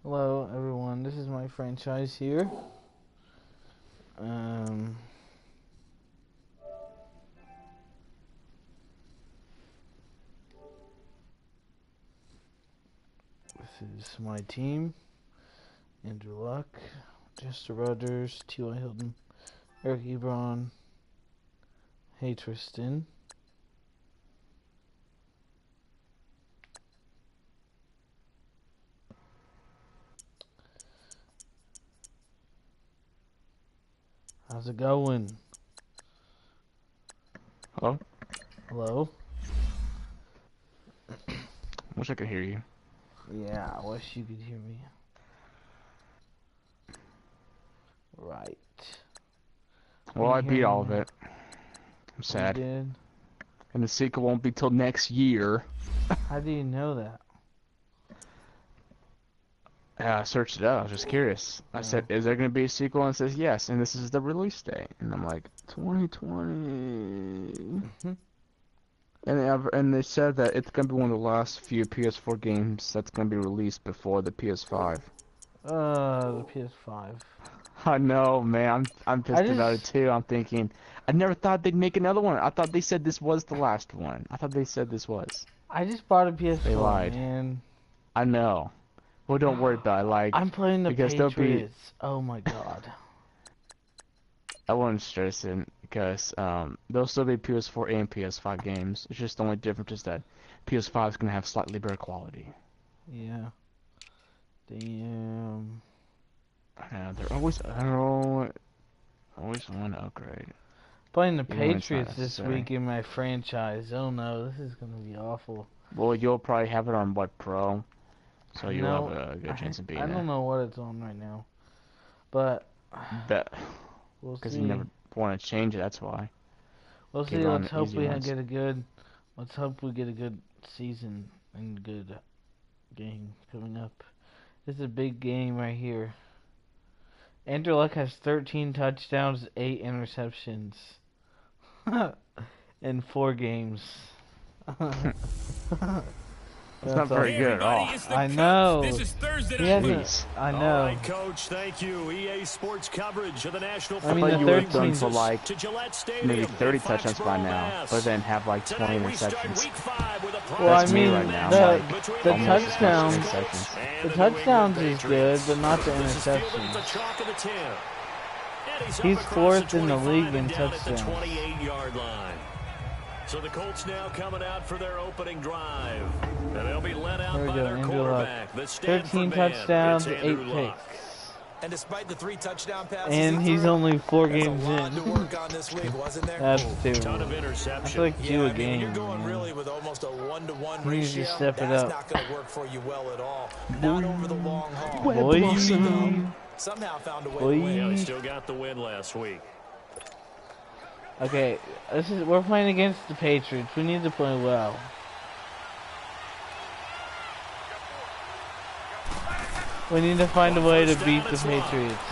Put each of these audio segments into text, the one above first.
Hello, everyone. This is my franchise here. This is my team. Andrew Luck, Jester Rogers, T.Y. Hilton, Eric Ebron, Hey Tristan. How's it going? Hello? Hello? Wish I could hear you. Yeah, I wish you could hear me. Right. Well, I beat all of it. I'm sad. You did? And the sequel won't be till next year. How do you know that? I searched it out. I was just curious. I said, is there going to be a sequel? And it says yes. And this is the release date. And I'm like, 2020. And they said that it's going to be one of the last few PS4 games that's going to be released before the PS5. The PS5. I know, man. I'm pissed about it too. I'm thinking, I never thought they'd make another one. I thought they said this was the last one. I thought they said this was. I just bought a PS4, They lied. man. I know. Well, don't worry about it. Like, I'm playing the because Patriots. Oh my god. I wouldn't stress it because there'll still be PS4 and PS5 games. It's just the only difference is that PS5 is gonna have slightly better quality. Yeah. Damn. Yeah, they're always always want to upgrade. Playing the Patriots this week in my franchise. Oh no, this is gonna be awful. Well, you'll probably have it on what, Pro? So you'll have a good chance of beating it. I don't know what it's on right now, but we'll see. Because you never want to change it. That's why. We'll see. Let's hope we get a good. Let's hope we get a good season and good game coming up. This is a big game right here. Andrew Luck has 13 touchdowns, 8 interceptions in 4 games. That's not very good at all. I know. This is Thursday night. I know. All right, Coach, thank you. EA Sports coverage of the National Football League. I thought you would have done for like maybe 30 touchdowns by now, but then have like 20 interceptions. Well, That's I mean, me right now. the touchdowns is good, but not the interceptions. He's 4th in the league in touchdowns. So the Colts now coming out for their opening drive. And they'll be led out by their Andrew Luck. quarterback. 13 touchdowns, 8 picks. And despite the 3 touchdown passes, and he's only 4 games in. To work on this week, wasn't there? That's terrible. Ton of interceptions. I feel like do a game. You're going really with almost a 1-to-1 ratio. You need to step it up. That's not going to work for you well at all. Not over the long haul. Boy. Somehow found a way to win. Yeah, they still got the win last week. Okay, we're playing against the Patriots. We need to play well. We need to find a way to beat the Patriots.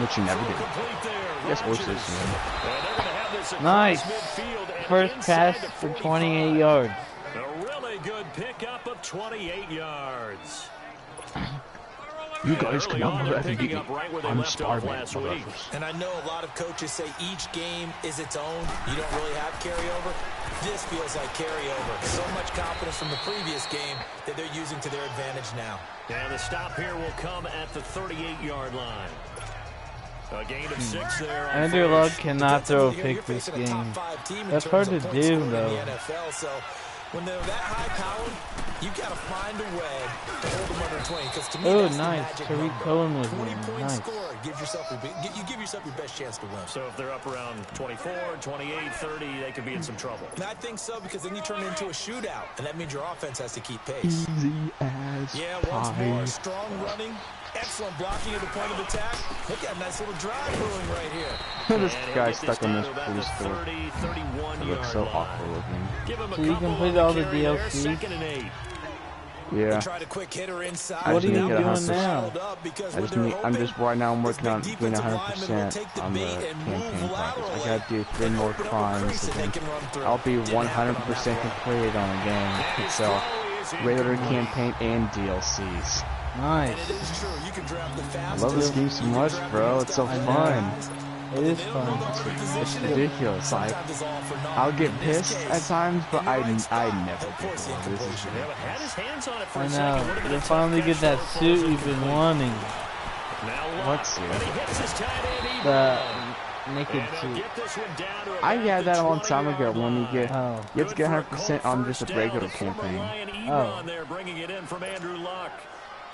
Which you never did. Yes, horses. Nice. First pass for 28 yards. A really good pickup of 28 yards. You guys cannot move that beat. I'm starving. And I know a lot of coaches say each game is its own. You don't really have carryover. This feels like carryover. So much confidence from the previous game that they're using to their advantage now. And the stop here will come at the 38-yard line. A gain of 6 there. Andrew Luck cannot throw a pick this game. That's hard to do, though. When they're that high-powered, you got to find a way to hold them under 20. Because to me, oh, that's nice. Tariq Cohen was 20-point nice. score. You give yourself your best chance to win. So if they're up around 24, 28, 30, they could be in some trouble. And I think so, because then you turn it into a shootout, and that means your offense has to keep pace. Easy as once more, strong running, excellent blocking at the point of attack. Look at a nice little drive brewing right here. This guy's stuck in this police store. It looks so awkward looking. So you complete all the DLC? Yeah. What are you doing now? I'm just right now I'm working on being 100% on the campaign package. I gotta do 3 more crimes and then I'll be 100% completed on the game itself. Regular campaign and DLCs. Nice. And it is true, you can draft the I fastest. love this game so much, bro. It's so fun. It is fun. It's ridiculous. Like, I'll get pissed at times, but I never get bored. This is Had his hands on it for I a second. know. Would've been a You'll tough finally get catch that though suit for you've been wanting. Now What suit? and he hits his tight end The Ebron. naked And they'll suit. get this one down to I about had the that a long time ago 20-yard when you line. get Oh. you have to get Good for a 100% on Colt just a first regular down. The former campaign. Lion Oh. Ebron there bringing it in from Andrew Luck.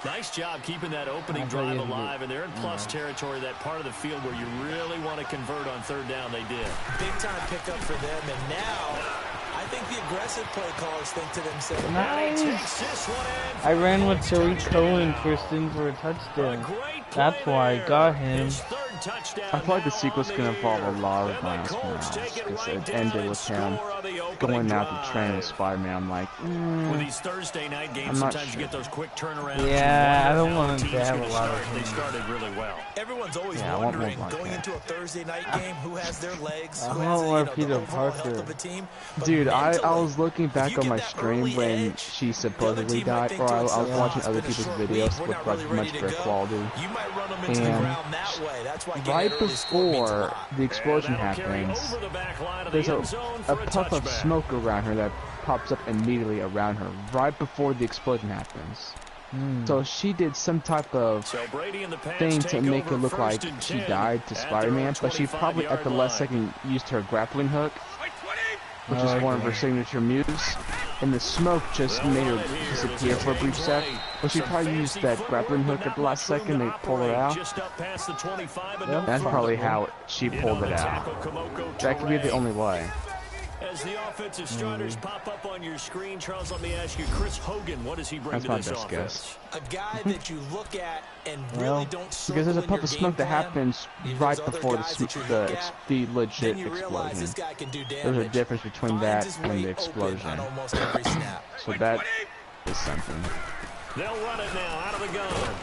Nice job keeping that opening I thought drive you had to alive, and they're in plus territory, that part of the field where you really want to convert on third down. They did. Big time pickup for them, and now I think the aggressive play callers think to themselves, Nice. Takes this one in for I ran a with Tariq Cohen touchdown. first thing for a A touchdown. great That's play why I there. got him. His third touchdown I feel like the now sequel's on gonna the involve a year. lot of And the Miles Colts Morales take it because right it down ended and with him score on the opening going out to train with drive. Spider-Man. I'm like, With these Thursday night I'm games, not sometimes sure. you get those quick turnarounds. Yeah, I You wonder don't how want a him to team's have gonna a lot of start. They him. started really well. everyone's always Yeah, I want wondering more like going that. into a Thursday night game who has their legs, I who want has more the Peter overall health Parker. of a team. But dude, I mentally, was looking if back you on get my that stream early when edge, she the other supposedly team might died, think or to I was itself, watching it's other been a people's short videos week, we're with not like really ready much to better go. quality. You might run them into the And ground that way. That's why getting right an early score means a before lot. the explosion And that'll carry happens, over the back line of there's the a end zone a for a puff of touchback. smoke around her that pops up immediately around her, right before the explosion happens. So she did some type of So Brady and the Pats thing take to make over it look first like and she 10 died to at their Spider-Man, own but she probably at the 25-yard last line. second used her grappling hook, which Oh, is one of her okay. signature moves, and the smoke just They'll made run her it here. disappear This for a is brief James sec. White. But she Some probably fancy used that footwork, grappling but hook at not the last much room second to to pull her operate. out. Just up past the 25 and Yeah, no That's further. probably how she In pulled on it the out. tackle, Kamoko That could be the Toure. only way. As the offensive starters pop up on your screen, Charles, let me ask you, Chris Hogan, what does he bring That's to my this best offense? A guy that you look at and Well, really don't circle Because there's a in puff your of smoke game that plan. happens If right there's other before guys that you look at, the legit then you realize explosion. this guy can do damage. There's a difference between Finds that his and way the open explosion. on almost every snap. So that is something. They'll run it now out of the gun.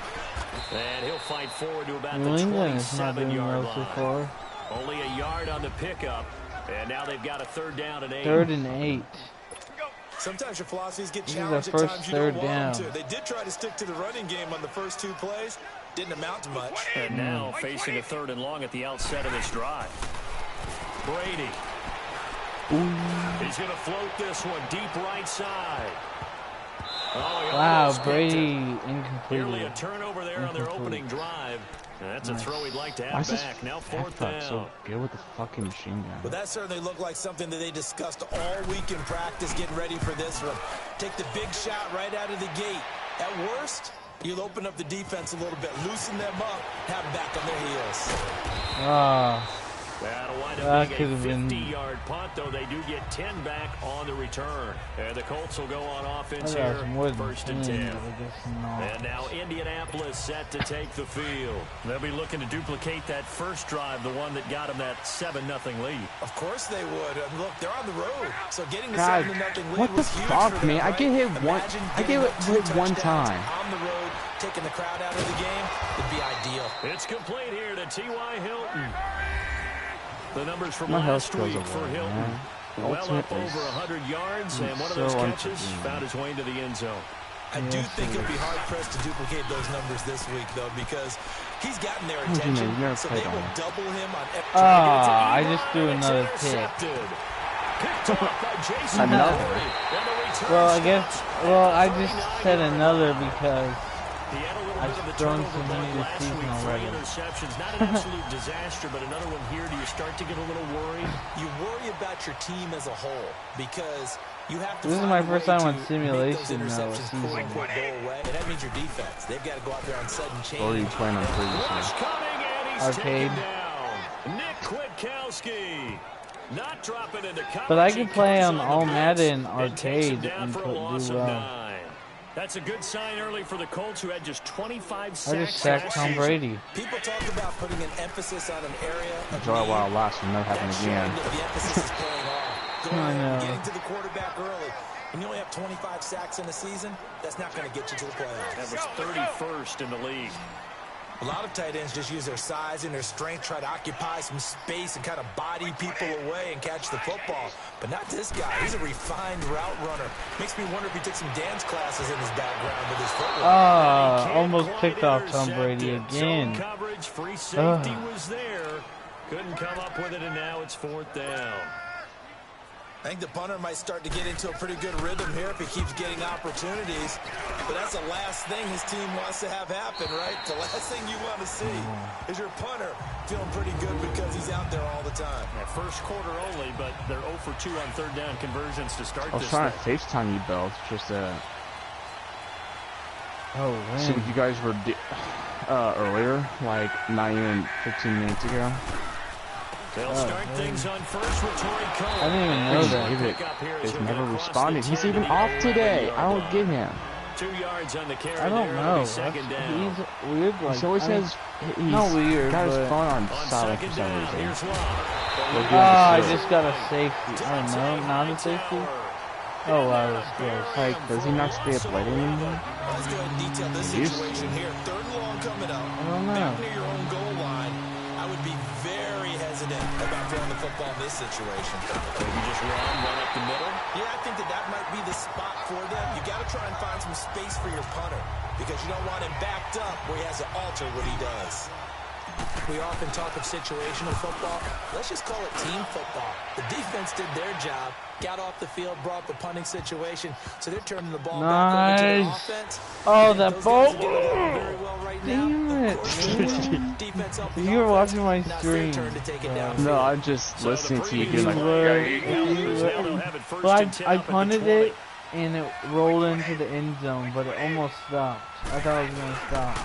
And he'll fight forward to about New the England is not doing 27-yard well so line. far. Only a yard on the pickup. And now they've got a third down and 8. 3rd and 8. Sometimes your philosophies get This is challenged the at first times you don't third want down. them to. They did try to stick to the running game on the first 2 plays. Didn't amount to much. And now facing a 3rd and long at the outset of this drive. Brady. He's going to float this one deep right side. Oh, he Wow, almost picked Brady it. Nearly a incomplete. turnover there on their opening drive. And that's a throw he'd like to Why have is this back. Now 4th halfback down. so good with the fucking machine But gun? that certainly looked like something that they discussed all week in practice, getting ready for this one. Take the big shot right out of the gate. At worst, you'll open up the defense a little bit, loosen them up, have them back on their heels. Ah, That'll wind That up being could a have been- 50-yard punt, though they do get 10 back on the return. And the Colts will go on offense I here, got more than 1st and 10, 10. but I guess not. And now Indianapolis set to take the field. They'll be looking to duplicate that first drive, the one that got them that 7-0 lead. Of course they would. And look, they're on the road, so getting the God, 7-0 lead what the was huge fuck, for them, man? I right? get hit one- Imagine I get getting hit up 2 one touchdowns time. on the road, taking the crowd out of the game. It'd be ideal. It's complete here to T.Y. Hilton. The numbers from My health last goes week away, for Hilton. man. Well Ultimate up over is 100 yards, and one of so those catches unforgiving. found his way into the end zone. I do think he'll be hard-pressed to duplicate those numbers this week, though, because he's gotten their attention, you've never so played they will on it. double him on every Ah, I just threw It's another pick. intercepted. Picked off by Jason Another? Murray. And the return Well, I stops guess, at well, the I just 29 said yard another line. because He had a little I've bit of a thrown turnover some bug in this last season week, 3 already. interceptions. Not an absolute disaster, but another one here. Do you start to get a little worried? You worry about your team as a whole because you have to This is find my a first way time on to make simulation, those though, interceptions season. quote-unquote go away, and that means your defense. They've got to go out there on sudden change. Or are you playing on Rush previously? coming, and he's Arcade. taken down. Nick Kwiatkowski. Not dropping into coverage. But I can He play comes on the all blitz Madden and takes him Arcade down and for a do loss of well. 9. That's a good sign early for the Colts, who had just 25 sacks. I just sacked last Tom season. Brady. People talk about putting an emphasis on an area of Enjoy it need. while it lasts and never happen That's again. showing that the emphasis is paying off. Going I in, know. getting to the quarterback early, and you only have 25 sacks in a season, that's not going to get you to the That playoffs. was 31st in the league. A lot of tight ends just use their size and their strength, try to occupy some space and kind of body people away and catch the football. But not this guy. He's a refined route runner. Makes me wonder if he took some dance classes in his background with his footwork. Almost picked off Tom Brady again. Coverage, free safety was there. Couldn't come up with it, and now it's 4th down. I think the punter might start to get into a pretty good rhythm here if he keeps getting opportunities. But that's the last thing his team wants to have happen, right? The last thing you want to see is your punter feeling pretty good because he's out there all the time. Yeah, first quarter only, but they're 0 for 2 on 3rd down conversions to start this. I was trying to FaceTime you, Bill. Just see what you guys were earlier, like not even 15 minutes ago. They'll start things on first with Torrey Cohen. I didn't even know that. He's never responded. He's even off today. I don't get him. 2 yards on the carry. I don't know. He's weird. Like, he always says he's not weird, got his but phone on silent for some reason. I just got a safety. I don't know. Not a safety. Oh wow, that's close. Like, does he not stay up late anymore? Let's go ahead and detail this situation here. 3rd and long coming up. I don't know. Back near your own goal line. I would be very hesitant about throwing the football in this situation. Maybe just run up the middle? Yeah, I think that might be the spot for them. You got to try and find some space for your punter because you don't want him backed up where he has to alter what he does. We often talk of situational football. Let's just call it team football. The defense did their job, got off the field, brought the punting situation, so they're turning the ball back over to the offense. Oh, that ball! Damn it! You're watching my stream. No, I'm just listening to you doing like. Well, I punted it and it rolled into the end zone, but it almost stopped. I thought it was gonna stop.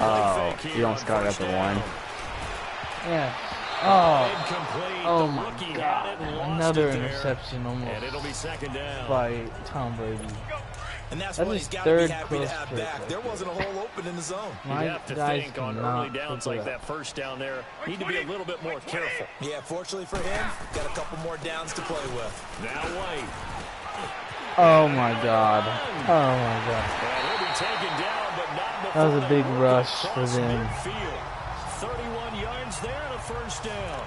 Oh, you almost got it at the one. Yeah. Oh my God! Another interception almost by Tom Brady. And that's what he's got to be happy to have back. There wasn't a hole open in the zone. You have to think on early downs like that first down there, need to be a little bit more careful. Yeah, fortunately for him, got a couple more downs to play with. Now White. Oh my God. Oh my God. That was a big rush for them. 31 yards there and a first down.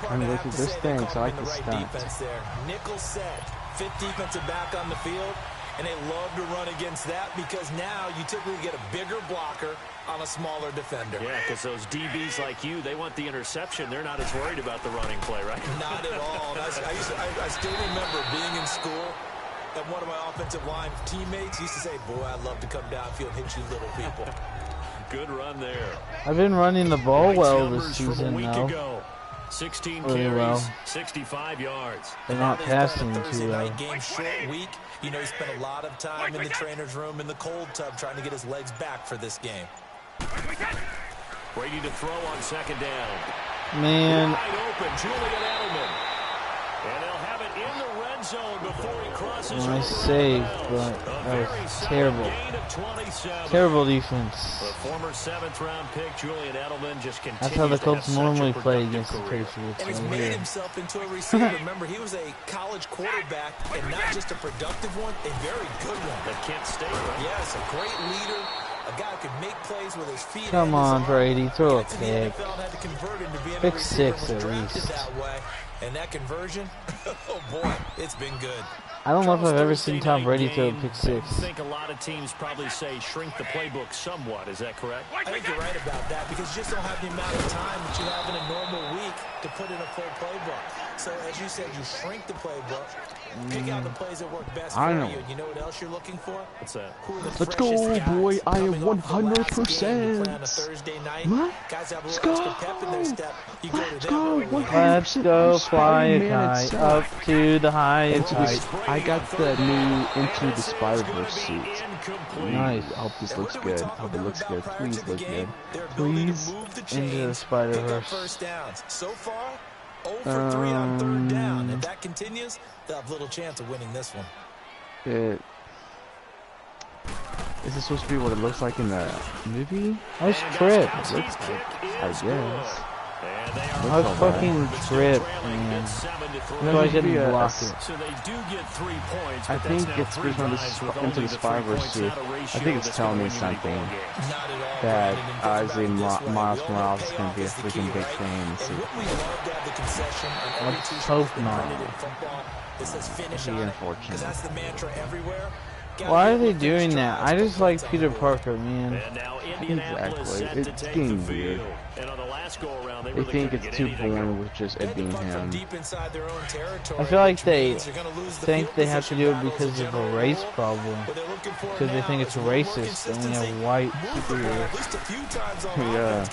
I mean, look at this thing, so I like the stunt. Nickel set, 5th defensive back on the field, and they love to run against that because now you typically get a bigger blocker on a smaller defender. Yeah, because those DBs like you, they want the interception. They're not as worried about the running play, right? Not at all. I still remember being in school, and one of my offensive line teammates used to say, boy, I'd love to come downfield and hit you little people. Good run there. I've been running the ball well this season, though. 16 really carries, well. 65 yards. They're not passing too well. Game short week. You know, he spent a lot of time in the trainer's room in the cold tub trying to get his legs back for this game. Brady to throw on 2nd down. Man. Wide open, Julian Edelman. And they'll have it in the red zone before he crosses. Nice save, but that was terrible. Terrible defense. The former 7th-round pick, Julian Edelman, just continues. That's how the Colts normally play against the career. Patriots. And he's made himself into a receiver. Remember, he was a college quarterback, and not just a productive one, a very good one. At Kent State, right? Yes, a great leader. A guy who could make plays with his feet. Come on, Brady, throw a pick. Pick 6 at least. And that conversion, oh boy, it's been good. I don't know if I've ever seen Tom Brady throw a pick 6. I think a lot of teams probably say shrink the playbook somewhat. Is that correct? I think you're right about that because you just don't have the amount of time that you have in a normal week to put in a full playbook. So as you said, you shrink the playbook, pick out the plays that work best for you. And you know what else you're looking for? What's that? Let's go, boy. I am 100%. Let's go. Let's go fly a kite up to the highest height. I got the new Into the Spider-Verse suit. Nice. I hope this looks good. I hope it looks good. Please look good. Please, Into the Spider-Verse. So far, 0 for 3 on 3rd down. If that continues, they'll have little chance of winning this one. Is this supposed to be what it looks like in the movie? Nice trip. I guess. I was fucking tripped, man. So I didn't block it. So they do get 3 points. I think it's based on this into this 5 versus 2. I think it's telling me something that Isaiah Miles Morales is going to be a freaking big thing. Let's hope not. It'd be unfortunate. Why are they doing that? I just like Peter Parker, man. Exactly. It's getting weird. They think it's too boring with just it being him. I feel like they think they have to do it because of a race problem. Because they think it's racist and we have white superheroes. Yeah.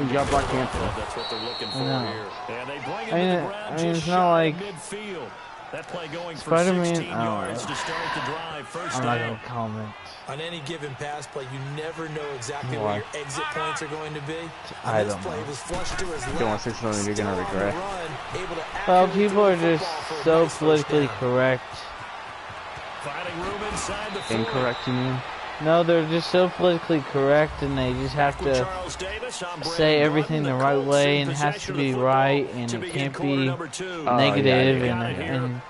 You got Black Panther. That's what they're looking for here. And they bring I him mean, to the ground it's just not like midfield. That play going for Spider-Man. 16 yards to start the drive. First I'm not down. gonna comment. On any given pass play, you never know exactly where your exit points are going to be. I don't know. You don't want to say something you're going to regret. Well, people are just so politically correct. Finding room inside the 40. Incorrect, you mean? No, they're just so politically correct and they just have to say everything the right way and it has to be right and it can't be negative and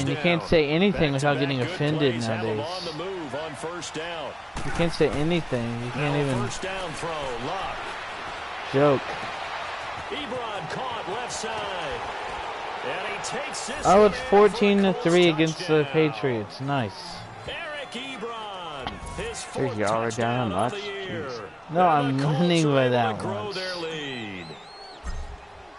you can't say anything without getting offended nowadays. You can't say anything. You can't even joke. Oh, it's 14-3 against the Patriots. Nice. There's y'all are down much. No, I'm winning by that much.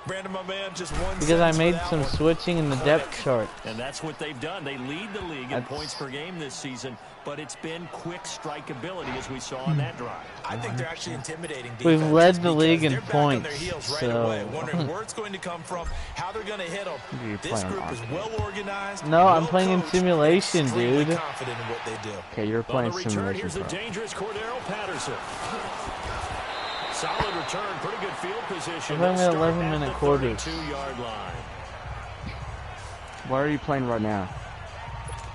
Because I made some switching in the depth chart. And that's what they've done. They lead the league in points per game this season, but it's been quick strike ability as we saw on that drive. I think they're actually intimidating. We've led the league in points, so wondering where it's going to come from, how they're going to hit them. This group is well organized. No, I'm playing in simulation, dude. Confident in what they do. Okay, you're playing simulation. Here's the dangerous Cordero Patterson. Solid return, pretty good field position. I'm playing 11-minute quarters. 32-yard line. What are you playing right now?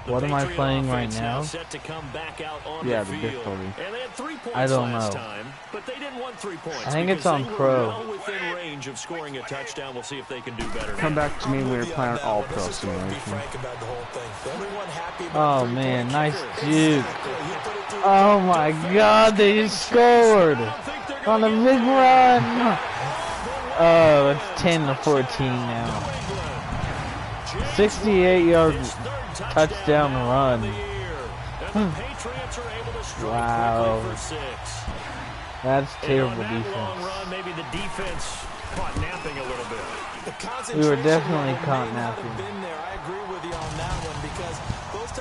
What am I playing right now? Set to come back out on Yeah, the the difficulty. And they had 3 points I don't last know. time, but they didn't want 3 points. I think it's on they were pro. well within range of scoring a touchdown. We'll see if they can do better. Come back to me when you're playing on all pro simulation. Oh man, nice juke. Oh my god, they just scored on a big run. Oh, it's 10-14 now. 68-yard touchdown run. Wow. That's terrible defense. Maybe the defense caught napping a little bit. We were definitely caught napping.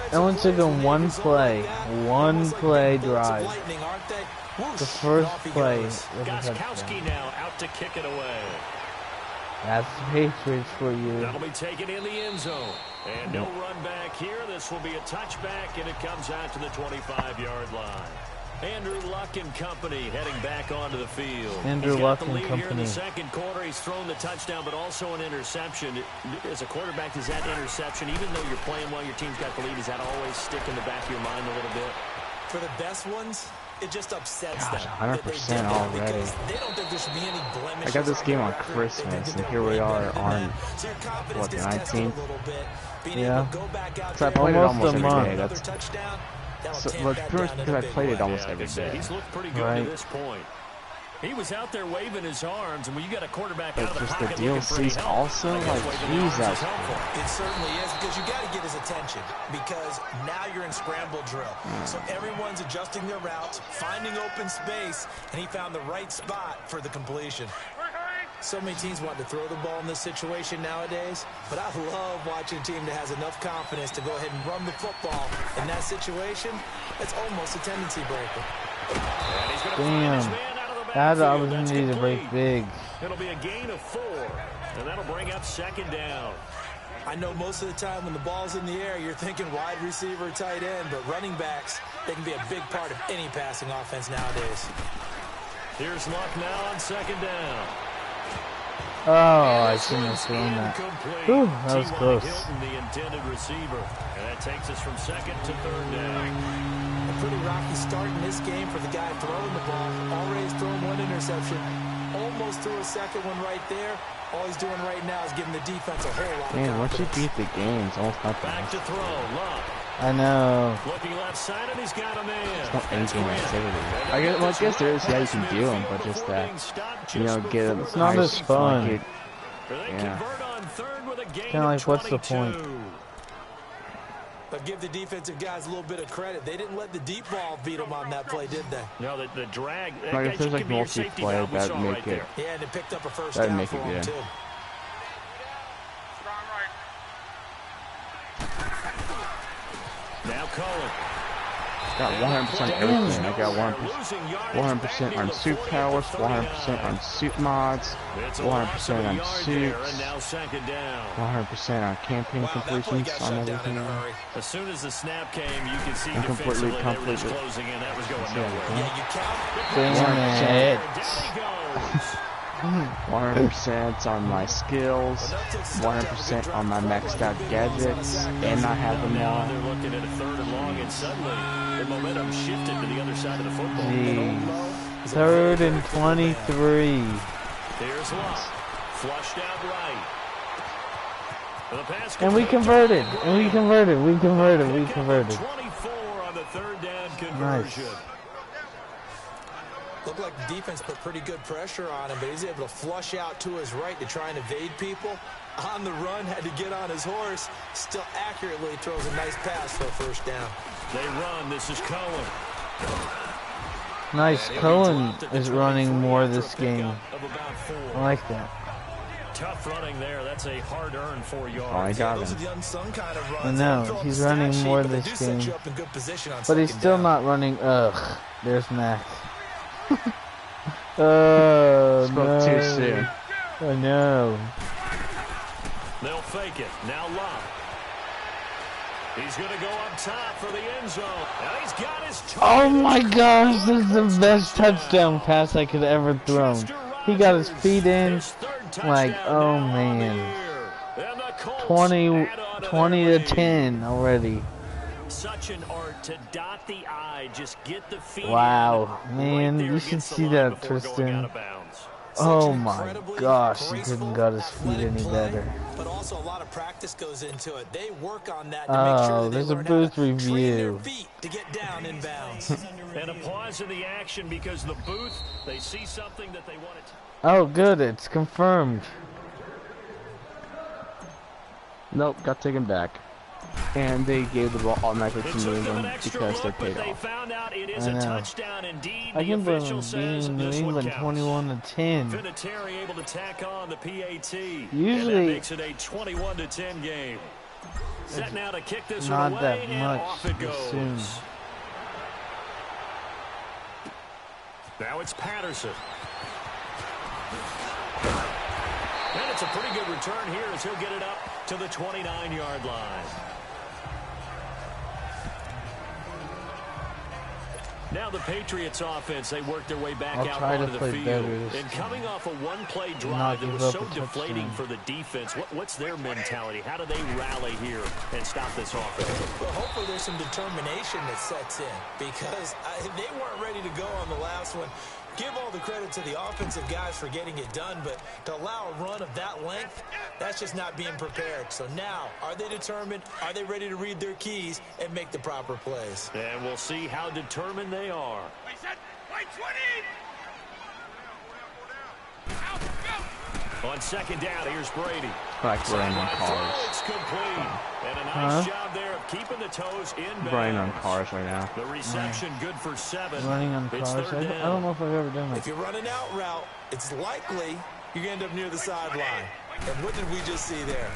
It only took them one play drive. The first play was a touchdown. Now out to kick it away. That's the Patriots for you. That'll be taken in the end zone. And no run back here. This will be a touchback, and it comes out to the 25-yard line. Andrew Luck and company heading back onto the field. Andrew Luck and company. Here in the second quarter, he's thrown the touchdown, but also an interception. As a quarterback, does that interception, even though you're playing while your team's got the lead, does that always stick in the back of your mind a little bit? For the best ones, it just upsets Gosh, them. 100% already. They don't think there should be any blemishes. I got this game on Christmas, and here we are on, what, the 19th? Yeah. So I played it almost a every month. day. That's so, well, pretty much because I played it almost every day. He's looked pretty good to this point. He was out there waving his arms, and when you got a quarterback out of the pocket looking for any help, also like, geez, that's cool. It certainly is, because you got to get his attention, because now you're in scramble drill. So everyone's adjusting their routes, finding open space, and he found the right spot for the completion. So many teams want to throw the ball in this situation nowadays, but I love watching a team that has enough confidence to go ahead and run the football. In that situation, it's almost a tendency breaker. Damn. That's an opportunity to break big. It'll be a gain of 4, and that'll bring up second down. I know most of the time when the ball's in the air, you're thinking wide receiver, tight end, but running backs, they can be a big part of any passing offense nowadays. Here's Luck now on second down. Oh, I shouldn't have thrown that. Whew, that was close. Hilton, the intended receiver. And that takes us from second to third down. pretty rocky start in this game for the guy throwing the ball. Already thrown one interception. Almost threw a second one right there. All he's doing right now is giving the defense a whole lot of confidence. Man, once you beat the game, it's almost not Back to throw. Love. I know. Looking left side, and he's got a man. It's not anything activity. I guess there is how you can do them, but just that, get them. It's not as fun. Yeah. Kind of like, what's the point? But give the defensive guys a little bit of credit. They didn't let the deep ball beat them on that play, did they? No, the drag. Like if there's like multiplayer, that'd make it. Yeah, and they picked up a first That'd down make for it him, good. too. Now Cullen. Got 100% everything. I got 100% on suit powers, 100% on suit mods, 100% on suits, 100% on campaign completions on everything. As soon as the snap came, you could see And completely, defensively they were just closing in. That was going nowhere. Yeah, you count. Damn it. Down he goes. 100% on my skills, 100% on my maxed out gadgets, and I have them Now all. they're looking at a 3rd and long, and suddenly the momentum shifted to the other side of the football. Jeez. 3rd and 23. Here's Love. Flushed out right. The pass And we converted. And we converted. We converted. We converted. 24 on the 3rd down conversion. Nice. Looked like the defense put pretty good pressure on him, but he's able to flush out to his right to try and evade people. On the run, had to get on his horse. Still accurately throws a nice pass for a first down. They run. This is Cullen. Nice. Cullen is running more this game. I like that. Tough running there. That's a hard-earned 4 yards. Oh, I got Those are him. the unsung kind of runs. I know. He's running more this game. But he's still not running. Ugh. There's Mac. Oh, Spoke no. too soon. I know. They'll fake it. Now Love. He's going to go up top for the end zone. And he's got his Oh my gosh, this is the best touchdown pass I could ever throw. He got his feet in. Like, oh man. 20 to 10 already. Such an art to dot the I, just get the feet. Wow, in man, right there you should against the see line that, before going Tristan. out of bounds. Oh my gosh, he couldn't got his feet any better. But also a lot of practice goes into it. They work on that to make sure that there's they a learn booth how to train their review. feet to get down in bounds. And a pause in the action because the booth, they see something that they want to. Oh good, it's confirmed. Nope, got taken back. And they gave the ball automatically It to took New them an England extra because look, they're but paid they off. found out it is I a know. touchdown indeed. I The can believe official says beating New this one England counts. 21 to 10. Vinatieri able to tack on the PAT. And Usually- that makes it a 21 to 10 game. Set now to kick this Not one that away, and much off it this goes. soon. Now it's Patterson. And it's a pretty good return here as he'll get it up to the 29-yard line. Now the Patriots offense, they work their way back I'll out try to onto the play field. better this And time. coming off a one-play Not drive that give was up so a deflating touchdown. for the defense, what's their mentality? How do they rally here and stop this offense? Well, hopefully there's some determination that sets in because they weren't ready to go on the last one. Give all the credit to the offensive guys for getting it done, but to allow a run of that length, that's just not being prepared. So now, are they determined? Are they ready to read their keys and make the proper plays? And we'll see how determined they are. On second down, here's Brady. Like running on cars. It's complete. And a nice job there of keeping the toes in Running on bounds. cars right now. The reception good for 7. Running on It's cars. third I down. don't know if I've ever done If that. you're running out route, it's likely you're going to end up near the sideline. And what did we just see there?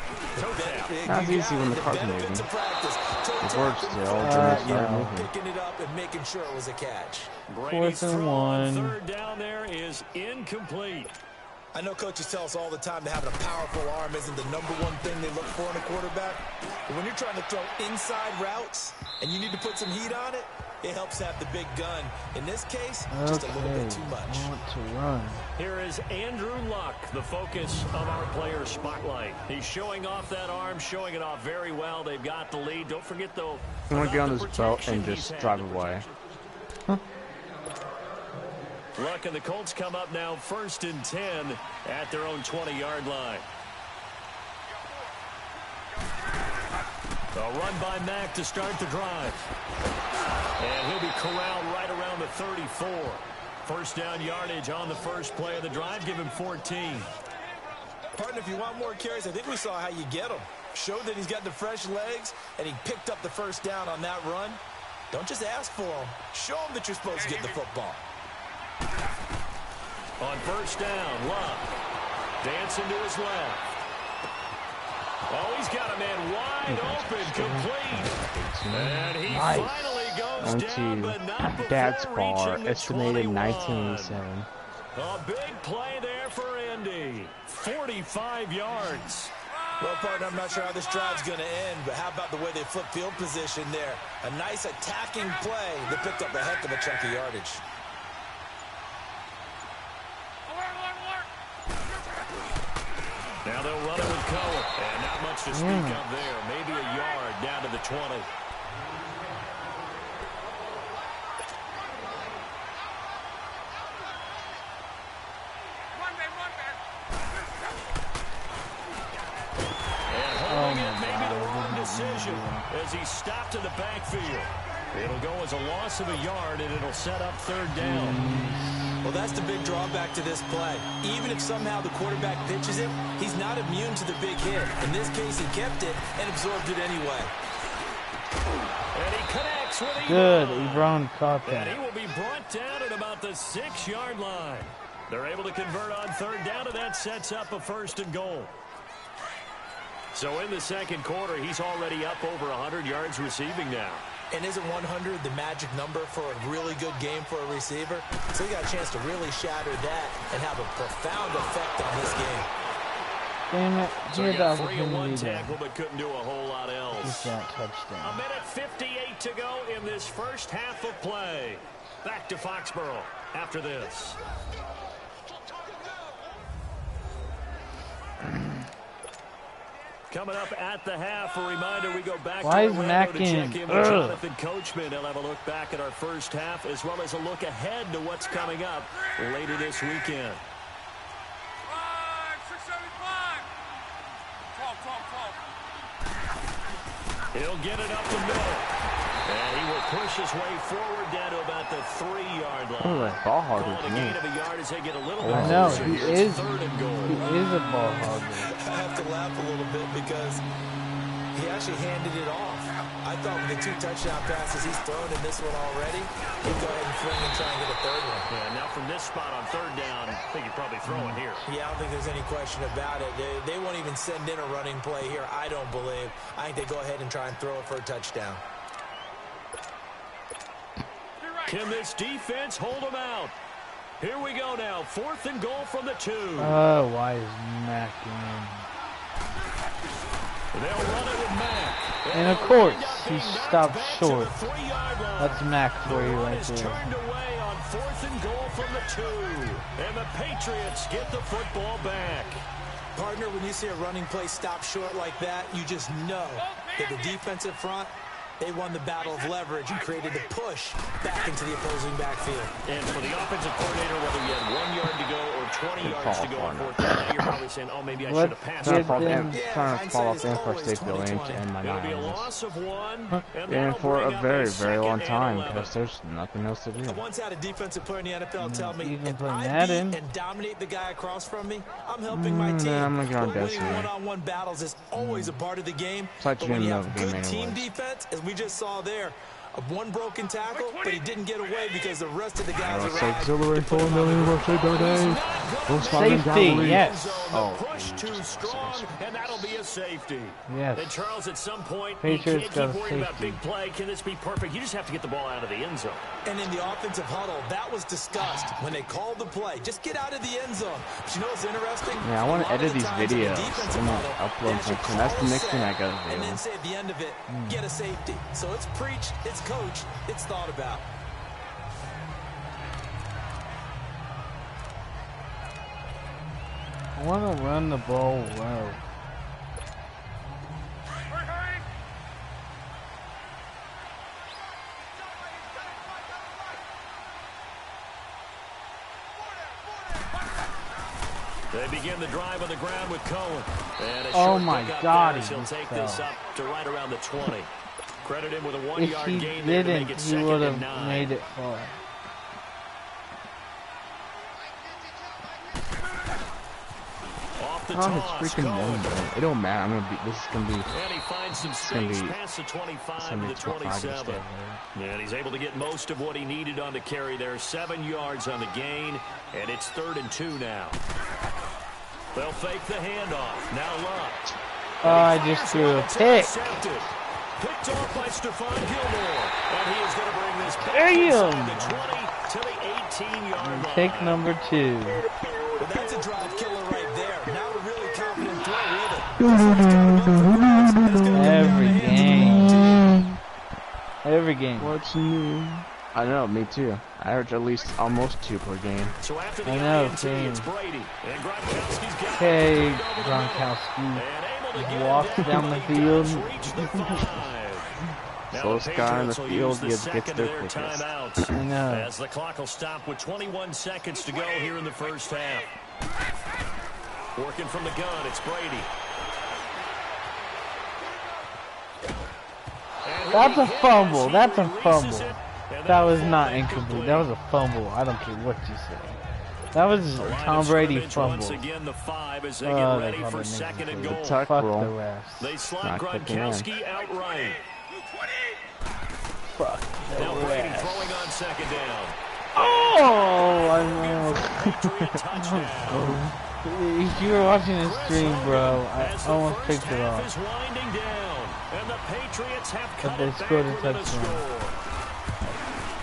Not easy when the car's moving. Benefits of practice. It works still. Picking it up and making sure it was a catch. Brady's 4th and throw on 1. third down there is incomplete. I know coaches tell us all the time that having a powerful arm isn't the #1 thing they look for in a quarterback. But when you're trying to throw inside routes and you need to put some heat on it, It helps have the big gun. In this case, just a little bit too much. I want to run. Here is Andrew Luck, the focus of our player spotlight. He's showing off that arm, showing it off very well. They've got the lead. Don't forget, though, I'm going to get on this boat and just drive away. Huh? Luck and the Colts come up now 1st and 10 at their own 20-yard line. A run by Mack to start the drive. And he'll be corralled right around the 34. First down yardage on the first play of the drive. Give him 14. Partner, if you want more carries, I think we saw how you get them. Showed that he's got the fresh legs, and he picked up the first down on that run. Don't just ask for them. Show them that you're supposed to get the football. On first down, Luck dancing to his left. Oh, he's got a man wide open, complete. And he finally goes down, but not before Dad's bar, reaching the estimated 21. 1987. A big play there for Indy. 45 yards. Well, partner, I'm not sure how this drive's going to end, but how about the way they flip field position there? A nice attacking play that picked up a heck of a chunk of yardage. Now they'll run it with Cohen. And not much to speak of there. Maybe a yard down to the 20. And holding it may be the wrong decision as he stopped in the backfield. It'll go as a loss of a yard, and it'll set up 3rd down. Well, that's the big drawback to this play. Even if somehow the quarterback pitches it, he's not immune to the big hit. In this case, he kept it and absorbed it anyway. And he connects with Ebron. Good, Ebron caught that. And he will be brought down at about the 6-yard line. They're able to convert on 3rd down, and that sets up a 1st and goal. So in the second quarter, he's already up over 100 yards receiving now. And isn't 100 the magic number for a really good game for a receiver? So he got a chance to really shatter that and have a profound effect on this game. Damn it. So He he had the got 3 and 1 opportunity tackle, but couldn't do a whole lot to else. get that touchdown. A minute 58 to go in this first half of play. Back to Foxborough after this. Coming up at the half, a reminder, we go back Why to is Orlando Mack to check in? in with Jonathan Coachman. He'll have a look back at our first half, as well as a look ahead to what's coming up later this weekend. 12. He'll get it up the middle. And he will push his way forward down to about the 3-yard line. Oh, that ball hog Call it a is gain me. of a yard as they get a little bit I know, closer. he It's is. 3rd and goal. He is a ball hogger. I have to laugh a little bit because he actually handed it off. I thought with the 2 touchdown passes he's thrown in this one already, he'd go ahead and fling and try and get a 3rd one. Yeah, now from this spot on 3rd down, I think you're probably throwing here. Yeah, I don't think there's any question about it. They won't even send in a running play here, I don't believe. I think they go ahead and try and throw it for a touchdown. Can this defense hold them out? Here we go now. 4th and goal from the 2. Oh, why is Mack in? They'll run it with Mack. And of course, he stopped short. That's Mack for you right there. Turned away on 4th and goal from the 2. And the Patriots get the football back. Partner, when you see a running play stop short like that, you just know that the defensive front, they won the battle of leverage and created the push back into the opposing backfield. And for the offensive coordinator, whether you had 1 yard to go or 20 yards to go on 4th down, you're probably saying, oh, maybe I should have passed it. Trying to fall off in for a safety lane to end my It'll be a 9. loss of 1. And for a very, very long time because there's nothing else to do. I once had a defensive player in the NFL tell me, You can if play I Madden. beat and dominate the guy across from me, I'm helping my team. I'm gonna get on But winning Destiny. one-on-one battles is always a part of the game. Like But when you have game good team anyways. defense, as we just saw there, one broken tackle, but he didn't get away because the rest of the guys Safety, arrived to put him on the Safety, yes. Oh, push too strong, and that'll be a safety. Yes. And Charles, at some point, Patriots you can't got keep worrying about safety. big play. Can this be perfect? You just have to get the ball out of the end zone. And in the offensive huddle, that was discussed when they called the play. Just get out of the end zone. But you know what's interesting? Yeah, I want to A lot of edit the these times in the videos defensive and then huddle, upload they actually something. That's the call next thing I set gotta do. And then say at the end of it, get a safety. So it's preached, it's it's coached, it's thought about. I want to run the ball well. They begin the drive on the ground with Cohen. And a oh short my pickup God, there as he'll take this up to right around the 20. Credit him with a 1-yard if he gain there to make it didn't, he would have 2nd and 9. made it far. Off the Oh, it's toss, freaking Cohen. one. It don't matter. This is gonna be. And he finds some space past the 25 to the 27. And he's able to get most of what he needed on the carry there. 7 yards on the gain, and it's 3rd and 2 now. They'll fake the handoff. Now Luck. Oh, I just threw a pick. Picked off by Stephon Gilmore. And he is going to bring this back Damn. inside the 20 to the 18-yard line. Pick number 2. Well, that's a drive killer right there. Not a really confident throw either. Every game. What's new? I know, me too. I average at least almost 2 per game. So after the I know, INT, same. it's Brady. And Gronkowski's got Okay, it. Gronkowski And able to walks get down the He field. does reach the 5. Now Slowest the guy on the Patriots will use field the gets second their of their quickest. timeouts. I know. As the clock will stop with 21 seconds to go here in the first half. Working from the gun, it's Brady. That's a fumble. That's a fumble. That was not incomplete. That was a fumble. I don't care what you say. That was a Tom Brady fumble. Once again, the 5 as they get ready for 2nd and goal. Tuck Fuck roll. the refs. They slot Not clicking in. Gronkowski outright. Fuck the Now Brady refs. throwing on 2nd down. Oh, I almost. Patriot touchdown. If you were watching the stream, bro, I As the almost first picked it half off. is winding down, and the Patriots have cut they it back scored a within touchdown. score.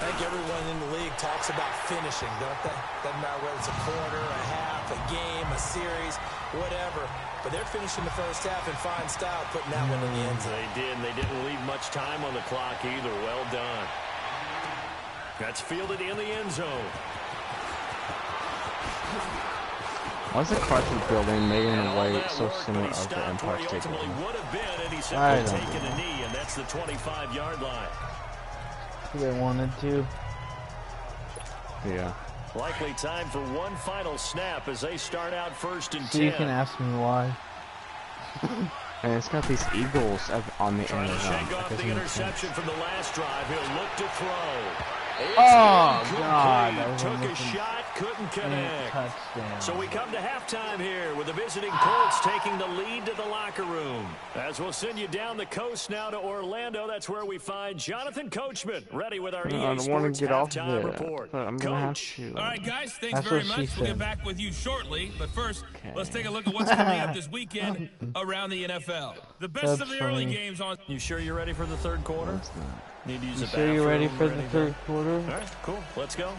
I think everyone in the league talks about finishing, don't they? Doesn't matter whether it's a quarter, a half, a game, a series, whatever. But they're finishing the first half in fine style, putting that one in the end zone. They did, and they didn't leave much time on the clock either. Well done. That's fielded in the end zone. Why's the Carthage building making And the all way that so work, similar but he of the stopped Empire where he State ultimately Building? would have been, and he I simply don't taken know. a knee, and that's the 25-yard line. They wanted to. Yeah. Likely time for one final snap as they start out 1st and 10. So you can ask me why. And it's got these eagles on the end Trying to of shake them. off the interception from the last drive. He'll look to throw. It's Oh, incomplete. God, that was Took a almost shot, couldn't connect. Touchdown. So we come to halftime here with the visiting Colts taking the lead to the locker room. As we'll send you down the coast now to Orlando, that's where we find Jonathan Coachman ready with our I EA don't want Sports to get off halftime of it, report. but I'm gonna have Coach. to. All right, guys, thanks That's very what she much. We'll said. get back with you shortly. But first, let's take a look at what's coming up this weekend around the NFL. The best That's of the early funny. games on. You sure you're ready for the third quarter? Need to use You a sure you're ready bathroom for or the anything? third quarter? All right, cool. Let's go.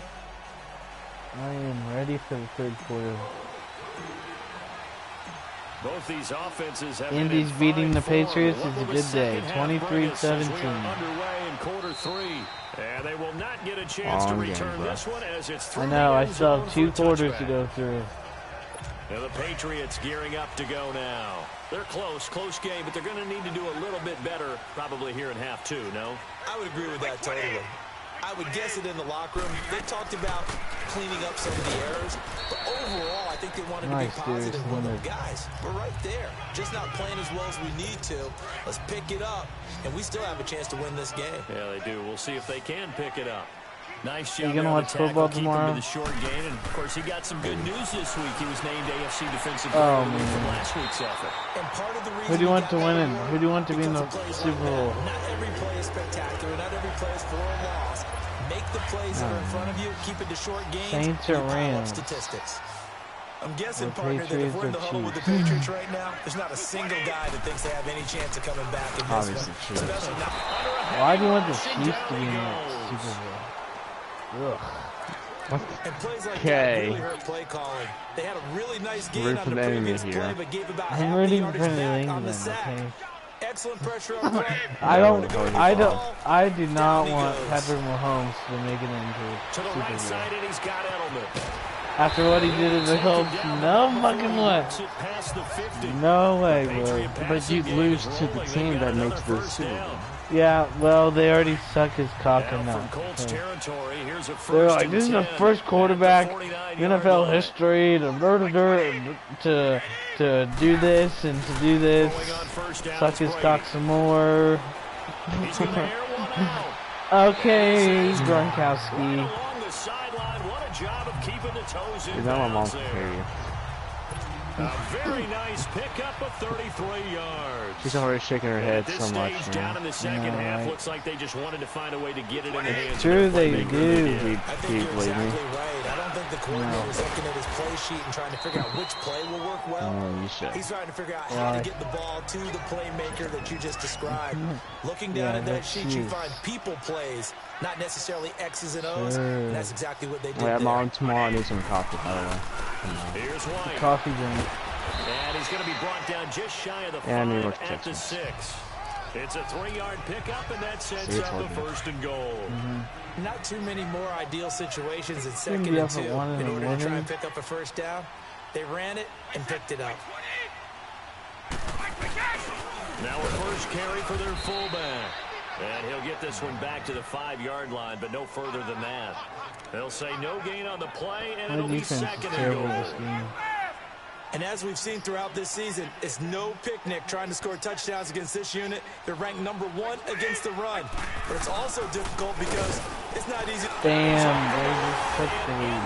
I am ready for the third quarter. Both these offenses have Indy's been in beating fine the form. Patriots. What It's will a the good day. second half bring us as we are 23-17. underway in quarter 3. And they will not get a chance to Long game, return bro. this one as it's I through know, the I end still zone have for a 2 quarters to touchback. go through. Now the Patriots gearing up to go now. They're close game, but they're going to need to do a little bit better probably here in half 2, no? I would agree with that totally. I would guess it in the locker room. They talked about cleaning up some of the errors, but overall, I think they wanted Nice, to be positive dude. with them. Guys, we're right there. Just not playing as well as we need to. Let's pick it up, and we still have a chance to win this game. Yeah, they do. We'll see if they can pick it up. Nice You job gonna there on watch the tackle, football keep him tomorrow? to the short gain. And, of course, he got some good news this week. He was named AFC Defensive Oh, Player of the Week man. from last week's effort. And part of the reason Who do you we want got to that win in? award, Who do you want to be in the because of plays Super like Bowl? that. Not every play is spectacular. Not every play is for a loss. Make the plays that are in front of you. Keep it to short gains. Saints or and you pile up Rams? statistics. I'm guessing, Or partner, that if Patriots we're in or the huddle with the Chiefs? Patriots right now, there's not a single guy that thinks they have any chance of coming back in this Obviously, one. Chiefs. Especially now. Why do you want the Rushing Chiefs down to be in he the goes. Super Bowl? Ugh. And plays like Okay. that really hurt play calling. They had a really nice gain Root on for the the enemy previous here. play, but gave about I'm half the rooting yardage for New back on the England, sack. okay? excellent pressure up front. I do not want Patrick Mahomes to make it into To the right side, Super and he's got Edelman. Bowl. After what he did in the Colts, no fucking way. Past the 50. No way, bro. But you'd lose to the team that makes the Super Bowl. Yeah, well, they already suck his cock enough. They're like, this is the first quarterback in NFL history to do this and to do this. Suck his cock some more. Okay, Gronkowski. You know my mom can hear you. A very nice pickup of 33 yards. She's already shaking her head so much. Down in the second half, looks like they just wanted to find a way to get it in the hands. True, they do. I think you're exactly right. I don't think the coordinator's looking at his play sheet and trying to figure out which play will work well. He's trying to figure out how to get the ball to the playmaker that you just described. Looking down at that sheet, you find people plays, not necessarily X's and O's. And that's exactly what they did there. Mom, tomorrow I need some coffee, by the way. Here's White. Coffee drink. And he's going to be brought down just shy of the 5 at the 6. It's a 3-yard pickup, and that sets up a first and goal. Not too many more ideal situations in second and 2 in order to try and pick up a first down. They ran it and picked it up. Now a first carry for their fullback. And he'll get this one back to the 5-yard line, but no further than that. They'll say no gain on the play, and it'll be second and goal. And as we've seen throughout this season, it's no picnic trying to score touchdowns against this unit. They're ranked #1 against the run. But it's also difficult because it's not easy. Damn, they just took the lead.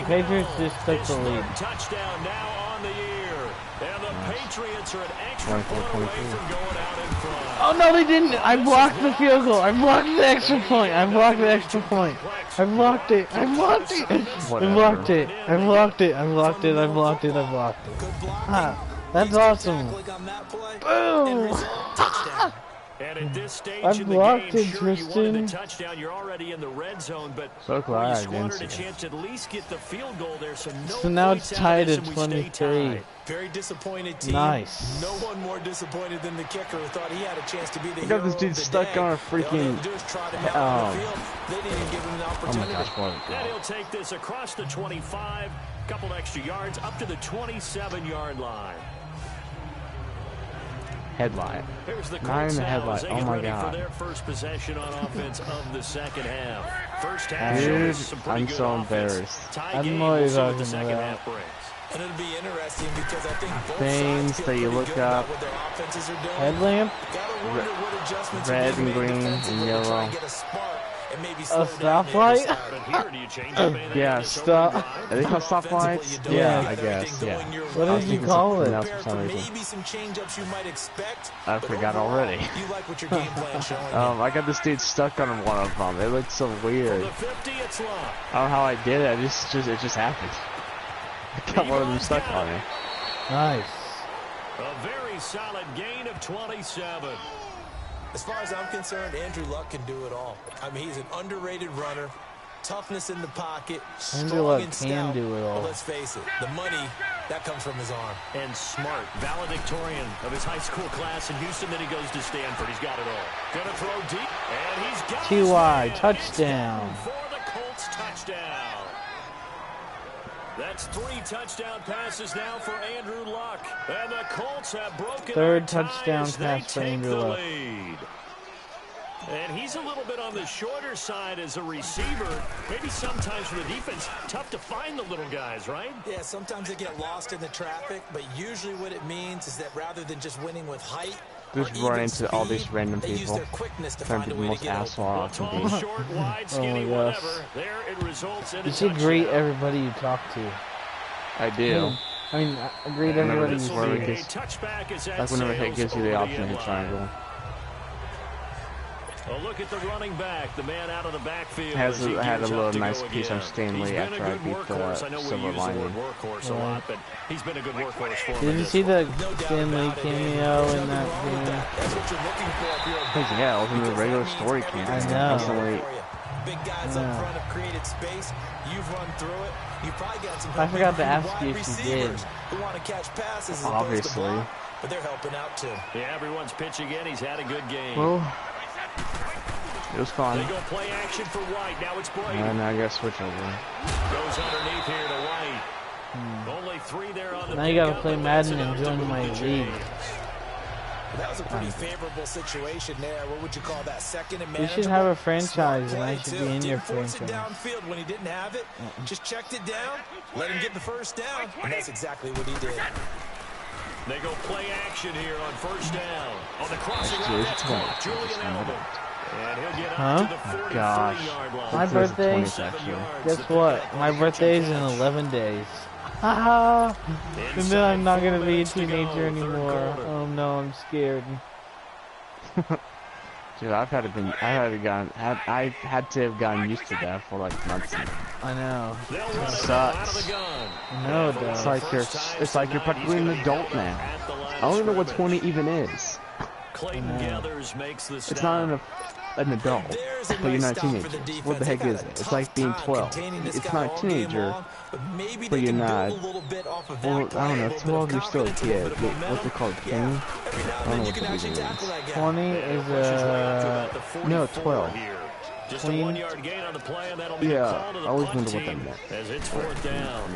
Patriots just took the lead. Touchdown now on the year. And the Patriots are an extra point away from going out in front. Oh, no, they didn't. I blocked the field goal. I blocked the extra point. I blocked the extra point. I blocked it. I blocked it. I blocked it. I blocked it. I blocked it. I blocked it. I blocked it. Ah, that's awesome. Boom. And at this stage I in the blocked game, it, sure, you wanted Tristan. the touchdown. You're already in the red zone, but So glad you I squandered didn't a see chance to at least get the field goal there. So no So now it's points out of tied this at and we stay 23. tied. Very disappointed team. Nice. No one more disappointed than the kicker who thought he had a chance to be the You hero got this dude of the stuck day. on a All freaking. they had to do is trot him out on the field. They didn't even give him an Oh opportunity. my gosh, what? And he'll take this across the 25, couple extra yards, up to the 27-yard line. Headlight. Here's the 9 in the headlight. they Oh get my ready for god. their first possession on offense of the second half. First half, Dude, some pretty I'm good so offense. embarrassed. Tie I don't game, know what we'll you're see what the talking second about. half brings. And it'll be interesting because I think both Things sides feel that you pretty look good about up. what their offenses are doing. Headlamp? Gotta wonder what adjustments Red are being and made green defensively and to try yellow. and get a spark and maybe A slow down the other stoplight? side. But here, do you change up anything? Yeah, Just stop. open Are they called stoplights? Offensively, you Yeah, don't I have guess. everything Yeah. going your What way. did you call it? Else for Prepare some for reason. maybe some change-ups you might expect. I but forgot overall, already. You like what your game plan showing you. I got this dude stuck on one of them. It looked so weird. The 50, it's locked. I don't know how I did it. It just happened. I got one of them stuck on me. Nice. A very solid gain of 27. As far as I'm concerned, Andrew Luck can do it all. I mean, he's an underrated runner, toughness in the pocket, Andrew strong Luck and can stout. do it all. But let's face it, the money, that comes from his arm. And smart, valedictorian of his high school class in Houston. Then he goes to Stanford. He's got it all. Gonna throw deep, and he's got Too his wide, man. touchdown. It's down for the Colts touchdown. That's 3 touchdown passes now for Andrew Luck. And the Colts have broken Third their touchdown ties. pass They for take Andrew the Luck. lead. And he's a little bit on the shorter side as a receiver. Maybe sometimes for the defense, tough to find the little guys, right? Yeah, sometimes they get lost in the traffic, but usually what it means is that rather than just winning with height, Just or run even into all these speed, random they use people. their quickness to Trying find to a be the way to most get asshole open. I can Tall, be. short, wide, skinny, my gosh. whatever. There it results in a You should touchdown. greet everybody you talk to. I do. I mean, greet everybody you This will be see. a touchback as that Like whenever it sails gives you the over option to hit end triangle. line. A look at the running back, the man out of the backfield. I as he had a gears up little to nice go piece on again. Stanley He's been after a I good beat workhorse. I know the we Silver use the word Lining. workhorse a lot, but he's been a good workhorse for him. Did in you this see one. the No doubt Stanley about it, cameo There's in nothing that wrong with game? that. That's what you're looking for if you're a Yeah, it was in the regular story camp. I know. Constantly big guys up front have created space. You've run through it. You probably got some. I forgot to ask you if you did. Who want to catch passes? Obviously. But they're helping out too. Yeah, everyone's pitching in. He's had a good game. Well, it was fun. They go play action for White. Now it's Brady. And I gotta switch over. Goes underneath here to White. Only 3 there on the. Now you gotta play Madden and join my league. That was a pretty favorable situation there. What would you call that? Second and You manageable. should have a franchise, and I should be in your Force it franchise. downfield when he didn't have it. Just checked it down. Let him get the first down, and that's exactly what he did. They go play action here on first down. On the crossing route, that's caught. Julian Edelman. And he'll get up to the 43-yard line. My birthday, guess what? My birthday's in 11 days. Haha! And then I'm not gonna be a teenager anymore. Oh no, I'm scared. Dude, I had to have gotten used to that for like months now. I know. It sucks. I know it does. It's like you're practically an adult now. I don't even know what 20 even is. It's not an adult, but you're not a teenager. What the heck is it? It's like being 12. It's not a teenager, but you're not. Well, I don't know. 12, you're still a kid. What's it called? 20? I don't know what the reason is. 20 is no, 12. Just a 1-yard gain on the play, and that'll be Yeah, a call to the I always punt wonder what that team meant. as it's 4th down.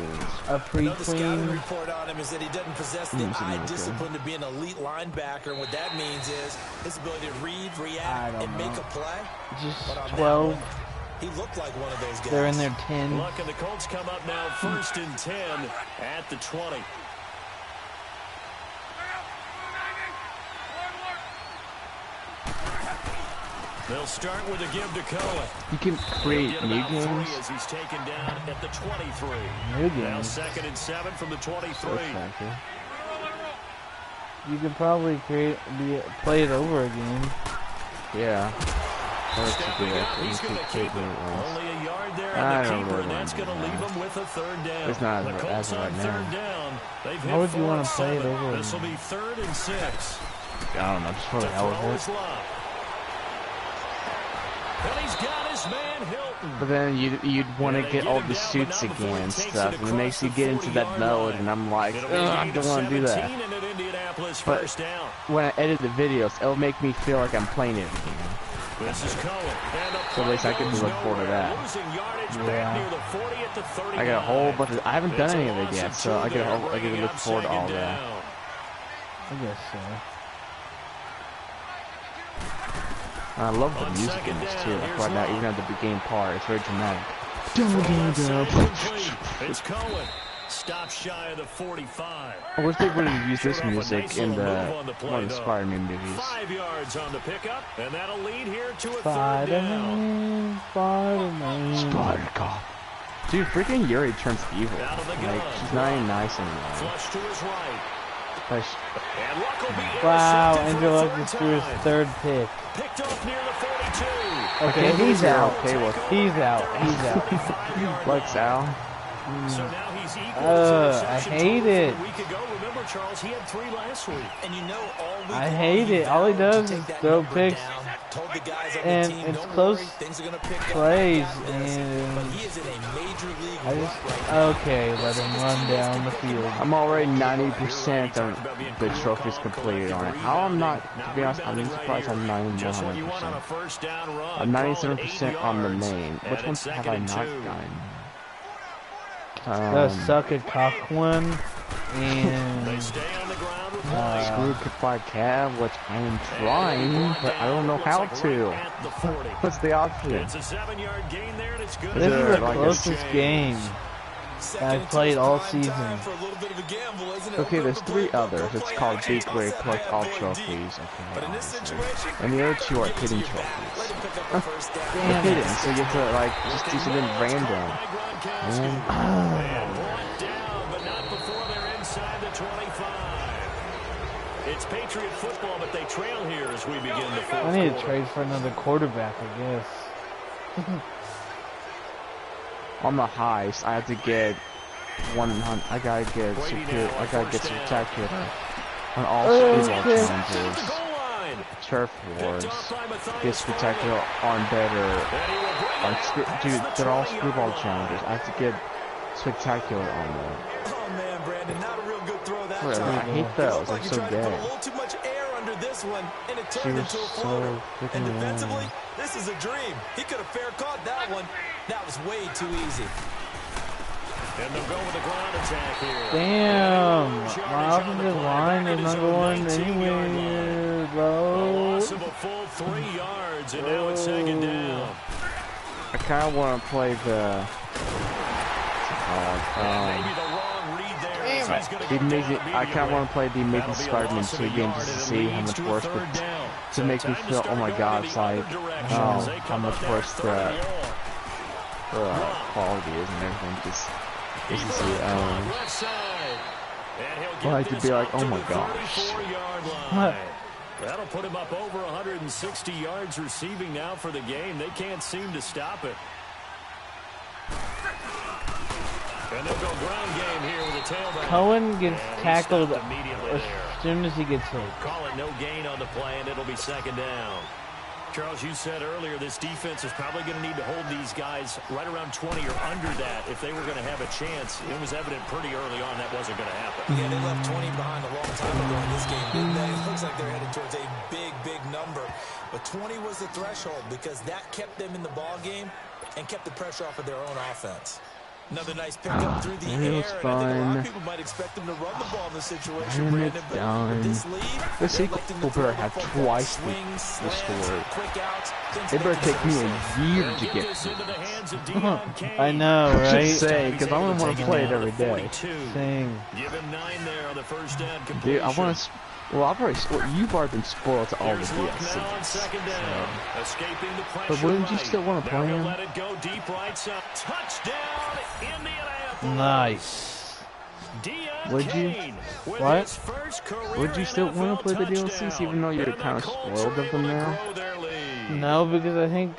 a pre-tween. Report on him is that he doesn't possess the eye discipline to be an elite linebacker. And what that means is his ability to read, react, and make a play. Just 12. He looked like one of those guys. They're in their 10. Luck and the Colts come up now 1st and 10 at the 20. They'll start with a give to Cohen. You can create new games. As he's taken down at the 23. New Now games. 2nd and 7 from the 23. You could probably play it over again. Yeah. Stepping up, he's going to keep it. Only a yard there on the keeper, and that's going to leave him with a 3rd down. It's not the Colts as on right 3rd now. down. They've How would you want to play it over? This will be 3rd and 6. I don't know, just for the hell of it. And he's got his man Hilton. But then you'd want to get all the suits again and stuff, and it makes you get into that mode, and I'm like, I don't want to do that. But when I edit the videos, it'll make me feel like I'm playing it again. This is Cohen. So at least I get to look forward to that. Yeah. I got a whole bunch of, I haven't done any of it yet, so I get to look forward to all that. I guess so. I love the music in this too. Like right now, even at the beginning part, it's very dramatic. It's Cohen. Stop shy of the 45. I wish they would have used this music in one of the Spider-Man movies. 5 yards on the pickup, and that'll lead here to a 3rd down. Spider-Cop. Dude, freaking Yuri turns evil. Like, she's not even nice anymore. Flush to his right. Wow, Andrew Luck just threw his 3rd pick. Picked off near the 42. Okay, he's out. Okay, well, He's out. He's out. Lights out. So now he's equal I hate it. A week ago, remember, Charles, he had 3 last week. And you know all week I hate it. All he does is throw picks, and it's close plays, and okay, let him run down the field. I'm already 90% of the trophies completed on it. How I'm not, to be honest, I'm surprised I'm not even 100%. I'm 97% on the main. Which ones have I not gotten? The suck a cock one, and screw goodbye cab, which I am trying, but I don't know how to. What's the option? It's a 7-yard gain there, and it's good. This is the closest game I've played all season. Okay, there's 3 others. It's called Big Where you collect all trophies. Okay, and the other 2 are hidden trophies. They're hidden, so you have to like just do something random. And brought down, but not before they're inside the 25. It's Patriot football, but they trail here as we begin the 4th quarter. I need to trade for another quarterback, I guess. On the highest, I have to get 100. I gotta get spectacular on all football challenges. turf wars. Get spectacular on better. Dude, they're all screwball challenges. I have to get spectacular on that. Oh man, Brandon, not a real good throw that Wait, time. I hate those. I'm so gay. A little too much air under this one, and it turned into a floater. And defensively, this is a dream. He could have fair caught that one. That was way too easy. And they'll go with a ground attack here. Damn, my offensive line is not going anywhere, bro. Loss of a full 3 yards, and now it's second down. I kind of want to play the. Maybe the wrong read there. I kind of want to play the Amazing Spider-Man 2 game just to see how much worse, but to make me feel, oh my god, it's like, oh, how much worse the quality is and everything. Just to see, like to be like, oh my gosh. That'll put him up over 160 yards receiving now for the game. They can't seem to stop it. And they'll go ground game here with a tailback. Cohen gets tackled as soon as he gets hit. Call it no gain on the play, and it'll be second down. Charles, you said earlier this defense is probably going to need to hold these guys right around 20 or under that if they were going to have a chance. It was evident pretty early on that wasn't going to happen. Yeah, they left 20 behind a long time ago in this game, didn't they? It looks like they're headed towards a big, big number. But 20 was the threshold because that kept them in the ball game and kept the pressure off of their own offense. Another nice pickup through the air, and I think a lot of people might expect them to run the ball in this situation, Brandon, but with this lead, the sequel better have twice the score. It better take me a year to get through. I know, right? Just saying, because I don't want to play it every day. Same. Dude, I want to. Well, you've already been spoiled to all the DLCs. So. But wouldn't you still want to play him? Nice. Would you? What? Would you still want to play the DLCs even though you're kind of spoiled of them now? No, because I think...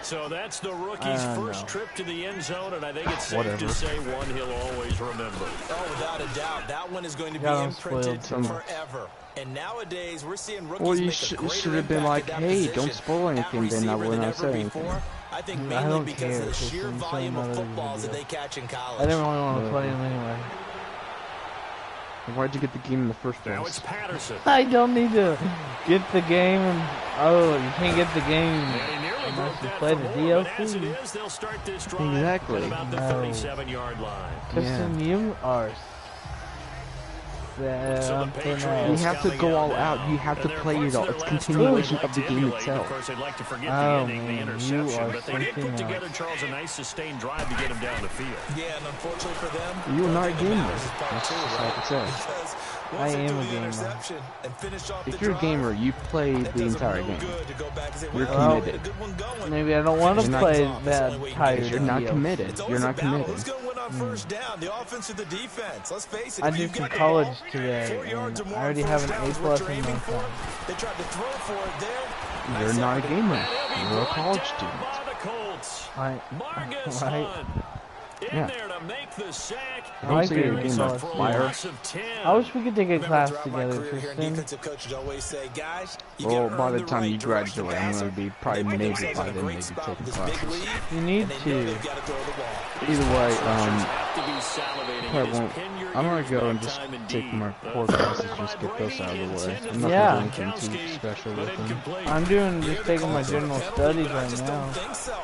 So that's the rookie's first trip to the end zone, and I think it's safe to say one he'll always remember. Oh, without a doubt, that one is going to be imprinted forever. And nowadays, we're seeing rookies well, you should have been like, hey, don't spoil anything, then I wouldn't have said anything. I think mainly because of the sheer volume of footballs that they catch in college. I didn't really want to play him anyway. Why'd you get the game in the first place? Now it's Patterson. I don't need to get the game. You can't get the game unless you play the DLC. Exactly. Kristen, you are... You have to go all out. You have to play it all. It's continuation of the game itself. Oh, man, you are something together, Charles, a nice sustained drive to get him down the field. Yeah, and unfortunately for them, you're not a gamer. That's just all I can say. I am a gamer. If you're a gamer, you play the entire game. You're committed. Maybe I don't want to play that entire You're not committed. You're not committed. I did some college today, and I already have an A+ in my phone. You're not a gamer. You're a college student. Right. Yeah. I say you're a gamer. Liar. I wish we could take a class together, Kristen. Well, by the time you graduate, I'm going to be probably maybe by then maybe taking classes. You need to. Either way, probably won't. I'm going to go and just take my core classes and just get those out of the way. I'm not going to do anything too special with them. I'm just taking my general studies right now.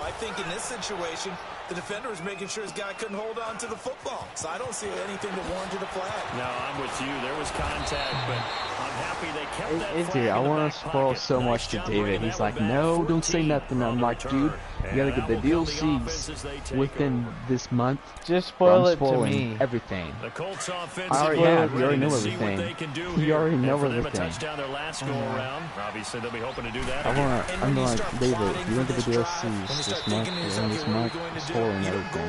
I think in this situation, the defender is making sure his guy couldn't hold on to the football. So I don't see anything that warranted a flag. No, I'm with you. There was contact, but I'm happy they kept that flag. Dude, I want to spoil so much to David. He's like, no, don't say nothing. I'm like, dude, you gotta get the DLCs within this month. Just spoil it to me. Everything. I already have. You already know everything. You already know everything. Obviously, they'll be hoping to do that. I'm like, David, you went to the DLCs this month, during this month, spoiling everything.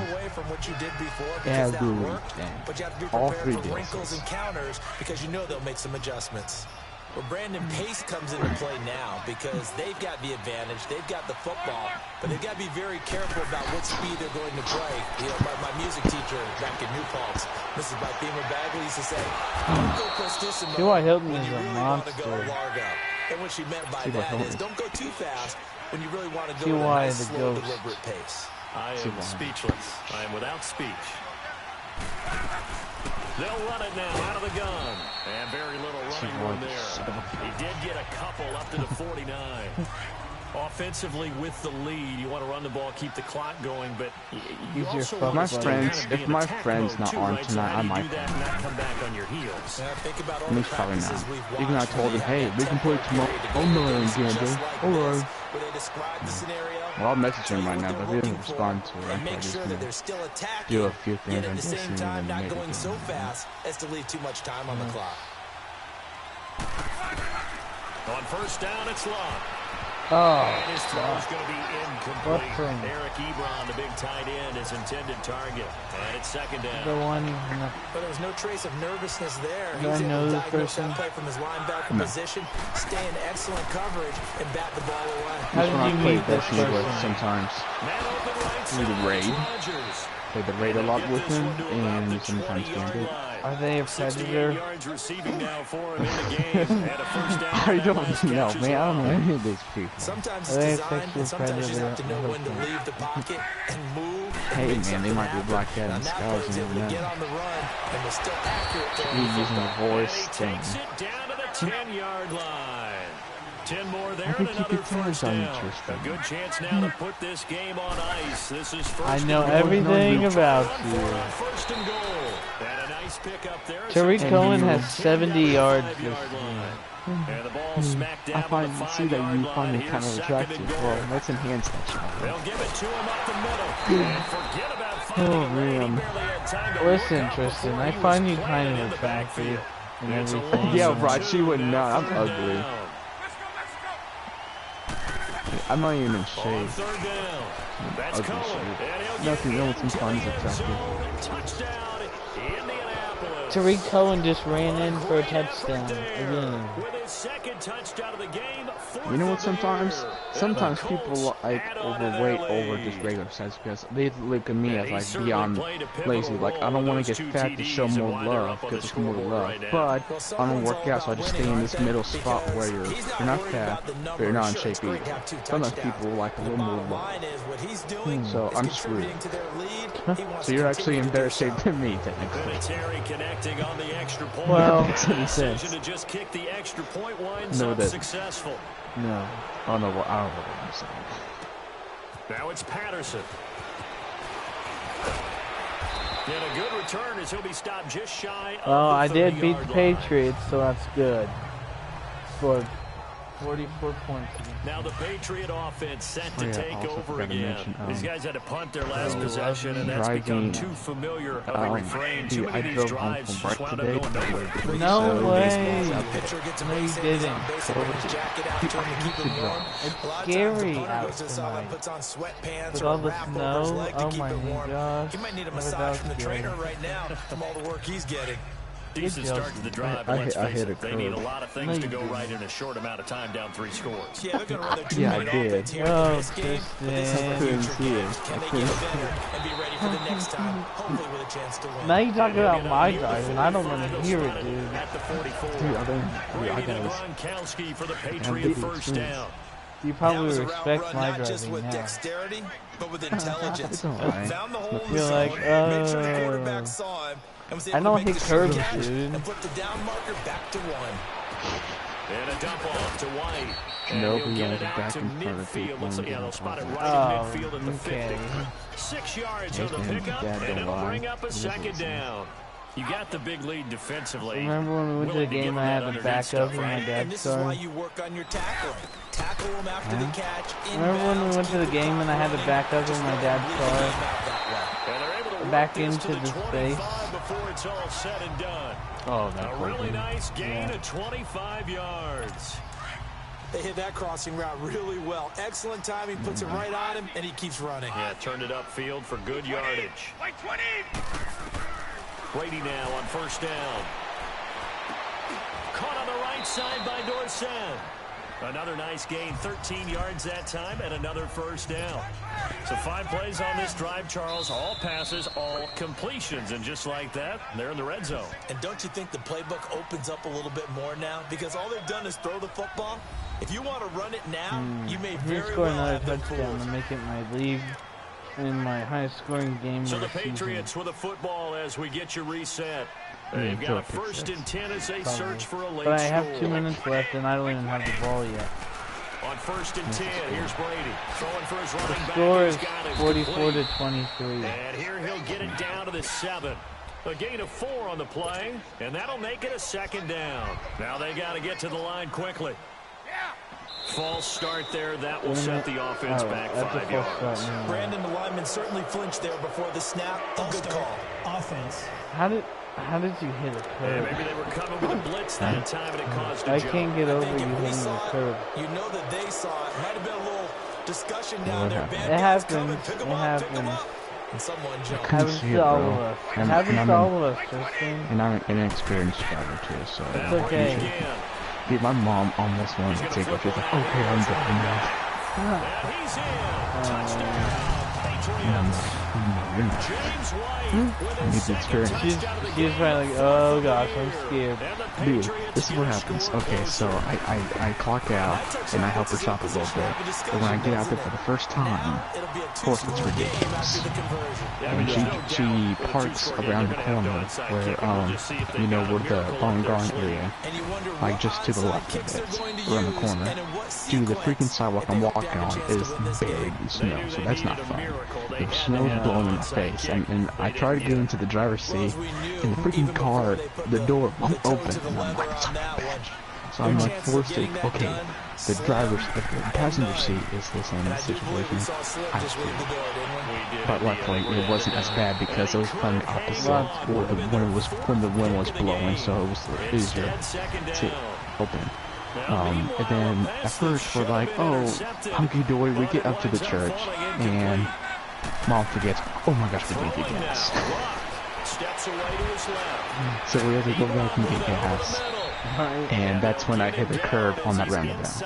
Everything. All 3 DLCs. Because you know they'll make some adjustments. Well, Brandon, pace comes into play now because they've got the advantage. They've got the football, but they've got to be very careful about what speed they're going to play. You know, my music teacher back in New Paltz, Mrs. Bagley, used to say, don't go Prestissimo T.Y. Hilton when is you a really want to go monster. Largo. And what she meant by that is don't go too fast when you really want to go at a nice, slow, deliberate pace. I am speechless. I am without speech. They'll run it now out of the gun. And very little running room there. He did get a couple up to the 49. Offensively with the lead, you want to run the ball, keep the clock going, but you also want if my friend's not on tonight, I might do that and not come back on your heels. Think about all the practices we've watched. Even I told him, hey, we can play tomorrow. Oh no, again, alright. Well, I'll message him right now, but he doesn't respond to it. Make sure that they're still attacking, do a few things yet at the same time not going so fast as to leave too much time on the clock. On first down, it's Love. Oh, and his throw's going to be incomplete. Eric Ebron, the big tight end, his intended target. And it's second down. The one. But there was no trace of nervousness there. He's able to diagnose that play from his linebacker position, stay in excellent coverage, and bat the ball away. How did you meet this person? Sometimes through the raid. Play the raid a lot with him, and sometimes Gambit. Are they a predator? I don't know, man. I don't know any of these people. Sometimes it's designed, and sometimes you just have to know when to leave the pocket and move. Hey, man, they might be Black Cat and Scouts. You never know. He's using a voice thing. Takes it down to the 10-yard line. 10 more there and another first down. A good chance now to put this game on ice. This is first. I know everything about you. First and goal. And a nice pick up there. Tariq Cohen has 70 yards this game. And the ball smacked down I see that you find it kind of attractive. Well, let's enhance that shot. They'll give it to him up the middle. And forget about finding man. Listen, Tristan, I find you kind of attractive and everything. Yeah, right. She would not. I'm ugly. I'm not even in shape. Ugly shape. Nothing else in fun is attractive. Tariq Cohen just ran in for a touchdown again. You know what? Sometimes people like overweight over just regular size because they look at me as like beyond lazy. Like I don't want to get fat to show more love because it's more love, but I don't work out, so I just stay in this middle spot where you're not fat, but you're not in shape either. Sometimes people like a little more love. So I'm screwed. So you're actually in better shape than me, technically. Well, no, that. Successful. No. I don't know what I'm saying. Now it's Patterson. And a good return as he'll be stopped just shy of well, I the did beat 30-yard the line. Patriots, so that's good. Scored 44 points. Now the Patriot offense set to take over again. These guys had to punt their last possession, and that's become too familiar of a refrain. Too many of these drives just wound up going nowhere. No way. No, you didn't. It's scary out tonight. With all the snow, oh my gosh. He might need a massage from the trainer right now from all the work he's getting. Decent start to the drive, let's face it. They need a lot of things to go right in a short amount of time, down 3 scores. Yeah, they're going to run their 2-minute offense here in this game. But this is where the Patriots can they get better and be ready for the next time, hopefully with a chance to win. Now you talking about my drive, and I don't want to hear it, dude. At the 44. Gronkowski for the Patriot first down. You probably respect my not just driving with now. dexterity, but with intelligence. Right. Found the hole in You're the like, zone, made sure the quarterback saw him, and was I able don't to make hit the short curves, catch dude. and flip the down marker back to 1. And a dump off to White. And Nope, he'll he get has it it out back to in front of midfield. people. Looks like, yeah, they'll spot it right in midfield at the 50. okay. 6 yards on the pickup, and it'll bring up a second down. You got the big lead defensively. Remember when we went to the game, I had the backup in my dad's And this is why car? you work on your tackling. Tackle him after the catch. Remember when we went to the game and I had the backup in my dad's car? And they're able to work Back this into to the 25 space. before it's all said and done. Oh, that's A really crazy. nice gain of 25 yards. They hit that crossing route really well. Excellent timing, puts it right on him, and he keeps running. Yeah, turned it upfield for good yardage. Brady now on first down. Caught on the right side by Dorsett. Another nice gain, 13 yards that time, and another first down. So 5 plays on this drive, Charles. All passes, all completions. And just like that, they're in the red zone. And don't you think the playbook opens up a little bit more now? Because all they've done is throw the football. If you want to run it now, you may very score well another have been touchdown fooled. to make it my lead in my highest scoring game So of the the season. Patriots with a football as we get you reset. They've got a 1st and 10 as they search for a late But I have score. 2 minutes left and I don't even have the ball yet. On 1st and 10, here's Brady. Throwing for his running The back. score He's is got it 44 complete. to 23. And here he'll get it down to the 7. A gain of 4 on the play, and that'll make it a 2nd down. Now they got to get to the line quickly. False start there. That will set the offense back 5 yards. Brandon, the lineman certainly flinched there before the snap. A good call. Offense. How did you hit a Yeah, curve? maybe they were coming with a blitz that time, and it caused a I jump. can't get over you If we hitting saw a it, curve. you know that they saw it. Might have been a little discussion down there. Bad It guys coming. happens. Pick It 'em up, pick 'em happens. up. And someone I jumped. couldn't Happens see it, to all bro. of us. It happens to all of us, Tristan. And I'm an inexperienced driver too, so. It's okay. Dude, my mom almost wanted to take off. She's like, okay, I'm driving now. And he's in. Touchdown, And I'm Patriots. like, oh my goodness. James White I with need his the second experience. touchdown of the She's game. probably like, oh gosh, I'm scared. And the Dude, Patriots this is what get a happens. score Okay, so closer. I clock out and I help her shop a little bit. But when I get out there for the first time, It'll be a of course it's two-score game ridiculous. after the conversion. Yeah, And there's no doubt she with a parks two-score game, around they're the gonna have to corner onside where, kick it and just see if they you know, got a where the miracle up bone their guard sleeve. area, And you wonder like what just to the onside left of kicks they're it, going to around the use corner. and in what Dude, the freaking sequence sidewalk if I'm they hope to walking have a on chance to is win this big game. in snow, so that's not fun. The had snow's to have blowing in an my onside face, kick. and I try to get into the driver's seat, and the freaking car, the door won't open, and I'm like, son of a bitch. So I'm like forced to, okay, the passenger seat is the same situation. I just feel. But luckily, it wasn't as bad because it was from the opposite, or when the wind was blowing, so it was easier to open. And then at first we're like, oh, hunky-dory, we get up to the church, and Mom forgets, oh my gosh, we didn't get gas. So we had to go back and get gas. And that's when I hit the curb on that roundabout.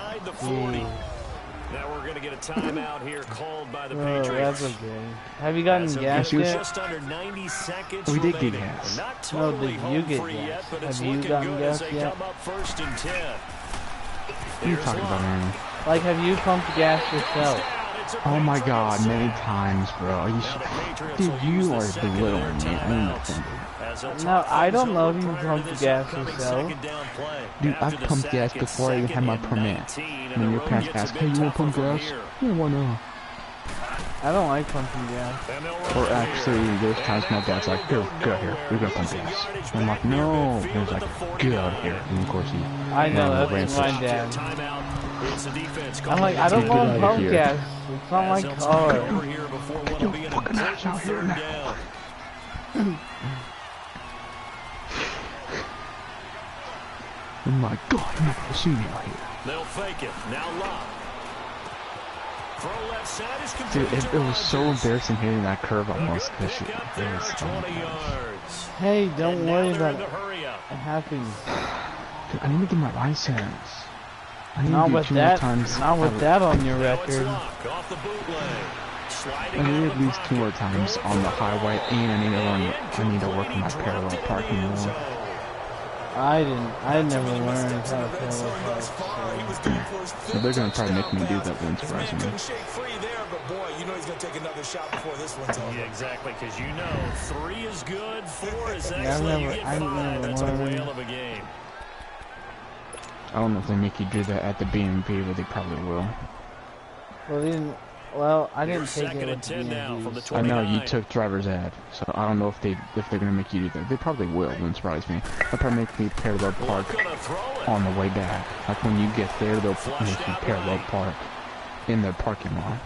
Now we're going to get a timeout here called by the Oh, Patriots. that's okay. Have you gotten gas was- yet? Just under 90 seconds We did get remaining. gas. Not No, totally did home you get free gas? yet, but it's Have you looking gotten good as gas they yet? come up 1st and 10. What are you talking about, Aaron? Like, have you pumped gas yourself? Oh my god, many times, bro. Dude, you are belittling me. I'm offended. No, I don't know if you pumped gas yourself. Dude, I've pumped gas before I even had my permit. When your parents ask, hey, you want to pump gas? Yeah, why not? I don't like pumping gas. Or actually, there's times my dad's like, here, get out here, we're gonna pump gas. And I'm like, no. And he's like, get out of here. And of course he... I know, ran that's away. my dad. I'm I'm like, I don't Get want out to of pump here. gas. It's not my car. Get your fucking ass out here now. Oh my god, I'm not gonna see me out here. They'll fake it. Now lock. Throw left side is Dude, complete it to was so Rodgers. embarrassing hitting that curve almost because Pick it up there, was... 20 yards. Hey, don't And now worry they're about in the it. hurry up. It happens. Dude, I need to get my license. I need Not to do with 2 more that. times. Not with that on your Now it's record. lock off the bootleg. Sliding I need out at of least the 2 more pocket. times Going on the for it. highway, and I need to learn. And I need to work on my complete. parallel Dropped it in parking the end more. zone. I never learned how to parallel park. So they're gonna try to make me do that when it's rising. Couldn't shake free there, but boy, you know he's going to take another shot before this one's over. Yeah, exactly, because you know 3 is good, 4 is Yeah, excellent. You get I 5. never That's a learned. whale of a game. I don't know if they make you do that at the B&B, but they probably will. Well, I didn't Here's take it 2nd and with 10 now from the B&Bs. 29. I know you took driver's ed, so I don't know if they're gonna make you do that. They probably will. Wouldn't surprise me. They'll probably make me parallel park Gonna throw it. on the way back. Like when you get there, they'll make you out parallel right. park in their parking lot.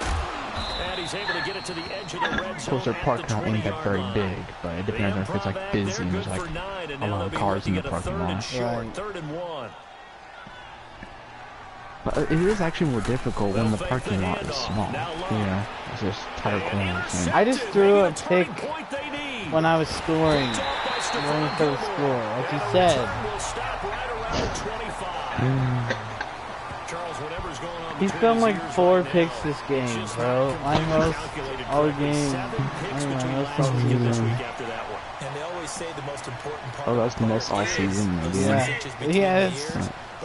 And he's able to get it to the edge of the red Of zone. course, their at parking the lot ain't that 20-yard very line. big, but it They depends on if have it's like brought busy back. and They're there's good like for 9, and a now lot they'll of be cars in looking the at a parking 3rd and lot. short, Right. 3rd and 1. But it is actually more difficult when the They'll fake parking the lot is handoff. small. Now low. Yeah, it's just tighter corners. And I just threw a Maybe the pick turning point they need. when I was scoring. Picked off by Stephon Going for the Gilmore. score, like you And the said. return will stop right around 25. Charles, whatever's going on He's thrown like 4 picks this game, bro. My most all game. All season. And they always say the most important part. Oh, that's the most all season. Yeah. Yes.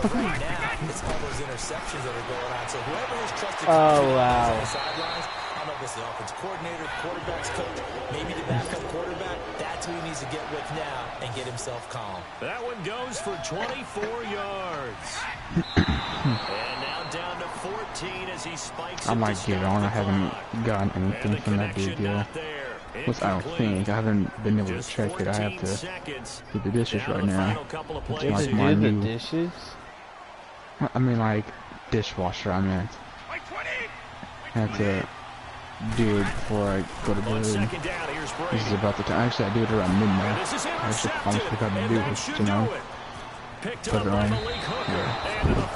But right now, it's all those interceptions that are going on. So whoever has trusted Oh, wow. on the sidelines, I don't know if it's the offensive coordinator, quarterback's coach, maybe the backup quarterback. That's who he needs to get with now and get himself calm. That one goes for 24 yards. And now down to 14 as he spikes. I might get on. I haven't gotten anything from that dude yet. Which I don't think. I haven't been able to check it. I have to do the dishes right now. You have to do the dishes? I mean, like, dishwasher, I meant. I have to do it before I go to bed. This is about the time. Actually, I do it around midnight. I actually almost forgot to do this, you know. Put it on. Yeah.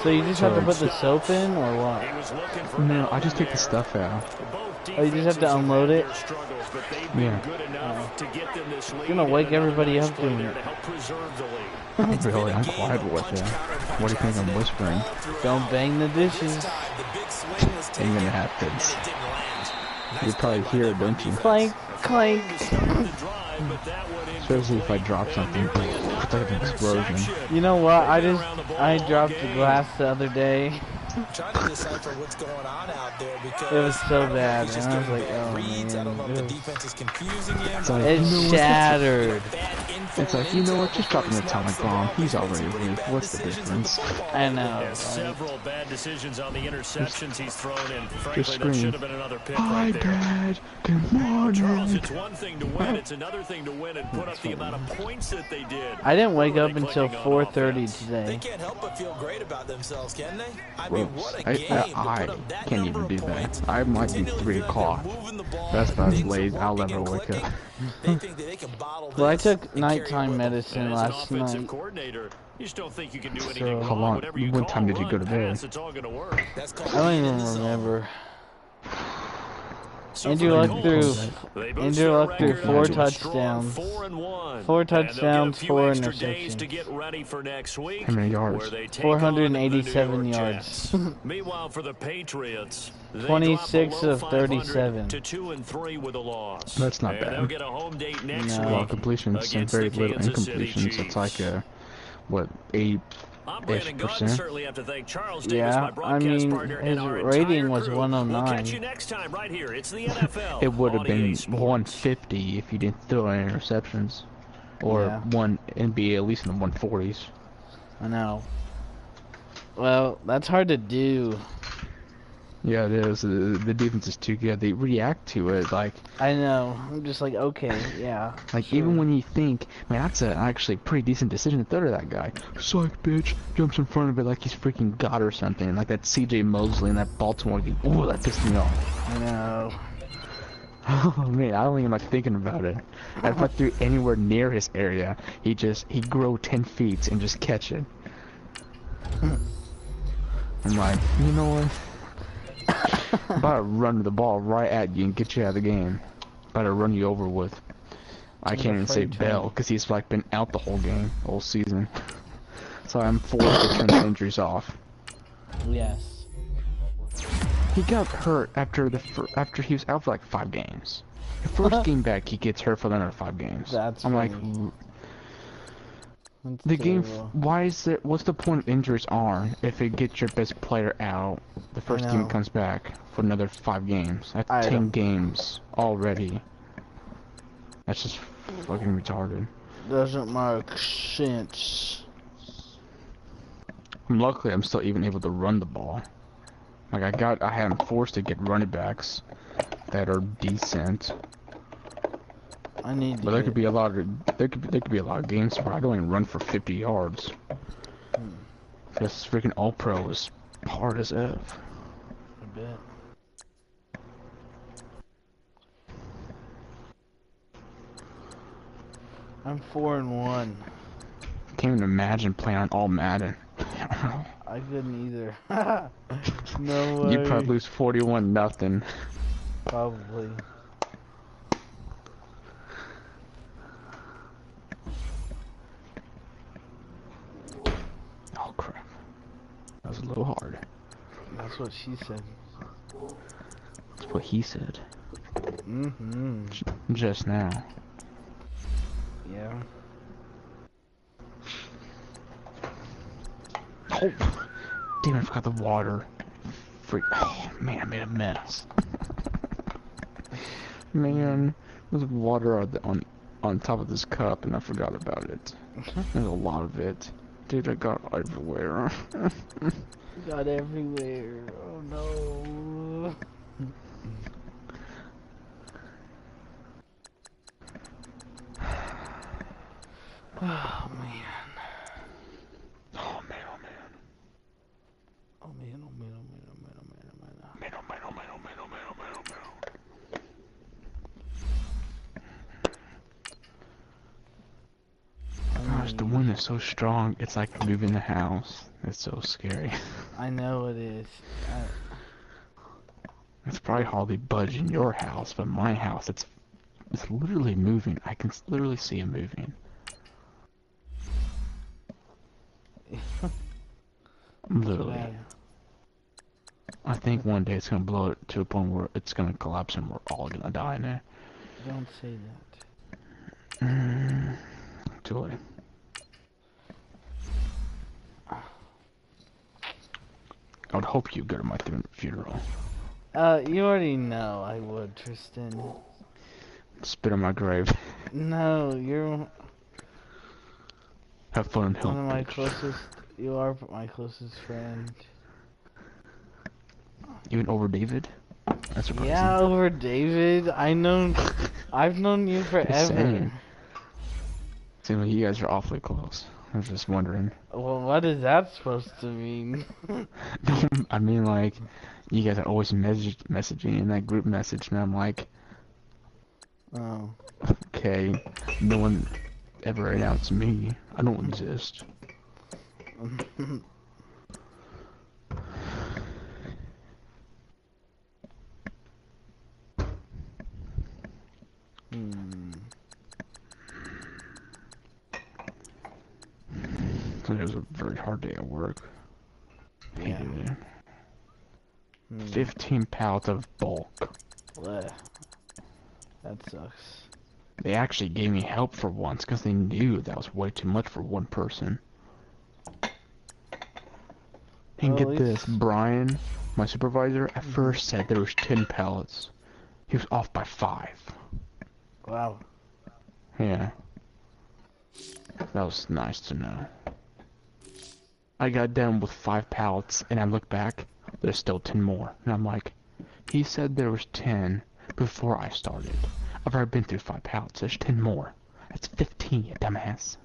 So you just have to put the soap in, or what? No, I just take the stuff out. Oh, you just have to unload it? Yeah. You're gonna wake everybody up doing it. Really, I'm quiet with it. What do you think I'm whispering? Don't bang the dishes. Ain't gonna happen. You probably hear it, don't you? Clank, clank. Especially if I drop something. It's like an explosion. You know what? I dropped the glass the other day. Trying to decipher what's going on out there because it was so bad, he's and just I was getting like, bad oh reads. man, I don't know if the defense is confusing him. It's like, it shattered. It's like, you know what? Just drop an atomic bomb. He's already weak. What's the difference? I know. Right? Several bad decisions on the interceptions he's thrown in. Just Frankly, that should scream. have been another pick Hi, right there. Dad. Good morning. Charles, it's one thing to win. It's another thing to win and put up the amount of points that they did. I didn't wake up until 4:30 They today. can't help but feel great about themselves, can they? I Well, mean, what a game. I can't even do that. I might be 3 o'clock. That's about as late as I'll ever wake up. Well, I took nighttime medicine last night. You just don't think you can do anything So, wrong. How long? Whatever you What call time did you go to run, bed? pass, it's all gonna work. I don't even remember. So Andrew for the Luck threw Colts, they boost their 4 record to a touchdowns. strong 4-1. 4 And they'll get a touchdowns, few 4 extra days to interceptions. get ready for next week. How many yards? Where they take 487 on the New York yards. Jets. Meanwhile, for the Patriots, they 26 drop below of 37. 500 to 2-3 with a loss. That's not and bad. They'll get a home date next No. week. Well, completions and against very the little Kansas City incompletions. It's like Chiefs. what, 8 I'm Brandon Gaudin. percent? Certainly have to thank Charles Davis, Yeah, my I broadcast mean, partner, and his our rating entire was crew. 109. We'll catch you next time right here. It's the NFL. It would have on been EA Sports. 150 if you didn't throw any interceptions. Or Yeah. one NBA at least in the 140s. I know. Well, that's hard to do. Yeah, it is. The defense is too good. They react to it like I know. I'm just like, okay, yeah. Like, even when you think, man, that's actually a pretty decent decision to throw to that guy. Psych, bitch. Jumps in front of it like he's freaking God or something. Like that CJ Mosley in that Baltimore game. Ooh, that pissed me off. I know. Oh, man, I don't even like thinking about it. And if I threw anywhere near his area, he'd grow 10 feet and just catch it. I'm like, you know what? I'm about to run the ball right at you and get you out of the game. About to run you over with. I can't even say Bell because he's like been out the whole game, whole season. So I'm forced to turn the injuries off. Yes. He got hurt after he was out for like 5 games. The first game back, he gets hurt for another 5 games. That's I'm like, funny. That's the game. terrible. Why is there? What's the point of injuries are if it gets your best player out? The first know. game comes back for another 5 games. That's I 10 don't- games already. That's just fucking retarded. Doesn't make sense. Luckily, I'm still even able to run the ball. Like I had him forced to get running backs that are decent. I need to But there get- could be a lot of games where I don't even run for 50 yards. This freaking All Pro is hard as F. I bet. I'm 4-1. Can't even imagine playing on all Madden. I couldn't either. No way. You'd probably lose 41-0. Probably. Oh crap. little hard. That's what she said. That's what he said. Mm-hmm. Just now. Yeah. Oh, damn! I forgot the water. Freak! Oh man, I made a mess. Man, there's water on top of this cup, and I forgot about it. There's a lot of it, dude. I got everywhere. Got everywhere. Oh no. Oh man. Oh man, oh man. Oh man, oh man, oh man, oh man, oh man, oh man. Man, oh man, oh man, oh man, oh man, oh man, oh man. Gosh, the wind is so strong. It's like moving the house. It's so scary. I know it is. It's probably hardly budge in your house, but my house, it's literally moving. I can literally see it moving. Literally. I think one day it's gonna blow it to a point where it's gonna collapse and we're all gonna die in there. Don't say that. Joy. I would hope you go to my funeral. You already know I would, Tristan. Spit on my grave. No, you're Have fun in hell. one of my closest. You are my closest friend. Even over David? That's surprising. Yeah, over David. I've known you forever. Seems like you guys are awfully close. I was just wondering. Well, what is that supposed to mean? I mean, like, you guys are always messaging in that group message, and I'm like, oh. Okay, no one ever announced me. I don't exist. It was a very hard day at work. Yeah. 15 pallets of bulk. Blech. That sucks. They actually gave me help for once because they knew that was way too much for one person. And get this, Brian, my supervisor, at first said there was 10 pallets. He was off by 5. Wow. Yeah. That was nice to know. I got done with 5 pallets, and I look back, there's still 10 more. And I'm like, he said there was 10 before I started. I've already been through 5 pallets, there's 10 more. That's 15, you dumbass.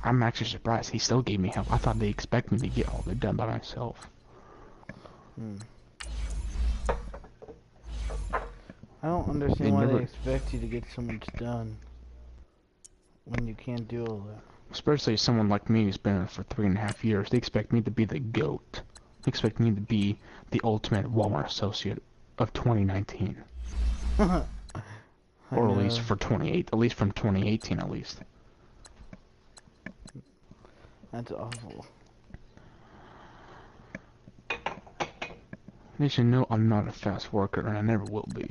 I'm actually surprised he still gave me help. I thought they expect me to get all of it done by myself. I don't understand why they expect you to get so much done when you can't do all that. Especially someone like me who's been in it for 3.5 years. They expect me to be the GOAT. They expect me to be the ultimate Walmart associate of 2019. Or at least for 28, at least from 2018 at least. That's awful. They should know I'm not a fast worker, and I never will be.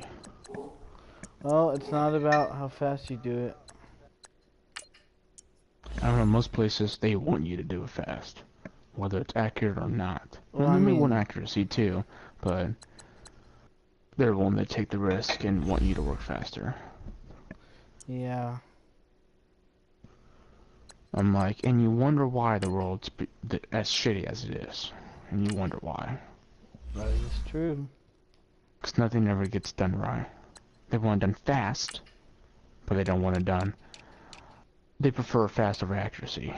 Well, it's not about how fast you do it. I don't know, most places, they want you to do it fast. Whether it's accurate or not. Well, I mean, want accuracy too, but they're willing to take the risk and want you to work faster. Yeah. I'm like, and you wonder why the world's as shitty as it is. And you wonder why. That is true. Because nothing ever gets done right. They want it done fast, but they don't want it done. They prefer fast over accuracy.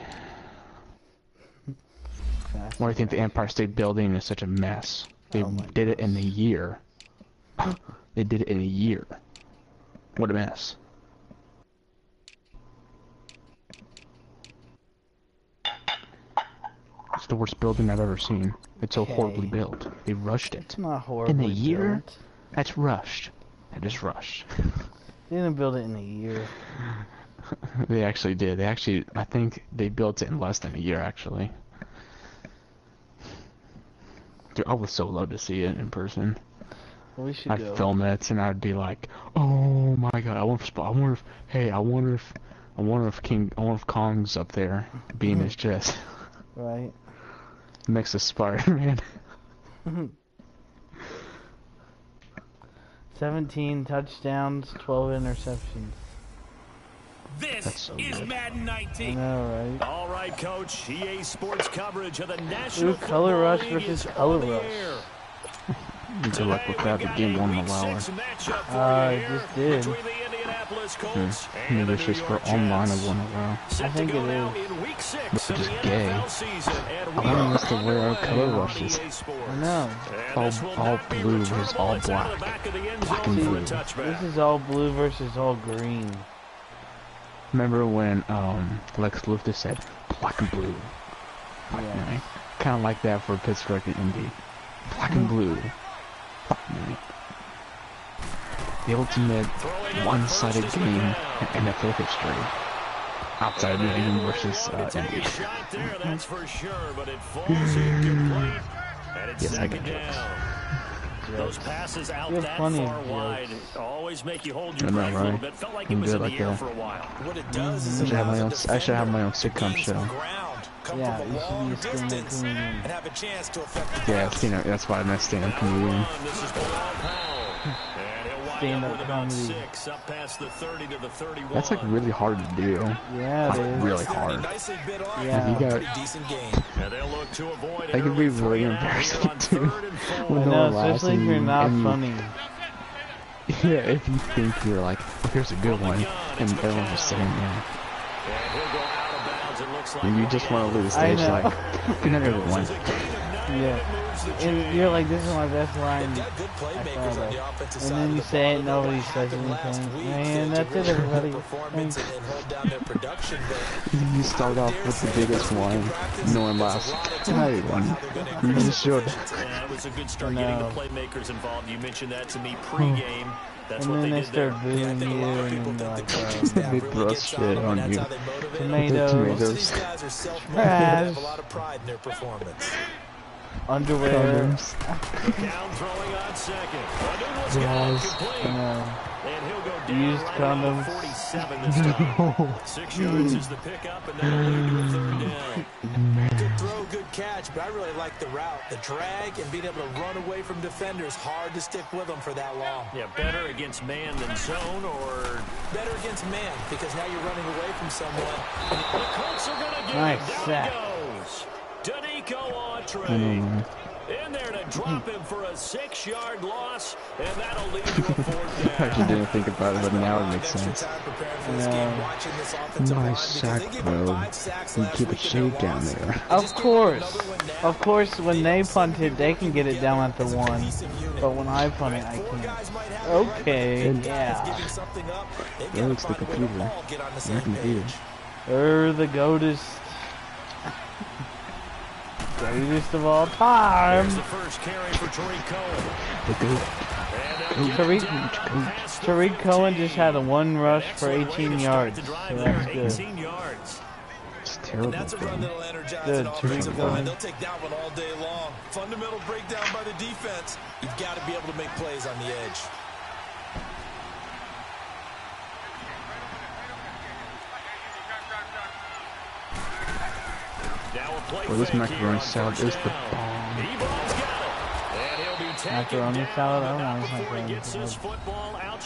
Why do you think the Empire State Building is such a mess? They did it in a year. They did it in a year. What a mess. It's the worst building I've ever seen. It's so horribly built. They rushed it. It's not horribly in a year? Built. That's rushed. That is rushed. They didn't build it in a year. They actually did. I think they built it in less than a year, actually. Dude, I would so love to see it in person. Well, we should I'd go. film it, and I'd be like, "Oh my god, I wonder if Kong's up there, being his chest." Right. Makes us Spider-Man. 17 touchdowns, 12 interceptions. This is good. Madden I 19. know, right? All right, Coach. EA Sports coverage of the National Color Rush Football League versus is Color on the Rush. air. Good luck with that. The game won't allow it. It just did. Maybe it's just for online it won't allow. I think it is. Which is gay. I don't know the way our Color Rush is. I know. All blue versus all black. Black and blue. This is all blue versus all green. Remember when Lex Luthor said black and blue? Yeah. Kind of like that for Pittsburgh and Indy. Black and blue. The ultimate one-sided game in NFL history. Outside of New England versus Indy. Yes, I get jokes. Those passes out that far wide always make you hold your breath a little bit. Felt like it was in the air for a while. What it does is I should have my own sitcom show. Yeah, you should be a stand-up comedian. And have a chance to affect Yeah, that's why I'm a stand-up comedian. Stand-up comedy. That's like really hard to do. Yeah, it is. Really hard. Yeah. You got. That could be really embarrassing too. When I no know, one laughs especially if you're not funny. Yeah, if you think you're like, oh, here's a good one, and everyone's just sitting there. And you just want to leave the stage like, you're not everyone. Yeah. And you're like, this is my best line. And then you say it, nobody says anything. Man, that's it, everybody. Thanks. You start off with the biggest one, no one laughs. Hi, everyone. You just should. Yeah, it was a good start getting the playmakers involved. You mentioned that to me pre-game. That's and what then they they did there. start booing you, and then like, They throw shit on you. tomatoes, trash, underwear, Down throwing on second. And he'll go down used right condoms. 47 this time. 6 yards is the pickup, and that'll lead to a third down. Good throw, good catch, but I really like the route. The drag and being able to run away from defenders, hard to stick with them for that long. Yeah, better against man than zone, or better against man, because now you're running away from someone. The Colts are going to get Nice it. sack. Down he goes. Danico Autry. In there to drop him for a 6-yard loss, and that'll lead to a fourth down. I actually didn't think about it, but now it makes sense. Nice sack, bro. You keep it shaved down there. Of course, when they punt it, they can get it down at the 1. But when I punt it, I can't. Okay, yeah. That looks the computer. Your computer. The greatest of all time. Here's the first carry for Tariq Cohen. Tariq Cohen just had a 1 rush for 18 yards. So that's good. 18 yards. It's terrible. That's a run that'll energize Good, an offensive Tariq line. Cohen. They'll take that one all day long. Fundamental breakdown by the defense. You've got to be able to make plays on the edge. Well, this macaroni salad is the bomb. Macaroni salad? I don't want macaroni salad.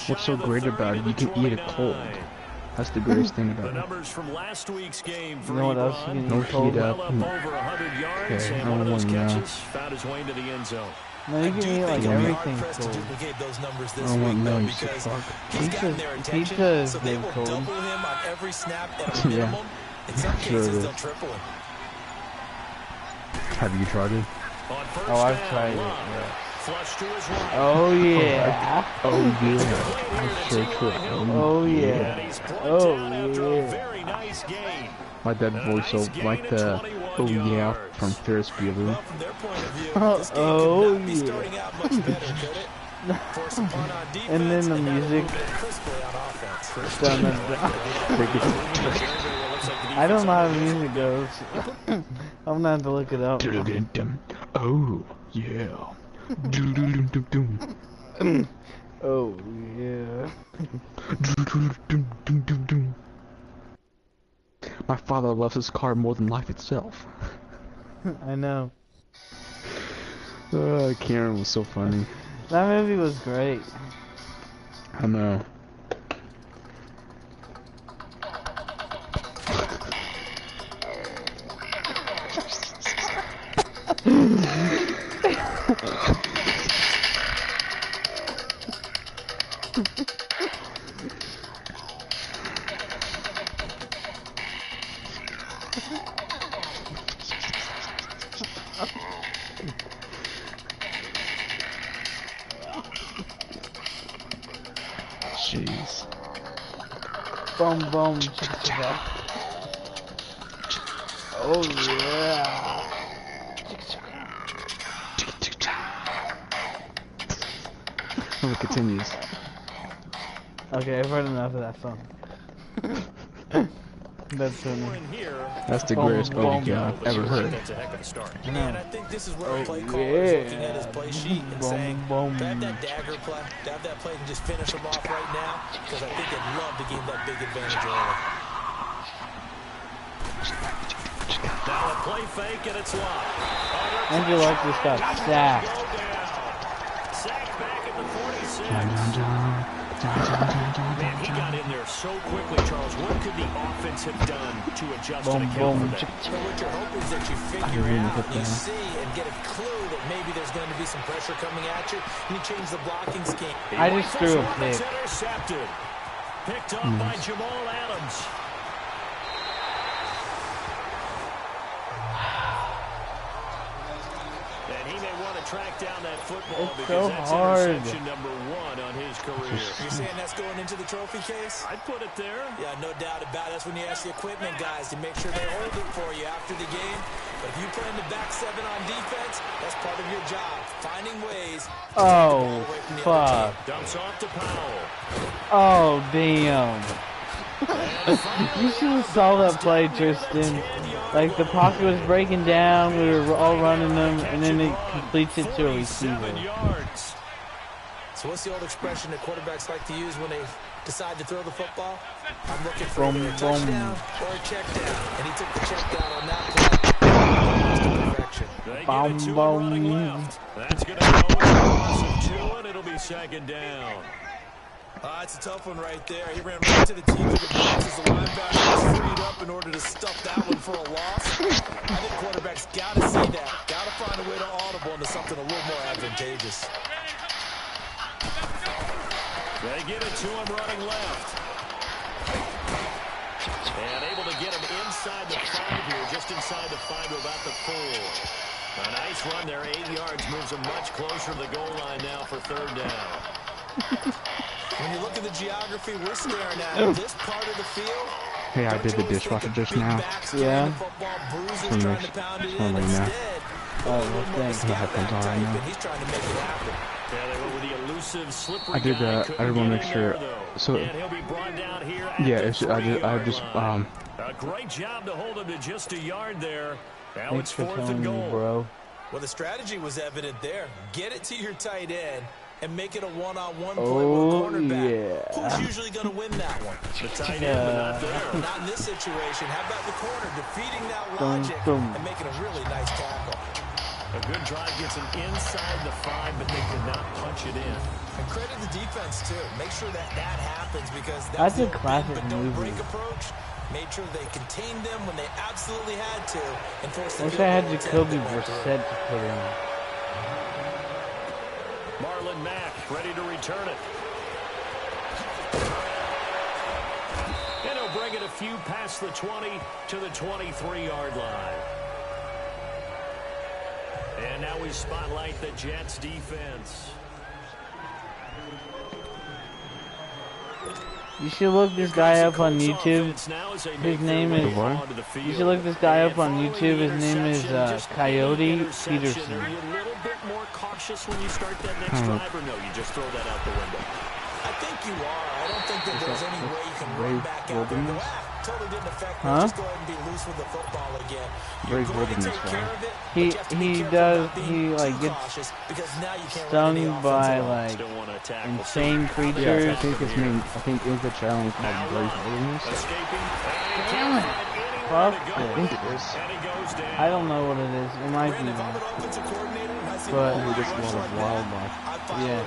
What's so great about it? You can eat it cold. That's the greatest thing about it. Numbers from last week's game for You know what else you can No eat cold? heat up. over 100 yards, Okay, and I one of those don't wanna know. catches found his way into the end zone. No, you can eat like everything To cold. duplicate those numbers I this don't want week, no, though, you because sick fuck. he's gotten their attention, Pizza is so they good will cold. double him on every snap at a Yeah. minimum. In some Sure it cases, is. they'll triple him. Have you tried it? On first Oh, I've down, tried it. Love, Yeah. flush to his right. Oh yeah. Oh yeah. I sure could. Oh And yeah. he's pointed Oh out after a yeah. very nice gain. Like that voice, so like the oh yeah from Ferris Bueller. Well, from their point of view, Oh, this game could oh, not be yeah. starting out much better, could it? Force a punt on defense, And then the and now a music. little bit crisply on offense. I don't know how the music goes. I'm gonna have to look it up. Oh, yeah. Oh, yeah. My father loves his car more than life itself. I know. Karen was so funny. That movie was great. I know. Jeez. Boom, boom, chicka. Oh, yeah. Oh, it continues. Okay, I've heard enough of that song. That's funny. That's the greatest OG I've ever heard. And I think this is where a play caller is looking at his play sheet and saying, grab that dagger play, grab that play and just finish him off right now, because I think they'd love to gain that big advantage early. Now a play fake and it's locked. Andrew like this got sacked. Sacked back at the 46. Man, he got in there so quickly, Charles. What could the offense have done to adjust and account for that? Well, what you're hoping is that you figure out, you see, and get a clue that maybe there's going to be some pressure coming at you, and you change the blocking scheme. I just threw a pick. Intercepted. Picked up by Jamal Adams. And he may want to track down that football it's because so that's hard. interception number 1 on his career. You're saying that's going into the trophy case? I'd put it there. Yeah, no doubt about it. That's when you ask the equipment guys to make sure they hold it for you after the game. But if you play in the back 7 on defense, that's part of your job. Finding ways to take the ball away from the other team. Dumps off to Powell. Oh, damn. You should have saw that play, Tristan. Like, the pocket was breaking down, we were all running them, and then it completes it to a receiver. So what's the old expression that quarterbacks like to use when they decide to throw the football? I'm looking for either a touchdown or a check down. And he took the check down on that play. Perfection. Boom, boom. That's going to go with a loss of 2, and it'll be second down. It's a tough one right there. He ran right to the team of the box as the linebacker was freed up in order to stuff that one for a loss. I think quarterbacks got to see that. Got to find a way to audible into something a little more advantageous. They get it to him running left. And able to get him inside the 5 here, just inside the 5 to about the 4. A nice run there, 8 yards, moves him much closer to the goal line now for 3rd down. When you look at the geography we're staring at, this part of the field. Hey, I did the dishwasher just now. Yeah. Oh, thanks. My headphones on right now. He's trying to make it happen. Yeah, they went with the elusive, slippery I did that. I just want to make sure. So, yeah, I just a great job to hold him to just a yard there. Now Thanks it's for 4th telling and me, goal. bro. Well, the strategy was evident there. Get it to your tight end and make it a one-on-one play Oh, with a cornerback. yeah. Who's usually going to win that one? The tight end, but not there. Not in this situation. How about the corner defeating that logic and making a really nice tackle? A good drive gets him inside the 5, but they could not punch it in. And credit the defense, too. Make sure that happens because That's a the classic bend but don't movie. break approach. Made sure they contained them when they absolutely had to and forced the Wish field I had goal Jacoby attempt that went Brissett to put in. Marlon Mack ready to return it. And he'll bring it a few past the 20 to the 23-yard line. And now we spotlight the Jets defense. You should look this guy up on YouTube. His name is... You should look this guy up on YouTube. His name is Coyote Peterson. Are you a little bit more cautious when you start that next drive, or no, you just throw that out the window? I think you are. I don't think that there's any way you can run back out there and go, totally didn't affect me. Just go ahead and be loose with the football again. You're going to take care of it, but you have to be careful about being too cautious because now you can't run any offense by at all. like insane creatures. Yeah, I think it's a challenge called Brave Wilderness. Damn it! Fuck I think it is. I don't know what it is. It might be. But we just a lot of wildlife. Yeah,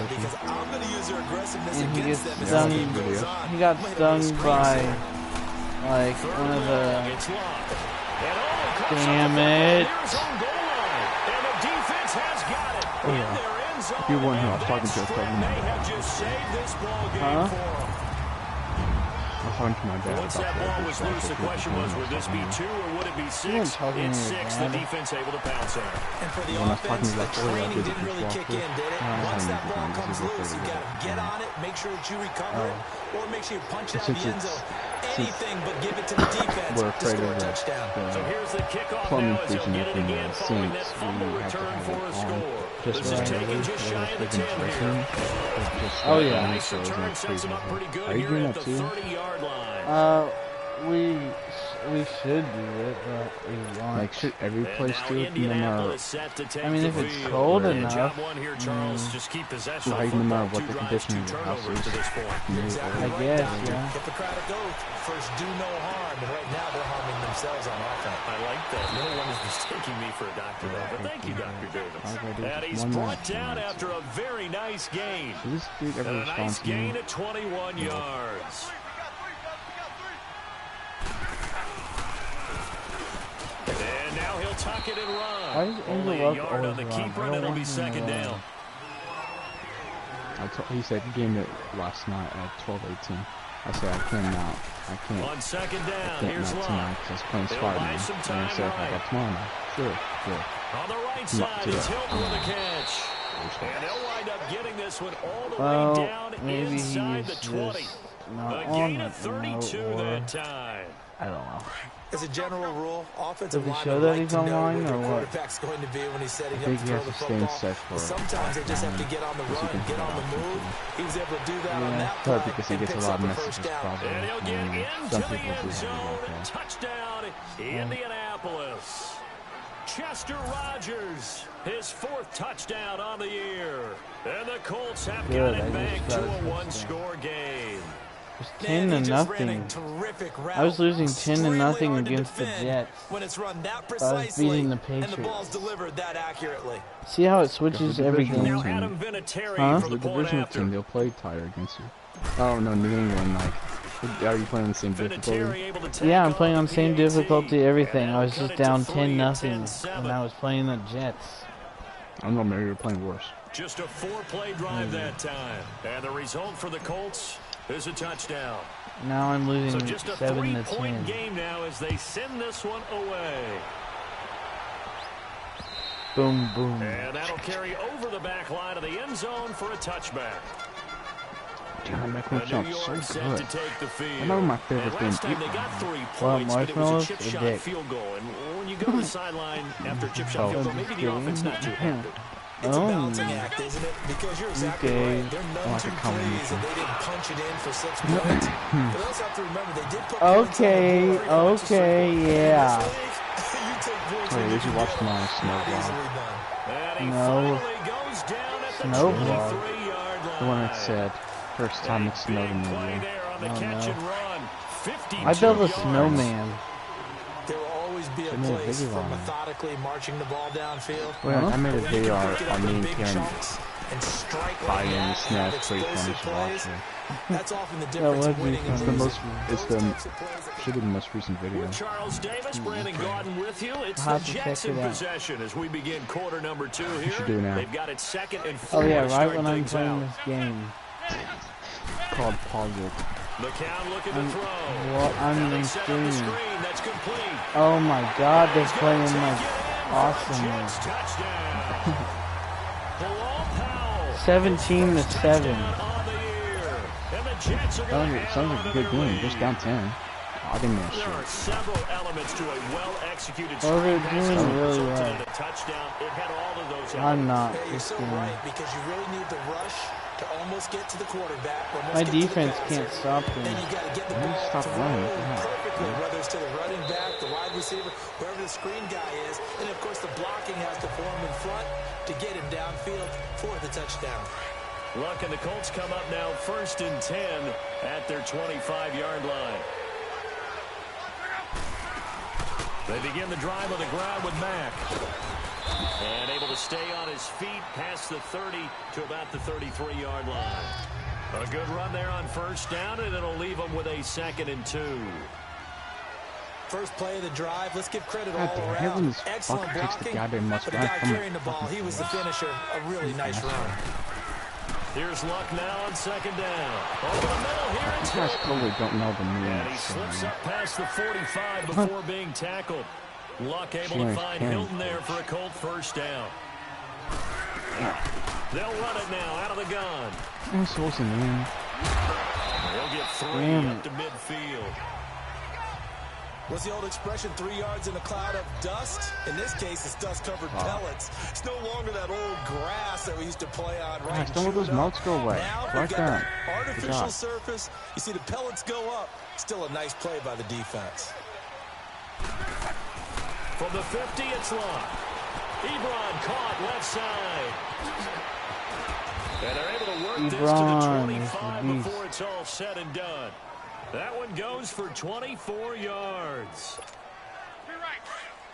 because I'm going to use their aggressiveness and he against gets them. stung. He got stung by like one of the. Damn it! Oh yeah. If you weren't here, I was talking to a cousin. Huh? I was talking to my dad Once about that ball was loose, the question was, would this be 2 or would it be 6? It's 6, the defense able to pounce on it. And for the offense, the training didn't really kick in, did it? Once that ball comes loose, you got to get on it, make sure that you recover it, or make sure you punch it out the end zone. Anything but give it to the defense to score a touchdown. So here's the kickoff plumbing now as he'll feature get it in again the following that Saints. fumble We have to return have for it a score. just This is taken just shy of the 10 here. Oh yeah. Nice return, sets him up pretty good Are you here doing at that the too? 30-yard line. We should do it, but we won't. Like, should every place do it? No matter. I mean, if it's cold enough. Job one here, Charles. Just keep possession of Like, the no matter football. what the 2 drives, condition 2 of the house turnovers is. to this point. Exactly I right, guess, Don. yeah. Hippocratic oath. First, do no harm. And right now, they're harming themselves on offense. I like that. No one is mistaking me for a doctor, though. But thank you, Dr. Davis. And he's brought down after a very nice gain. This dude ever And a nice responds to me? gain at 21 yards. And now he'll tuck it and Why run. does Only Angel a Luck yard on always the run? keeper, I and don't it'll be want him to second run. down. He said he gamed it last night at 12:18. I said I can't. On second down, I can't here's not Locke. tonight because I was playing They'll buy Spider-Man. some And time I said if I right. got tomorrow night, sure, good. On the right Come on, side, do it's that. Hilton with the catch. And they'll wind up getting this one all the Well, way down maybe inside the he's 20. just not A on gain it, of 32 or that time. I don't know. As a general rule, offensive Does it show linemen that like he's to know online where or the what? quarterback's going to be when he's setting I up think to he throw has the to stay in football. set for But sometimes they just have to get on the run, get on the move. He was able to do that on that Probably play because he and gets a picks lot up of a first messages down. probably. And he'll get into Some the people do end zone. have it, Touchdown, Indianapolis. Chester Rogers, his 4th touchdown on the year. And the Colts have got Good, it I back just to got a a one-score game. It's 10-0. I was losing 10-0 against the Jets. When it's run that I was precisely beating the and the ball's Patriots. delivered that accurately. See how it switches every game? Now Adam Vinatieri Huh? for the The point divisional after. team, they'll play tighter against you. Oh no, New England, like, are you playing the same Vinatieri difficulty? able to take Yeah, I'm off playing the on the same PAT. difficulty, everything. And I was cut just it to down 3 10-0, and and 10-7. I was playing the Jets. I don't know, maybe you're playing worse. Just a 4-play drive that time. And the result for the Colts is a touchdown. Now I'm losing So just a 7-10. 3-point game now as they send this one away. Boom, boom. And that'll carry over the back line of the end zone for a touchback. Damn, that The makes New me so York set good. to take the field. I remember my favorite And last thing time to they eat. got 3 What, points, but it was marshmallows a chip or shot dick? field goal. And when you go to the sideline after a chip shot Oh. field goal, maybe the offense not too happy. It's a Oh. balancing act, isn't it? Because you're exactly Okay. right. They're I none like too a pleased combination. and they didn't punch it in for 6 points. But also have to remember they did put points on the Okay, board. okay, yeah. You take points Wait, when did you watch get them. my snow Not vlog? easily done. And he No. finally goes down at the Snow vlog. 23-yard line. The one that said, first time it snowed in the Play year. there on the Oh, catch no. and run. 52 I built a yards. snowman. There will always be a I made a place video for on it. methodically marching the ball downfield. Well, I made a But when you video can pick it up on me in and big Karen chunks and strike by like in the that, snow. have It's pretty funny explosive to watch. plays. That's often the That difference would in be winning and funny. It's the losing. most, it's Those the, types of plays that should be the most recent video. With Charles Davis, Brandon Gaudin with you. It's I'll the have to check Jets in it out. possession as we begin quarter number 2 here. should do it now. They've got it second and 4 Oh yeah, to right start when I'm things playing out. this game. Called Pause It. McCown looking to throw. Well, I'm Now they in set up the streaming. screen. That's complete. Oh my god, they're He's gonna playing take like it in. awesome. Jets touchdown. Bilal Powell. 17-7. On the year. And the Jets are Sounds going like a good game, just down 10. I think that's There are shit. several elements to a well-executed Oh, they're screen pass doing that really resulted well. in a touchdown. It had all of those I'm elements. not Hey, you're this so game. right because you really need the rush to almost get to the quarterback. My defense can't stop them. Then you got to get the ball perfectly, whether it's to the running back, the wide receiver, wherever the screen guy is. And, of course, the blocking has to form in front to get him downfield for the touchdown. Luck and the Colts come up now 1st and 10 at their 25-yard line. They begin the drive on the ground with Mack. And able to stay on his feet past the 30 to about the 33-yard line. A good run there on 1st down, and it'll leave them with a 2nd and 2. First play of the drive. Let's give credit all around. Excellent blocking. But the guy carrying the ball, he was the finisher. A really nice run. Here's Luck now on 2nd down. Over the middle here. These guys clearly don't know the moves. And he slips up past the 45 before being tackled. Luck able to find Hilton there for a Colt 1st down. They'll run it now out of the gun. They'll get 3 up to midfield. What's the old expression, 3 yards in a cloud of dust? In this case, it's dust-covered pellets. It's no longer that old grass that we used to play on. Right? Don't let those melts go away. Now we've got the artificial surface. You see the pellets go up. Still a nice play by the defense. From the 50, it's Luck. Ebron caught left side. And they're able to work this to the 25 before it's all said and done. That one goes for 24 yards.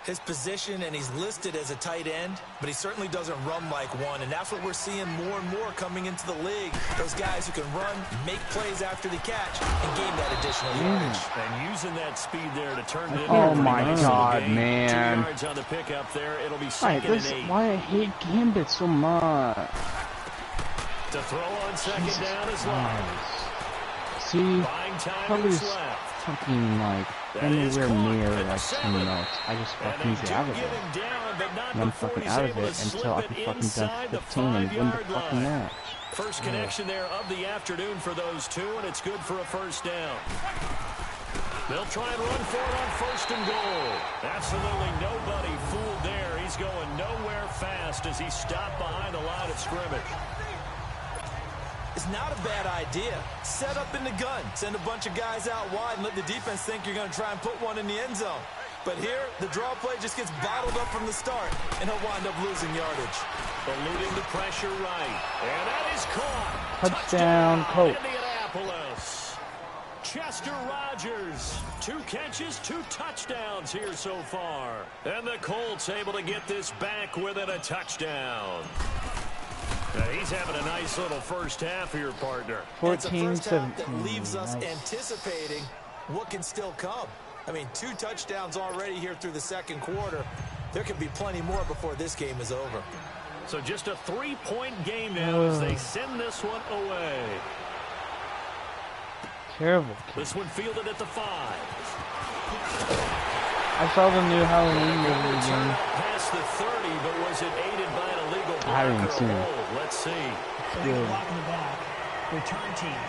His position, and he's listed as a tight end, but he certainly doesn't run like one, and that's what we're seeing more and more coming into the league. Those guys who can run, make plays after the catch, and gain that additional yardage. And using that speed there to turn it into oh my God, man. 2 yards on the pickup there. It'll be 2nd and 8. Why I hate Gambit so much. To throw on 2nd down is Luck. See, probably fucking like anywhere near like 10 minutes. I just fucking get out of it. And I'm fucking out of it until I can fucking dunk 15 and win the fucking match. First connection there of the afternoon for those two, and it's good for a 1st down. They'll try and run for it on 1st and goal. Absolutely nobody fooled there. He's going nowhere fast as he stopped behind the line of scrimmage. It's not a bad idea. Set up in the gun. Send a bunch of guys out wide and let the defense think you're going to try and put one in the end zone. But here, the draw play just gets bottled up from the start, and he'll wind up losing yardage. Eluding the pressure right. And that is caught. Touchdown, Colts. Indianapolis. Chester Rogers. 2 catches, 2 touchdowns here so far. And the Colts able to get this back within a touchdown. He's having a nice little first half here, partner. 14-17. That leaves us anticipating what can still come. I mean, 2 touchdowns already here through the 2nd quarter. There could be plenty more before this game is over. So just a 3-point game now as they send this one away. Terrible. This one fielded at the 5. I saw the new Halloween movie again. Past the 30, but was it aided by an illegal block? I haven't seen it. Let's see. Good. Return team.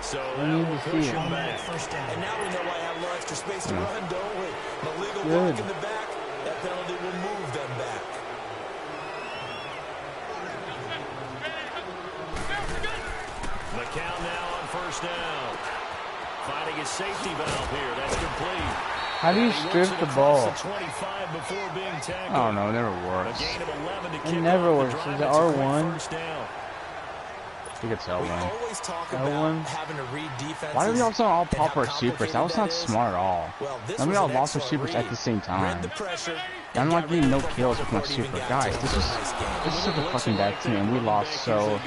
So that will push him back. And now we know why I have a little extra space to run, don't we? An illegal block in the back. That penalty will move them back. McCown now on 1st down. Finding his safety valve here. That's complete. How do you strip the ball? Oh no, it never works. It never works. Is it R1? I think it's L1. We always talk about having to read defenses. Why do we also all pop our supers? That was not smart at all. Well, Then we all lost our supers at the same time. I'm like getting no kills with my super. Guys, this is such a fucking bad team, and we lost so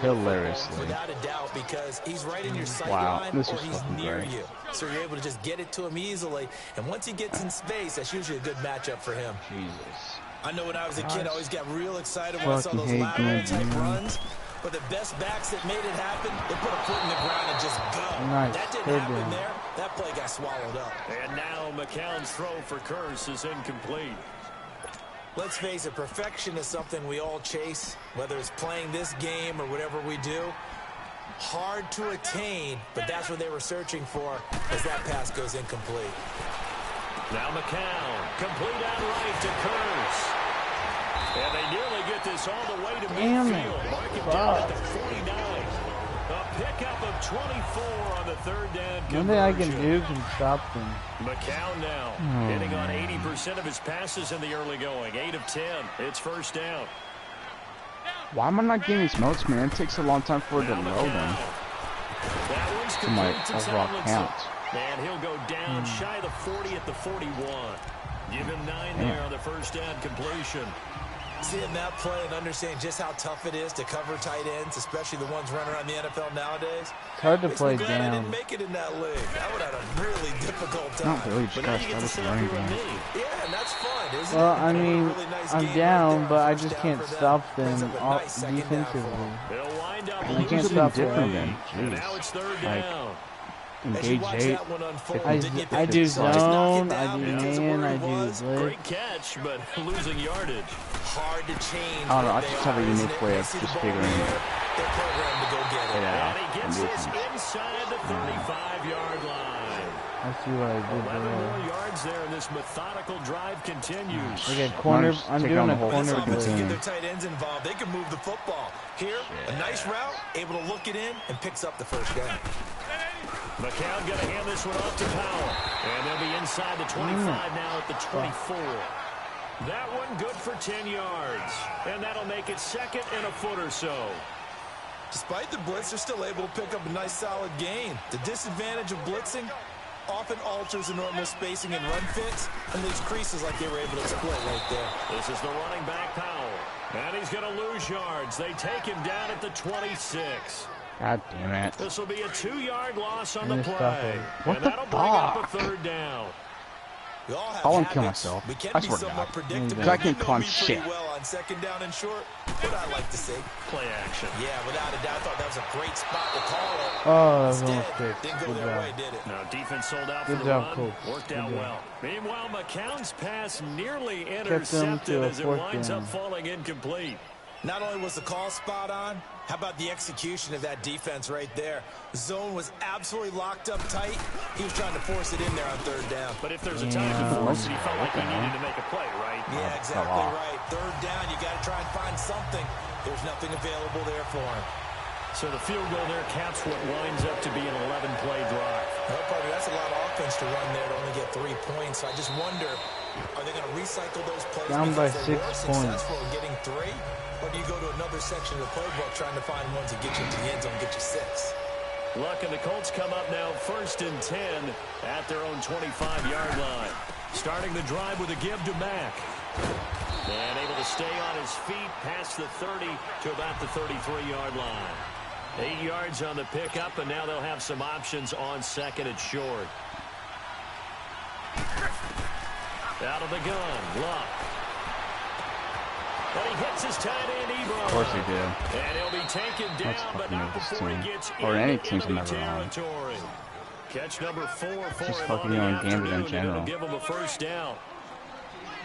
hilariously. Without a doubt, because he's right in your sight line this or was he's fucking near great. you. So you're able to just get it to him easily. And once he gets in space, that's usually a good matchup for him. Jesus. I know when I was a kid, I always got real excited when I saw those lateral type runs. But the best backs that made it happen, they put a foot in the ground and just go. Nice. That didn't happen there. That play got swallowed up. And now McCown's throw for Curse is incomplete. Let's face it, perfection is something we all chase, whether it's playing this game or whatever we do. Hard to attain, but that's what they were searching for as that pass goes incomplete. Now McCown, complete out right to Curse. And they nearly get get this all the way to Damn midfield. it. Mark him down at the 49. A pickup of 24 on the third down conversion. Nothing I can do can stop them. McCown now hitting on 80% of his passes in the early going. 8 of 10. It's first down. Why am I not getting these modes, man? It takes a long time for it to load them. That one's To my complete to overall Tomlinson. count. And he'll go down shy of the 40 at the 41. Give him 9 there on the first down completion. Seeing that play and understanding just how tough it is to cover tight ends, especially the ones running around the NFL nowadays. It's hard to Makes play me glad I down. didn't make it in that league. I would have had a really difficult time. Not really But now stressed. you get I to was sit up running here with down. me. Yeah, and that's fun, isn't Well, it? I mean, Really nice I'm game down, right but there I on just first can't down for stop Brings them up a off nice second down for defensively. them. They'll wind up I can't losing stop the different play. then. And Jeez. now it's third Like, down. As you Engage watch 8. that one unfold, I didn't you do think just knock it zone, down I do because of man, where I he do was? blitz. Great catch, but losing yardage. Hard to change. I don't know, what I just they have a are, isn't unique it? way They of see the just ball figuring there, it they're programmed to go get it. out. And he gets this inside the 35-yard line. I see what I did 11 more there. yards there, and this methodical drive continues. Okay, corner. Just I'm take doing on a the whole corner This offense blitz. can get their tight ends involved. They can move the football. Here, a nice route, able to look it in, and picks up the first down. McCown going to hand this one off to Powell. And they'll be inside the 25 now at the 24. That one good for 10 yards. And that'll make it second and a foot or so. Despite the blitz, they're still able to pick up a nice solid gain. The disadvantage of blitzing often alters the normal spacing and run fits and leaves creases like they were able to exploit right there. This is the running back, Powell. And he's going to lose yards. They take him down at the 26. God damn it. This will be a 2-yard loss on the Missed play. What And the that'll bring up a fuck? third down. We all have I won't kill habits. myself. We can I be swear to somewhat God. predictable. Because I can't We know climb me pretty shit. well on second down and short. What I like to say. Play action. Yeah, without a doubt, I thought that was a great spot to call it. Oh, that was Instead, almost picked. didn't go Good their job. way, did it? Now defense sold out Good for the job, run. Coach. Worked Good out job. well. Meanwhile, McCown's pass nearly them intercepted to a as it fourth winds down. up falling incomplete. Not only was the call spot on, how about the execution of that defense right there? Zone was absolutely locked up tight. He was trying to force it in there on third down. But if there's a time to force it, he felt like he needed to make a play, right? Yeah, exactly right. Third down, you got to try and find something. There's nothing available there for him. So the field goal there caps what winds up to be an 11-play drive. Well, partner, that's a lot of offense to run there to only get 3 points. So I just wonder, are they going to recycle those plays Down by because they 6 were successful in getting 3? Or do you go to another section of the playbook trying to find ones that get you to the end zone, get you 6? Luck and the Colts come up now first and 10 at their own 25-yard line. Starting the drive with a give to Mack. And able to stay on his feet past the 30 to about the 33-yard line. 8 yards on the pickup, and now they'll have some options on second and short. Out of the gun, Luck. And he hits his tight end, Ebron. Of course he did. And he'll be taken down, That's but fucking not this before he team. gets Or any into teams I'm enemy never on. territory. Catch number 4 for Just him fucking on the on Gambit in afternoon, and general. it'll give him a first down.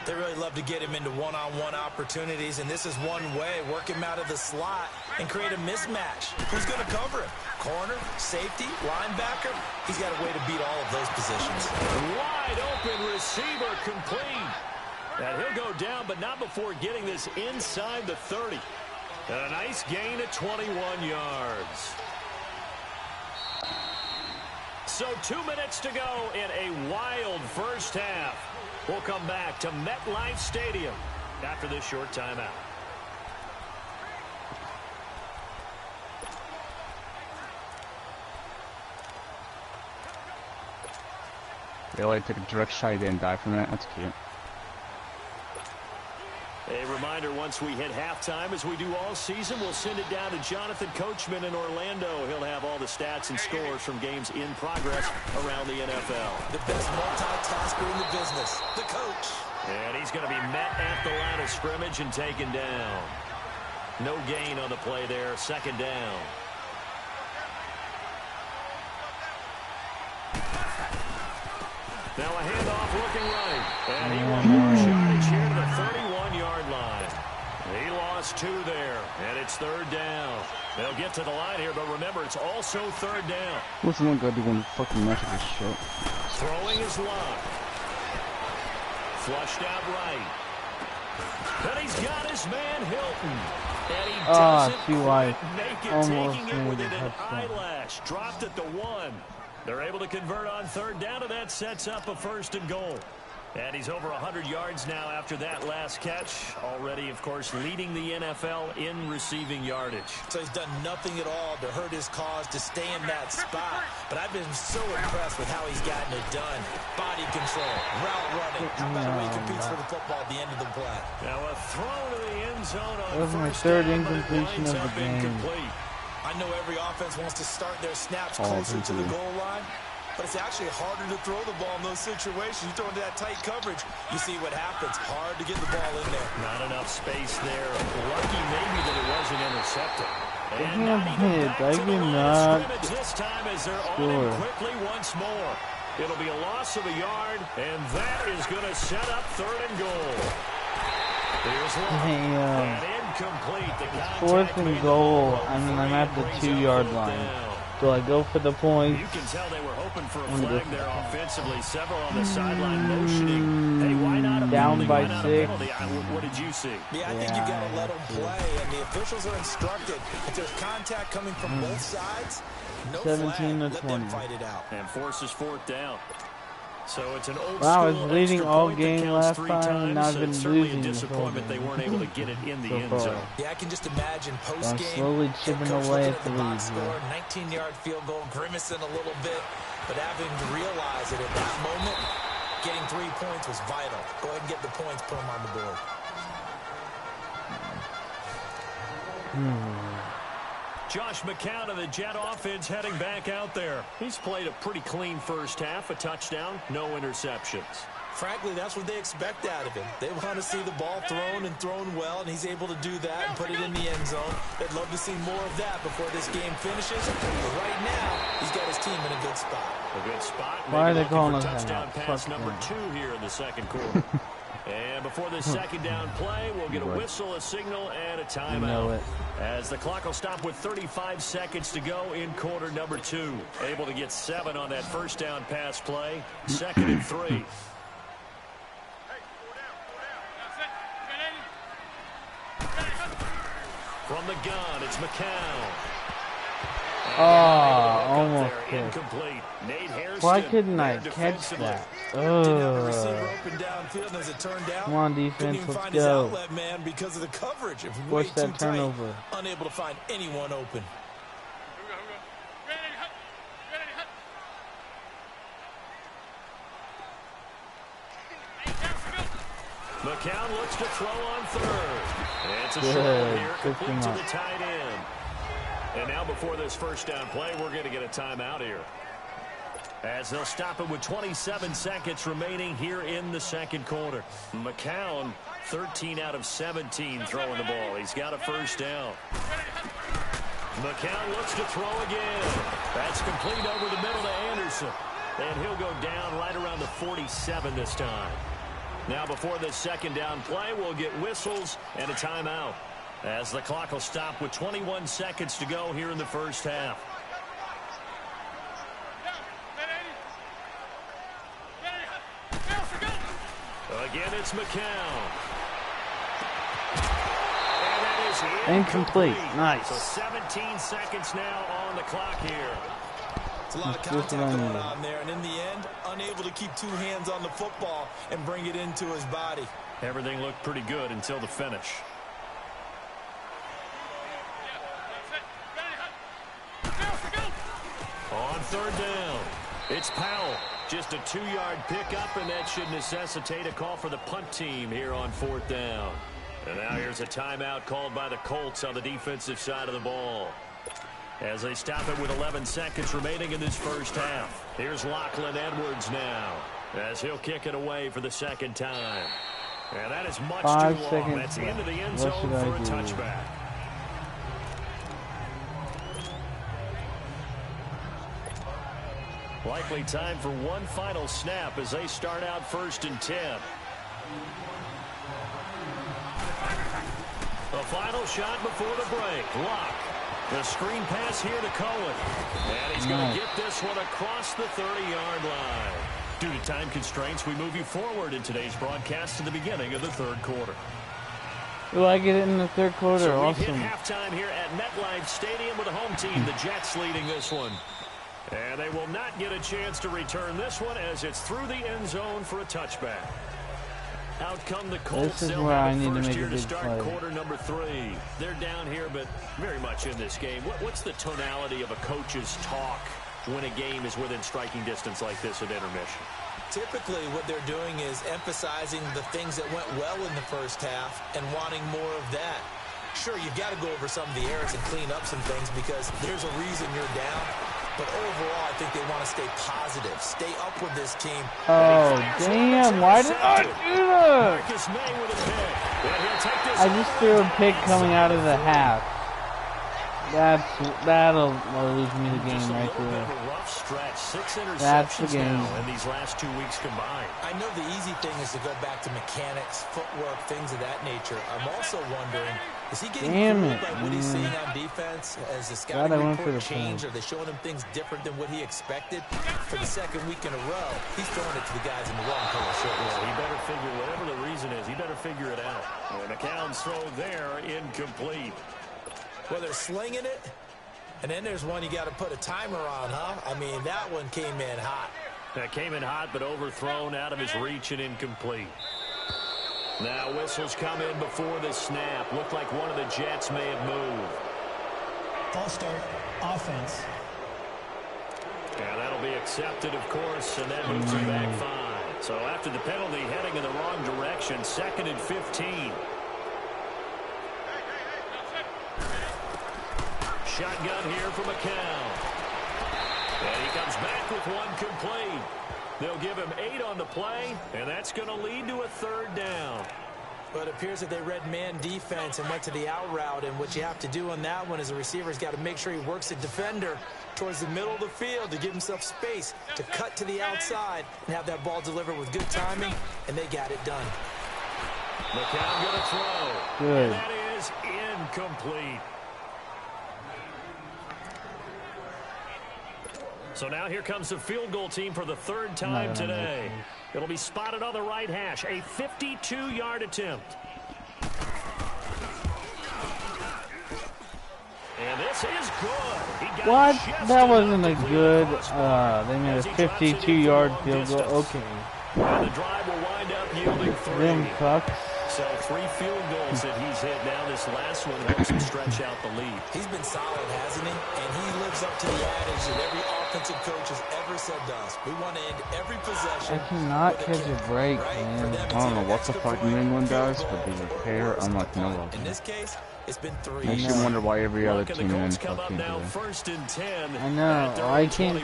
They really love to get him into one-on-one opportunities, and this is one way. Work him out of the slot and create a mismatch. Who's going to cover him? Corner, safety, linebacker? He's got a way to beat all of those positions. Wide open receiver complete. And he'll go down, but not before getting this inside the 30. And a nice gain at 21 yards. So 2 minutes to go in a wild first half. We'll come back to MetLife Stadium after this short timeout. Really took a direct shot, he didn't die from it. That's cute. A reminder, once we hit halftime, as we do all season, we'll send it down to Jonathan Coachman in Orlando. He'll have all the stats and scores from games in progress around the NFL. The best multitasker in the business, the coach. And he's going to be met at the line of scrimmage and taken down. No gain on the play there, second down. Now a handoff looking right. And he will march yardage here to the 31-yard line. He lost 2 there, and it's third down. They'll get to the line here, but remember, it's also third down. What's the one guy doing fucking mess with this shit? Throwing his Luck. Flushed out right. And he's got his man Hilton. And he make it, taking it within an eyelash. Dropped at the 1. They're able to convert on third down, and that sets up a 1st and goal. And he's over 100 yards now after that last catch. Already, of course, leading the NFL in receiving yardage. So he's done nothing at all to hurt his cause, to stay in that spot. But I've been so impressed with how he's gotten it done. Body control, route running. How about the way he competes for the football at the end of the play? Now a throw to the end zone on that was my 3rd incompletion of the game. I know every offense wants to start their snaps closer to the goal line. But it's actually harder to throw the ball in those situations. You throw into that tight coverage, you see what happens. Hard to get the ball in there. Not enough space there. Lucky maybe that it wasn't intercepted. And I cannot this time as they're on him quickly once more. It'll be a loss of a yard, and that is going to set up 3rd and goal. Here's one. And incomplete. The 4th and goal. I mean, I'm at the 2-yard line. Do I go for the point? You can tell they were hoping for a flag there offensively. Several on the sideline motioning. Hey, why not a down penalty? by 6? What did you see? Yeah, I think you've got to let them play. And the officials are instructed. If there's contact coming from both sides, no 17 flag. to 20. Let them fight it out. And forces 4th down. So it's an old wow, I school was leading all game last 3 time, times, and now I've so been it's certainly losing. a disappointment they weren't able to get it in the end zone. Yeah, I can just imagine post-game. I'm slowly chipping away at the lead. 19-yard field goal, grimacing a little bit, but having to realize that at that moment, getting 3 points was vital. Go ahead and get the points, put them on the board. Josh McCown of the Jet offense heading back out there. He's played a pretty clean first half, a touchdown, no interceptions. Frankly, that's what they expect out of him. They want to see the ball thrown and thrown well, and he's able to do that and put it in the end zone. They'd love to see more of that before this game finishes. But right now, he's got his team in a good spot. A good spot. Why are they calling us touchdown pass number 2 here in the 2nd quarter. And before this 2nd down play, we'll get a whistle, a signal, and a timeout. You know it. As the clock will stop with 35 seconds to go in quarter number 2. Able to get 7 on that 1st down pass play. 2nd and 3. From the gun, it's McCown. Almost hit. Incomplete. Why couldn't I catch that? Come on, defense, let's go. Because of the coverage. Force that turnover. Unable to find anyone open. McCown looks to throw on 3rd. It's a short one here, complete to the tight end. And now before this 1st down play, we're going to get a timeout here. As they'll stop it with 27 seconds remaining here in the 2nd quarter. McCown, 13 out of 17 throwing the ball. He's got a 1st down. McCown looks to throw again. That's complete over the middle to Anderson. And he'll go down right around the 47 this time. Now before this 2nd down play, we'll get whistles and a timeout. As the clock will stop with 21 seconds to go here in the 1st half. Again, it's McCown. And that is incomplete. Nice. So 17 seconds now on the clock here. It's a lot of contact going on there, and in the end, unable to keep 2 hands on the football and bring it into his body. Everything looked pretty good until the finish. On 3rd down, it's Powell. Just a 2-yard pickup, and that should necessitate a call for the punt team here on 4th down. And now here's a timeout called by the Colts on the defensive side of the ball. As they stop it with 11 seconds remaining in this 1st half. Here's Lachlan Edwards now, as he'll kick it away for the 2nd time. And that is much too long. That's into the end zone for a touchback. Likely time for one final snap as they start out 1st and 10. The final shot before the break. Locke. The screen pass here to Cohen. And he's going to get this one across the 30-yard line. Due to time constraints, we move you forward in today's broadcast to the beginning of the 3rd quarter. Oh, I get it in the third quarter. So we've awesome. hit halftime here at MetLife Stadium with the home team, the Jets, leading this one. And they will not get a chance to return this one as it's through the end zone for a touchback. Out come the Colts. This is where I need to make a to big start play. quarter number 3. They're down here, but very much in this game. What's the tonality of a coach's talk when a game is within striking distance like this at intermission? Typically, what they're doing is emphasizing the things that went well in the first half and wanting more of that. Sure, you've got to go over some of the errors and clean up some things because there's a reason you're down. But overall, I think they want to stay positive, stay up with this team. Oh, damn. Why did I do that? I just threw a pick coming out of the half. That'll lose me the game right there. That's the game. In these last 2 weeks combined. I know the easy thing is to go back to mechanics, footwork, things of that nature. I'm also wondering, is he getting fooled by what he's seeing on defense? Has the scouting report changed? Are they showing him things different than what he expected? For the second week in a row, he's throwing it to the guys in the wrong color shirts. Well, he better figure, whatever the reason is, he better figure it out. And McCown's throw there, incomplete. Well, they're slinging it, and then there's one you got to put a timer on, huh? I mean, that one came in hot. That came in hot, but overthrown out of his reach and incomplete. Now whistles come in before the snap. Looked like one of the Jets may have moved. False start, offense. Yeah, that'll be accepted, of course, and that moves him back 5. So after the penalty, heading in the wrong direction, 2nd and 15. Shotgun here for McCown. And he comes back with one complete. They'll give him 8 on the play, and that's going to lead to a 3rd down. But it appears that they read man defense and went to the out route, and what you have to do on that one is the receiver's got to make sure he works the defender towards the middle of the field to give himself space to cut to the outside and have that ball delivered with good timing, and they got it done. McCown going to throw. Good. And that is incomplete. So now here comes the field goal team for the 3rd time today. It'll be spotted on the right hash. A 52-yard attempt. And this is good. He got What? That wasn't a good. They made a 52-yard field goal. Okay. And the drive will wind up yielding 3. Them fucks. So 3 field goals that he's hit. Now this last one helps him stretch out the lead. He's been solid, hasn't he? And he lives up to the adage that every offensive coach has ever said to us. We want to end every possession. I cannot catch a break, man. I don't know what the fuck New England does, but they repair unlike no other. In this case, it's been 3. Makes you wonder why every other team in the come up fucking now, do. 1st and 10. I know. I can't.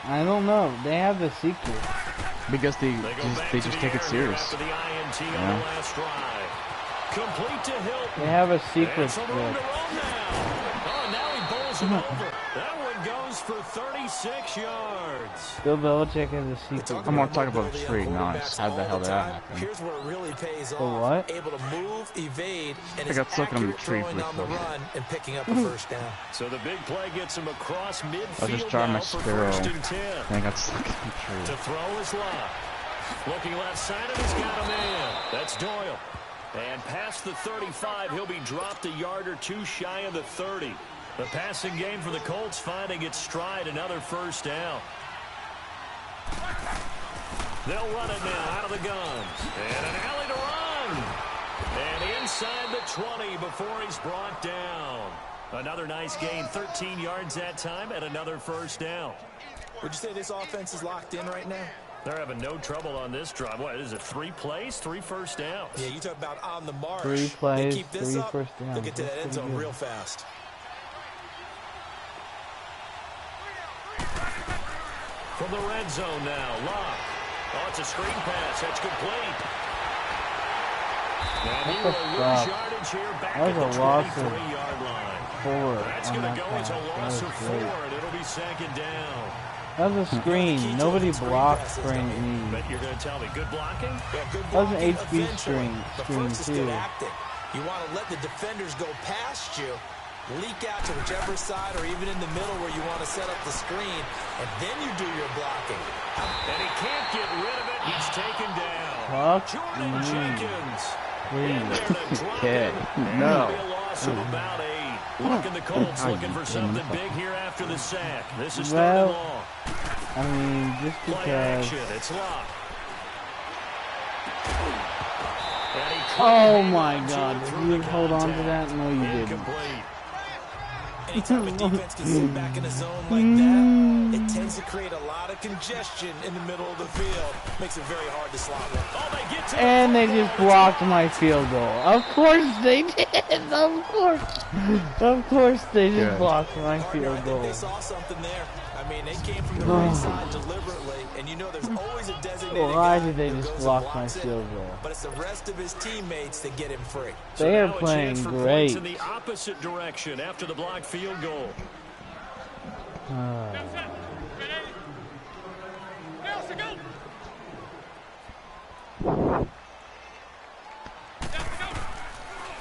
I don't know. They have the secret. Because they just take it serious. After the INT on the last drive. Complete to Hilton. They have a secret. Oh, now he bowls him over. That one goes for 36 yards. Bill Belichick has a secret. I'm gonna talk about straight nice. How the hell did that happen? Here's where it really pays off. what? Able to move, evade, and I got stuck on the accurate tree throwing for on the close. run and picking up a 1st down. So the big play gets him across midfield. I just tried my now for sparrow 1st and 10. and I got stuck in the tree. To throw is Locke. Looking left side, and he's got a man. That's Doyle. And past the 35, he'll be dropped a yard or 2 shy of the 30. The passing game for the Colts finding its stride, another 1st down. They'll run it now out of the guns. And an alley to run. And inside the 20 before he's brought down. Another nice gain, 13 yards that time, and another 1st down. Would you say this offense is locked in right now? They're having no trouble on this drive. What is it, 3 plays, 3 1st downs? Yeah, you talk about on the march. 3 plays, they keep this 3 up, 1st downs. they'll get to that end zone real fast. From the red zone now, Locke. Oh, it's a screen pass. That's complete. And he will lose yardage here back at the 23-yard line. 4. That's going to go as a loss of 4, and it'll be 2nd down. That was a screen. Nobody blocked screen E. But you're going to tell me, good blocking? Yeah, good That was an blocking HB eventually. screen But first is too. good acting. You want to let the defenders go past you, leak out to whichever side or even in the middle where you want to set up the screen, and then you do your blocking. And he can't get rid of it. He's taken down. Fuck Jordan me. Jenkins. Please. Okay. No. Look at the Colts looking for something big here after the sack. This is Well, long. I mean, just Play because. action. It's locked. Oh my God! Did you hold on to that? No, you didn't. Incomplete. Anytime a defense can sit back in a zone like that, it tends to create a lot of congestion in the middle of the field. Makes it very hard to slot one. Oh, they get to And they just blocked my field goal. Of course they did. Of course. Of course they just blocked my Partner, field I think goal. they saw something there. I mean, they came from the right side deliberately, and you know there's always a designated Why guy did they who just goes and block my blocks it, field goal? but it's the rest of his teammates that get him free. They are now a playing chance for points great. in the opposite direction after the blocked field goal.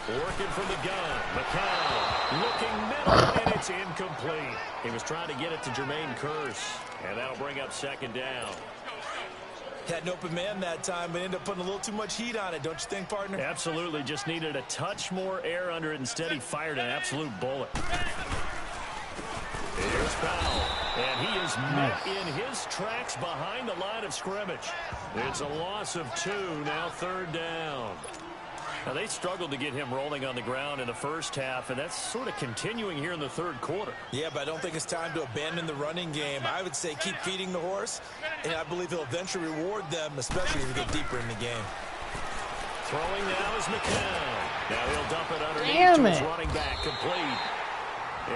Working from the gun. McCown looking middle, and it's incomplete. He was trying to get it to Jermaine Kearse, and that'll bring up second down. Had an open man that time, but ended up putting a little too much heat on it, don't you think, partner? Absolutely, just needed a touch more air under it. Instead, he fired an absolute bullet. Here's Powell, and he is met in his tracks behind the line of scrimmage. It's a loss of 2, now third down. Now, they struggled to get him rolling on the ground in the first half, and that's sort of continuing here in the third quarter. Yeah, but I don't think it's time to abandon the running game. I would say keep feeding the horse, and I believe he'll eventually reward them, especially as we get deeper in the game. Throwing now is McCown. Now he'll dump it underneath Damn to his it. running back, complete.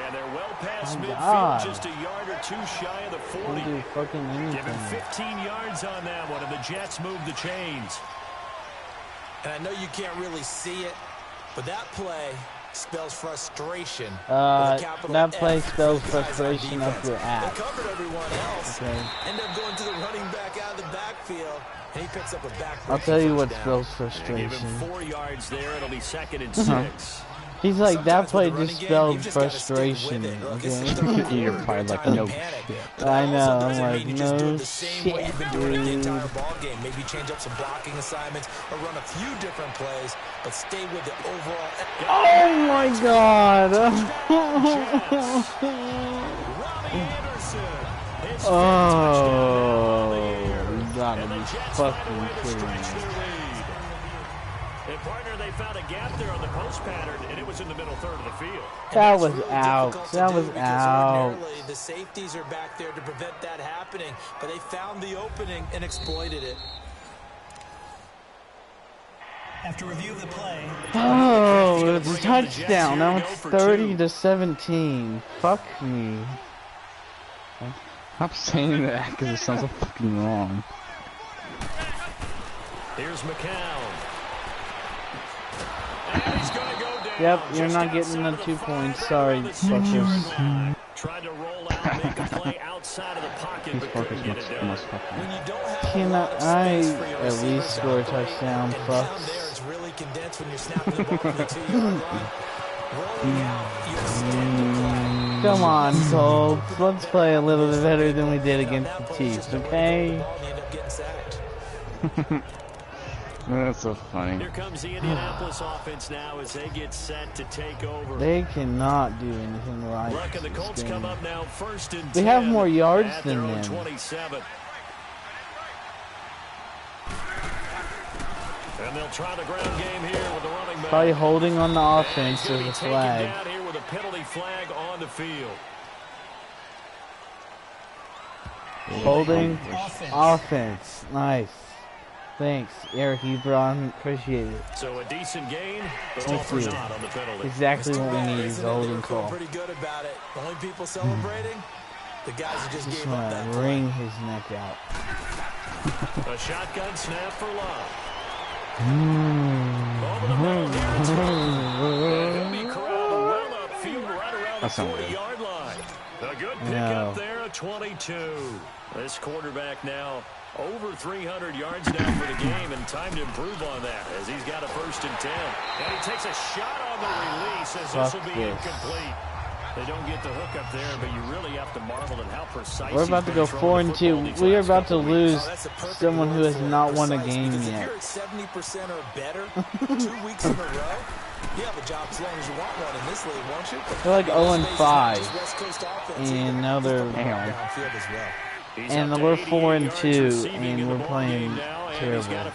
And they're well past My midfield, God. just a yard or two shy of the 40. Don't do fucking Give him anything. 15 yards on that one, and the Jets move the chains. And I know you can't really see it, but that play spells frustration. That play spells frustration up your They ass. covered everyone else. Okay. End up going to the running back out of the backfield, and he picks up a back. I'll tell you what spells Give frustration. him 4 yards there. It'll be second and 6. He's like, that Sometimes play with the just running game, spelled you've just gotta stick with frustration. it. Look, Okay. it's the third quarter, You're probably like, time to no panic. shit. But I it also know, I'm doesn't like, mean you just do no it the same way you've been doing it the shit, entire dude. ball game. Maybe change up some blocking assignments or run a few different plays, but stay with the overall. Oh my God! Oh, you gotta be fucking kidding me. And partner, they found a gap there on the post pattern, and it was in the middle third of the field. That was Really out. difficult to That do was because out. ordinarily the safeties are back there to prevent that happening, but they found the opening and exploited it. After review of the play, Oh, it's a touchdown. Now it's 30-17. Fuck me. Stop saying that because it sounds so fucking wrong. Here's McCown. And he's gonna go down. Yep, you're Just not getting outside the of 2 5 points. right Sorry, around the 6-yard fuckers. line. Tried to roll out, make a play outside of the pocket, These but couldn't fuckers get it done. must fucking. When you don't have Can a lot of I space for your at receivers least score a out there, touchdown, and fuck? down there it's really condensed when you're snapping the ball from the 2-yard line. Rolling out, you extend the play. Come on, Colts. Let's play a little bit better than we did against the Chiefs, okay? Ball and you end up getting sacked. That's so funny. Here comes the Indianapolis offense now as they get set to take over. They cannot do anything right. Luck and the this Colts game. come up now first and 10. We have more yards at than their own them. 27. And they'll try the ground game here with the running back. Probably holding on the And offense he's to gonna the be taken flag. down here with a penalty flag on the field. Holding offense. offense. Nice. Thanks, Eric Ebron. Appreciate it. So a decent gain, but all Thank for you. naught on the penalty. Exactly what we Bad, need is isn't a it? They holding were feeling call. pretty good about it. The only people celebrating, the guys who just Just gave up that wanna play. wring his neck out. A shotgun snap for Love. Mm. Over the middle, here it's Love. He'll be corralled well upfield right around the That sounds good. 40-yard line. A good pick No. up there at 22. This quarterback now over 300 yards now for the game, and time to improve on that as he's got a first and 10. And he takes a shot on the release as this will be this. incomplete. They don't get the hook up there, but you really have to marvel at how precise. We're about to go 4-2. We are about to lose someone who has not won a game yet. If you're at 70% or better 2 weeks in a row, you have a job as long as you want one in this league, won't you? They're like 0-5, and now they're and we're 4-2, and we're playing terrible.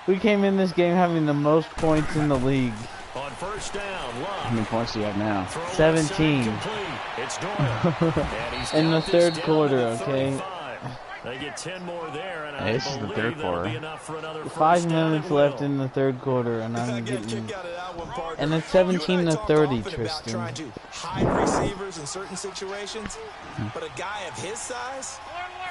We came in this game having the most points in the league. On first down, how many points do you have now? 17. In the third quarter, okay? They get 10 more there, and hey, this is the third quarter. 5 minutes left in the third quarter, and I'm getting... And it's 17-30, Tristan. Trying to hide receivers in certain situations, but a guy of his size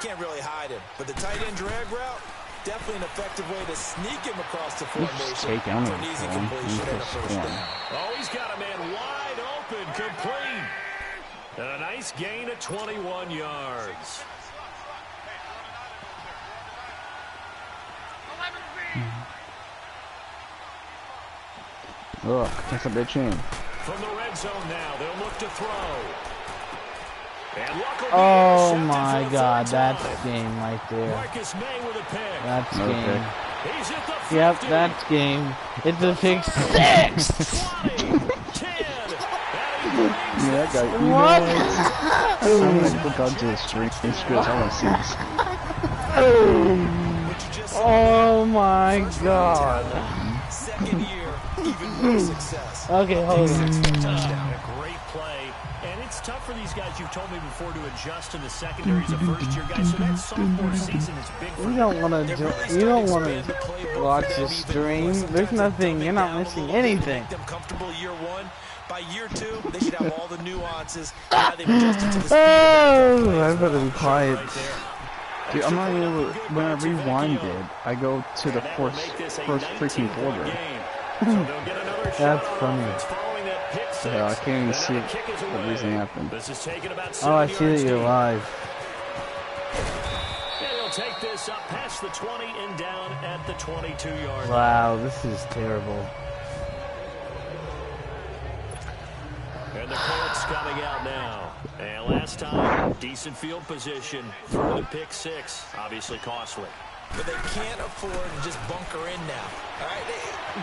can't really hide him. But the tight end drag route, definitely an effective way to sneak him across the formation for an easy completion and a first down. Oh, he's got a man wide open, complete. And a nice gain of 21 yards. Look, that's a big chain. From the red zone now, they'll look to throw. Oh my God, that's game right there. That's game. Yep, that's game. It's a pick 6. Yeah, that guy. What? I'm gonna click onto the stream because I want to see this. Oh my God. Second year, even more success. Okay, hold on. Touchdown. A great play. And it's tough for these guys, you've told me before, to adjust in the secondary as a first-year guy. So that sophomore season is big for You don't want to. You don't want to watch the stream. There's nothing. You're not missing anything. Them comfortable year one. By year 2, they should have all the nuances. Now they've adjusted to the speed. Oh, I better be quiet. Dude, I'm not able to, when I rewinded, I go to the first freaking quarter. That's funny. Yeah, I can't even see what reason happened. Oh, I see that you're live. He'll take this up past the 20 and down at the 22-yard line. Wow, this is terrible. And the Colts coming out now. And last time, decent field position. Through the pick 6. Obviously costly. But they can't afford to just bunker in now. All right,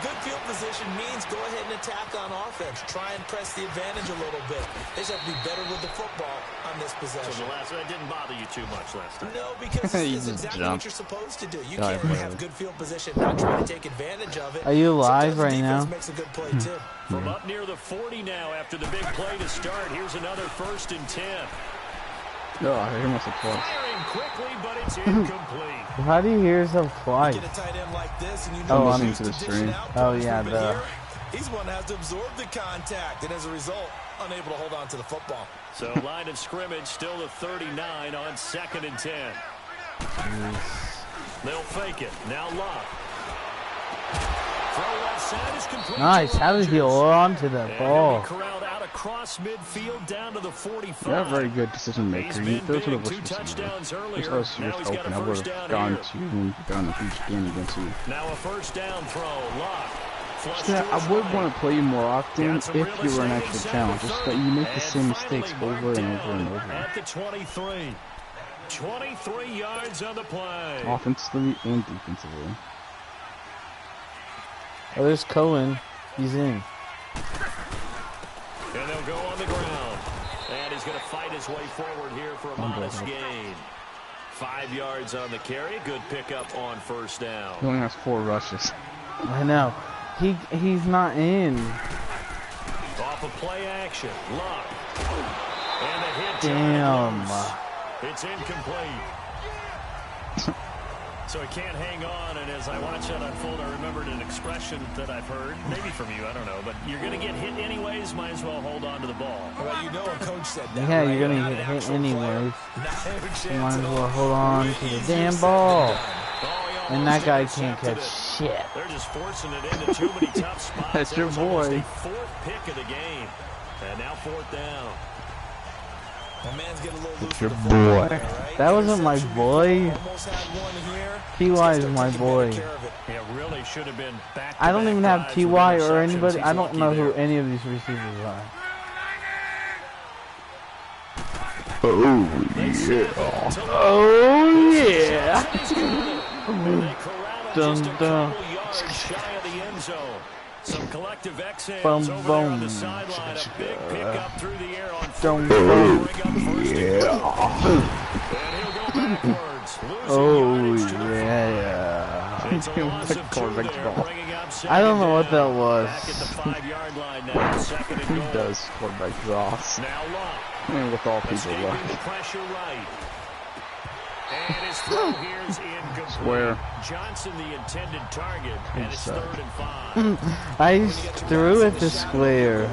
good field position means go ahead and attack on offense. Try and press the advantage a little bit. They just have to be better with the football on this possession. So the last one didn't bother you too much last time. No, because it's exactly what you're supposed to do. You can't have good field position, not try to take advantage of it. Are you live right now? Makes a good play too. From up near the 40 now after the big play to start. Here's another 1st and 10. No, I hear myself twice. Firing quickly, but it's incomplete. How do you hear yourself twice? Get a tight end like this, and you know I'm listening to the stream. Oh yeah, he's one that has to absorb the contact, and as a result, unable to hold on to the football. So line of scrimmage still the 39 on 2nd and 10. They'll fake it. Now Locke. Throw left side is complete. Nice. How did he hold on to the ball? Corralled out across midfield down to the 45. You're a very good decision maker. You throw to the wish touchdowns earlier. If I was just open, I would have gone to you and gone a huge game against you. Now a first down throw. Locke. Yeah, I would want to play you more often if you were an actual challenge. Just that you make the same mistakes over and over and over. At the 23. 23 yards on the play. Offensively and defensively. Oh, there's Cohen. He's in. And they'll go on the ground. And he's going to fight his way forward here for a modest gain. 5 yards on the carry. Good pickup on first down. He only has 4 rushes. I know. He's not in. Off of play action. Lock. And a hit. Damn. It's incomplete. So he can't hang on, and as I watch that unfold, I remembered an expression that I've heard, maybe from you, I don't know, but you're going to get hit anyways, might as well hold on to the ball. Well, you know a coach said that. Yeah, you're going to get hit anyways. You might as well hold on to the damn ball. And that guy can't catch shit. They're just forcing it into too many tough spots. That's your boy. The 4th pick of the game. And now 4th down. My man's getting a little loose. Your boy. Right? That wasn't my boy. T.Y. is my boy. It really should have been back. I don't even have T.Y. or anybody. I don't know who any of these receivers are. Oh yeah. Oh yeah. Dun dun. Some collective exhales Boom, over there on the boom. sideline. A big pickup through the air on Dun, fourth down. dun. Bring up first and goal. And he'll go backwards. Oh Losing yardage to the yeah. It's a loss of 2 there, bringing up second I don't know what that down. was. Back at the 5-yard line now. Second and He goal. does quarterback draws. Now Luck. With all people Escaping luck. the pressure right. And his throw here is incomplete. Swear. Johnson the intended target, and it's 3rd and 5. I threw at the square.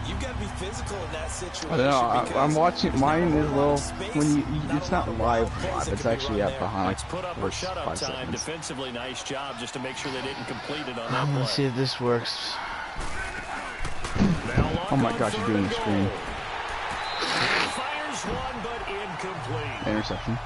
You've got to be physical in that situation. I don't know. I'm watching. Mine is little. When you, Not it's a not lot of live. plays that It's can be actually run at there. behind. Let's put up a First shutout 5 time. seconds. Defensively, nice job just to make sure they didn't complete it on that I'm gonna play. see if this works. Now Luck Oh my on gosh, you're 3rd doing and the screen. goal. Fires one, but incomplete. Interception.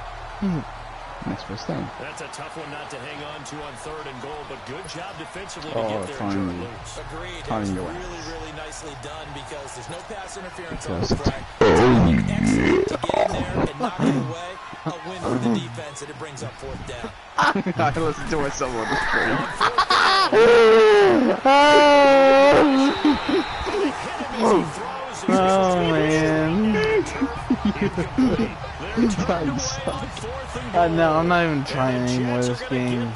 Next first down. That's a tough one not to hang on to on 3rd and goal, but good job defensively to Oh, get there and turn finally. it loose. Agreed. That Finding was your really, ass. really nicely done because there's no pass interference on Just- the play. Timing excellent to get in there and knock it away. A win for the defense, and it brings up 4th down. I listened to myself on the screen. Oh man. No, I'm not even trying anymore this game.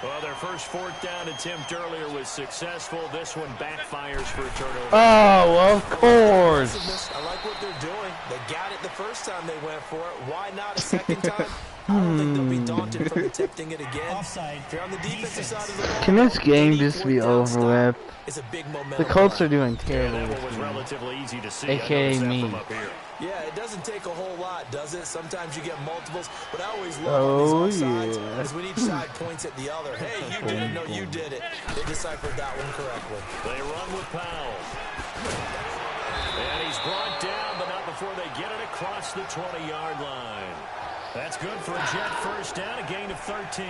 Well, their first 4th down attempt earlier was successful. This one backfires for a turnover. Oh, of course. I like what they're doing. They got it the first time they went for it. Why not a second time? I don't think they'll be daunted from attempting it again. Offside. If you're on the defensive side of the ball, Can this game any just be 4th down over stop with? is a big momentum The Colts play. are doing Yeah, terrible that this one was game. relatively easy to see. AKA I noticed that me. from up here. Yeah, it doesn't take a whole lot, does it? Sometimes you get multiples, but I always Oh, love on these offsides yeah. is when each side points at the other. Hey, you did it. No, you did it. They deciphered that one correctly. They run with Powell. And he's brought down, but not before they get it across the 20-yard line. That's good for a Jet first down, a gain of 13.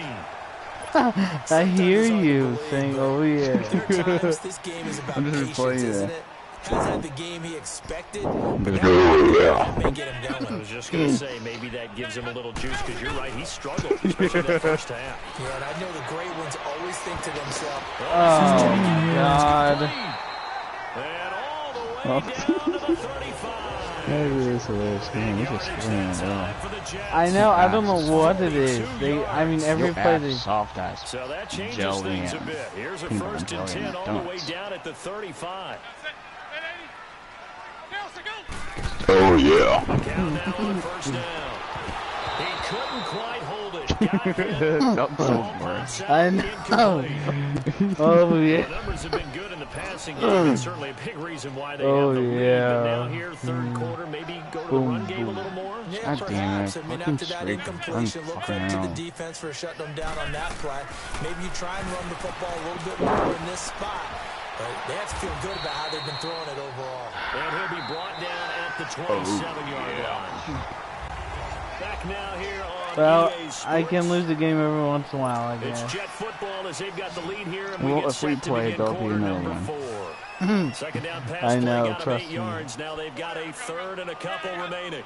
I hear you saying, oh yeah. There are times this game is about I'm just patience, playing isn't it. it? Has had the game he expected, but that may get him I going. was just going to say, maybe that gives him a little juice, because you're right, he struggled, especially that first half. Yeah, and I know the great ones always think to themselves, Oh God. And all the way down to the 35. Maybe this is game. This is screen. For the Jets. I know, I don't know what it is. I mean, every play they... Soft ass. So that changes Jelly things a and bit. Here's a peanut first and jelly 10 and all the way donuts. down at the 35. Oh yeah. Count now on first down. He couldn't quite hold it. Got hit. Ball pops out, I know. incomplete. Oh The yeah. numbers have been good in the passing game, and certainly a big reason why they Oh, have the lead. yeah. But now here, 3rd quarter, maybe go to the Boom, run game a boom. little more. yeah, God damn perhaps. it. I mean, Fucking after that straight. incompletion, look Fucking credit to the hell. defense for shutting them down on that play. Maybe you try and run the football a little bit more in this spot. But they have to feel good about how they've been throwing it overall. And he'll be brought down at the 27-yard line. Back now here on Well, EA Sports. I can lose the game every once in a while, I It's guess. Jet football as they've got the lead here, and Well, we get if we set to play, begin there'll be quarter another number one. 4. Second down pass I play know, got 'em trust 8 me. yards. Now they've got a 3rd and a couple remaining.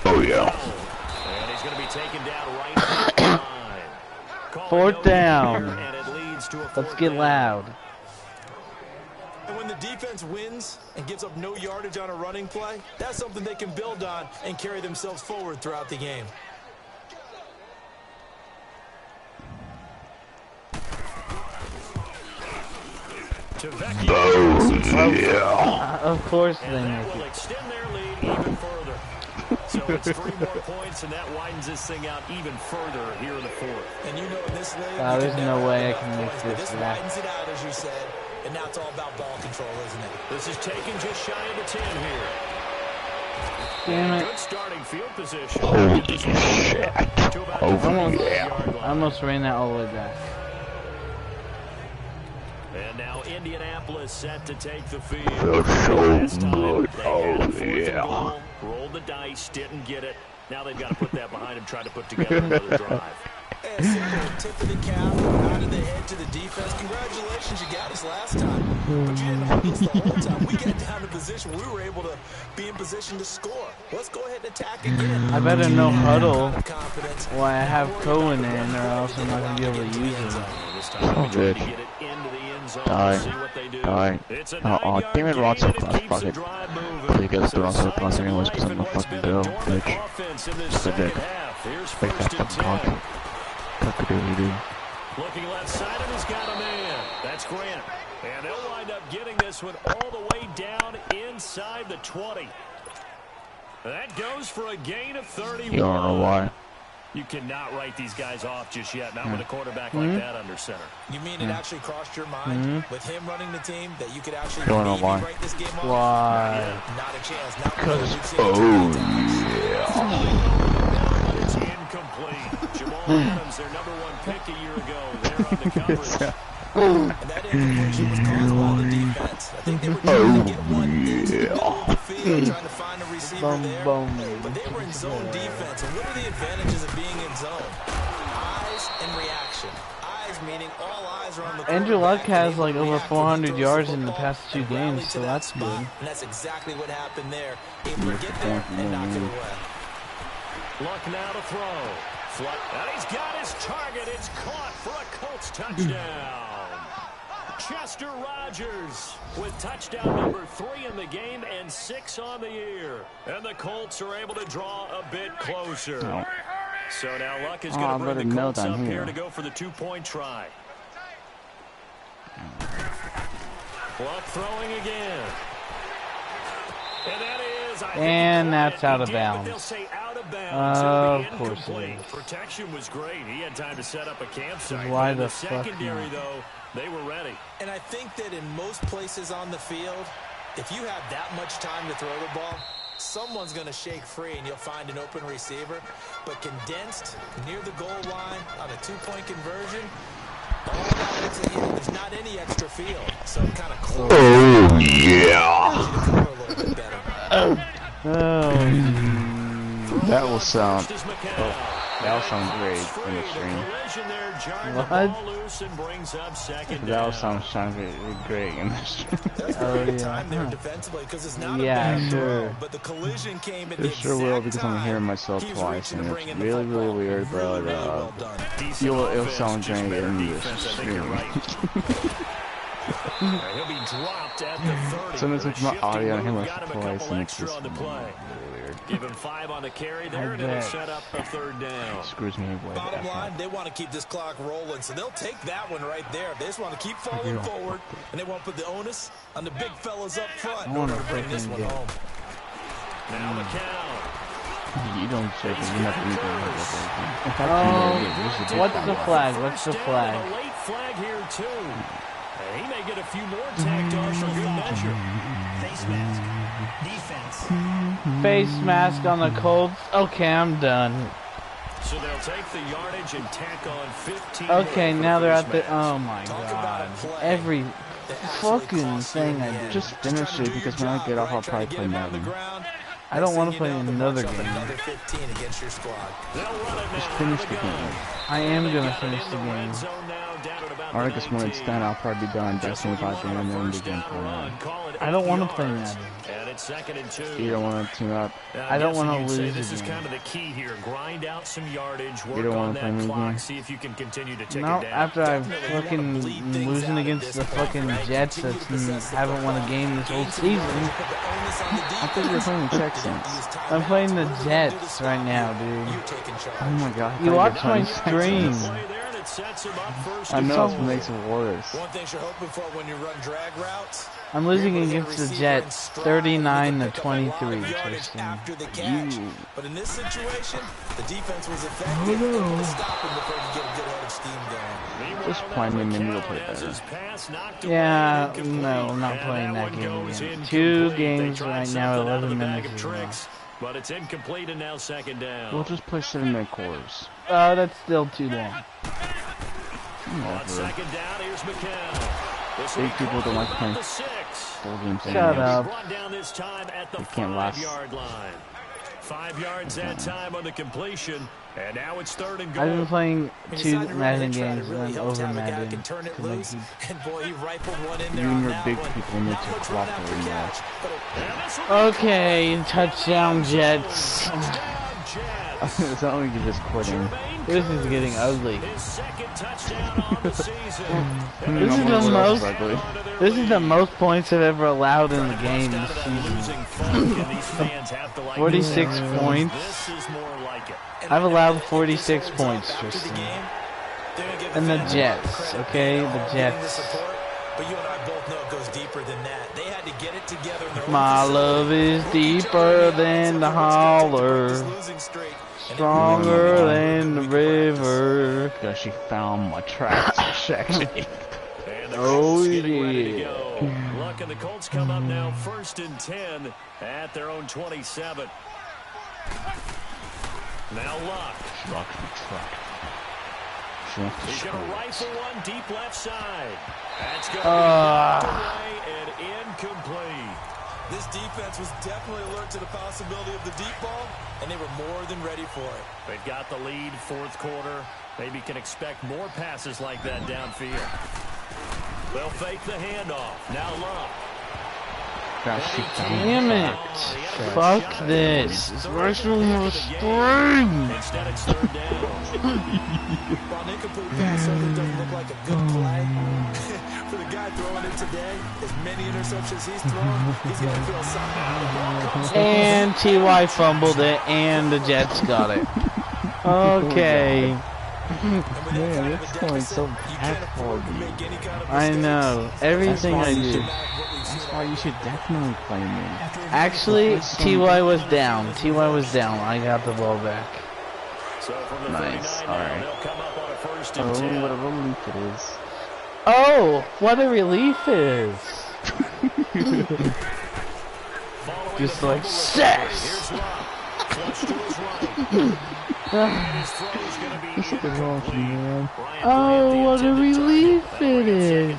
Oh yeah. And he's going to be taken down right at the line. Call 4th no down. here, and it leads to a Let's 4th get down. loud. And when the defense wins and gives up no yardage on a running play, that's something they can build on and carry themselves forward throughout the game. To Vecchio. Yeah. Of course they And make that will it. extend their lead even further. So it's 3 more points, and that widens this thing out even further here in the 4th. And you know in this league, Wow, you there's can no never way have I can enough make points, but this this back. widens it out, as you said, and now it's all about ball control, isn't it? This is taken just shy of the 10 here. Damn it. Good starting field position. Holy Get this one shit. to about Oh, the 35-yard yeah. line. I almost ran that all the way back. And now Indianapolis set to take the field. Feels so Last time good. they Oh, had a 4th and yeah. goal, rolled the dice, didn't get it. Now they've got to put that behind them, try to put together another drive. A simple tip of the cap, nod of the head to the defense. Congratulations, you got us last time. But you didn't obvious the whole time. We get down to position, we were able to be in position to score. Let's go ahead and attack again. I better no huddle while I have Cohen in, or else I'm not gonna be able to use him. Oh, good. Die. Oh, damn it, Rod's so close. Fuck it. You guys throw so close anyways because I'm a fucking girl, bitch. Just a dick. Break that fucking cock. Cock-a-doodle-doo. Looking left side, and he's got a man. That's Grant. And they'll wind up getting this one all the way down inside the 20. That goes for a gain of 31. You don't know why. You cannot write these guys off just yet, not with a quarterback like that under center. You mean it actually crossed your mind with him running the team that you could actually You don't know why. write this game off? Why? Not a chance. Not Because, It's incomplete. Jamal Adams, their number 1 pick a year ago, there on the coverage. And that incompletion was caused by the defense. I think they were trying to get one into the middle of the field, trying to find a receiver there. But they were in zone defense. And what are the advantages of being in zone? Eyes and reaction. Eyes meaning all eyes are on the quarterback. Andrew Luck has like over 400 yards in the past 2 games, so that's good. And that's exactly what happened there. Able to get there and knock it away. Luck now to throw. And he's got his target. It's caught for a Colts touchdown. Chester Rogers with touchdown number 3 in the game and 6 on the year. And the Colts are able to draw a bit closer. So now Luck is going to bring the Colts up here to go for the 2-point try. Luck throwing again. And that is, and that's out of bounds. Of course it is. Protection was great. He had time to set up a campsite. Why in the fuck secondary, not? though, they were ready. And I think that in most places on the field, if you have that much time to throw the ball, someone's going to shake free and you'll find an open receiver. But condensed near the goal line on a 2-point conversion, all that makes it, there's not any extra field. So kind of close. Oh, yeah. That will sound. That will sound great in the stream. What? That will sound great in the stream. Sure. But the collision came at It sure will because I'm hearing myself twice and it's really, really weird, but it'll sound great in the stream. He'll be dropped at the 30. Sometimes with my audio, I hear myself twice and it's just on the play. really weird. Give him 5 on the carry there, and it'll set up a 3rd down. It screws me away. Bottom line, they want to keep this clock rolling, so they'll take that one right there. They just want to keep falling forward, and they want to put the onus on the big fellas up front in order to bring this one home. Now the count. You don't shake it. You're not going to what's the flag? What's the flag? A late flag here, too. He may get a few more tacked on for good measure. Face mask. Defense. Face mask on the Colts. Okay, I'm done. So they'll take the yardage and tack on 15. Okay, now they're at the. Oh my god. Every fucking thing I do. just finish it because when I get off, I'll probably play Madden. I don't want to play another game. Just finish the game. I am gonna finish the game. Alright, because when it's done, I'll probably be done. Just 25 and then begin playing. I don't want to play Madden. You don't want to team up. I don't want to lose This is again. kind of the key here. Grind out some yardage. You Work don't on want to play that me clock. again? See if you can continue to take No, it down. after I've fucking losing against the fucking Jets that haven't won a game this whole season. I thought you were playing Texans. I'm playing the Jets right now, dude. Oh my god. You watch my stream. I know, it makes it worse. One thing you're hoping for when you run drag routes. I'm losing against the Jets 39-23. After the catch. But in this situation, the defense was effective. To stop him before he get a good head of steam going. Just playing him and you'll play better. Yeah, no, I'm not playing that game again. 2 games right now, 11 minutes is enough. But it's incomplete and now 2nd down. We'll just play 7-minute quarters. That's still too long. On 2nd down, here's McCown. Big people don't like playing full games. Shut up. Brought down this time at the You can't last. 5-yard line. 5 yards that time on the completion. And now it's 3rd and goal. I've been playing two Really Madden try to games really and help over have a guy Madden. can turn it 'Cause I loose, keep- and boy, he rifled one in there You and on your that big one. people need Not to much run after cooperate more. catch, but Okay, touchdown Jets. It's not like you're just quitting. This is getting ugly. His 2nd touchdown on the season. This is the most. This is the most points I've ever allowed in the game this season. 46 points. This is more like it. I've allowed 46 points, Tristan. And the Jets, okay? The Jets. But you and I both know it goes deeper than that. They had to get it together in their own My facility. love is deeper than the holler, stronger than the river. Because she found my tracks section. Oh yeah. yeah. Luck and the Colts come up now 1st and 10 at their own 27. Now Luck. He's going to rifle one deep left side. That's going to be knocked away and incomplete. This defense was definitely alert to the possibility of the deep ball, and they were more than ready for it. They've got the lead, 4th quarter. Maybe can expect more passes like that downfield. They'll fake the handoff. Now Luck. Damn it. Fuck this. It's Russian spring. Instead it's 3rd down. While an incomplete pass certainly doesn't look like a good play, for the guy throwing it today, as many interceptions he's thrown, he's going to feel something. And T.Y. fumbled it, and the Jets got it. Okay. Man, it's going so bad for you. I know. Everything I do. That's why you should definitely play me. Actually, T.Y. was down. T.Y. was down. I got the ball back. So from the Nice. 39 Alright. they'll come up on a 1st and Oh, 10. what a relief it is. Oh, what a relief is. Just like sex. Oh, what a relief it is.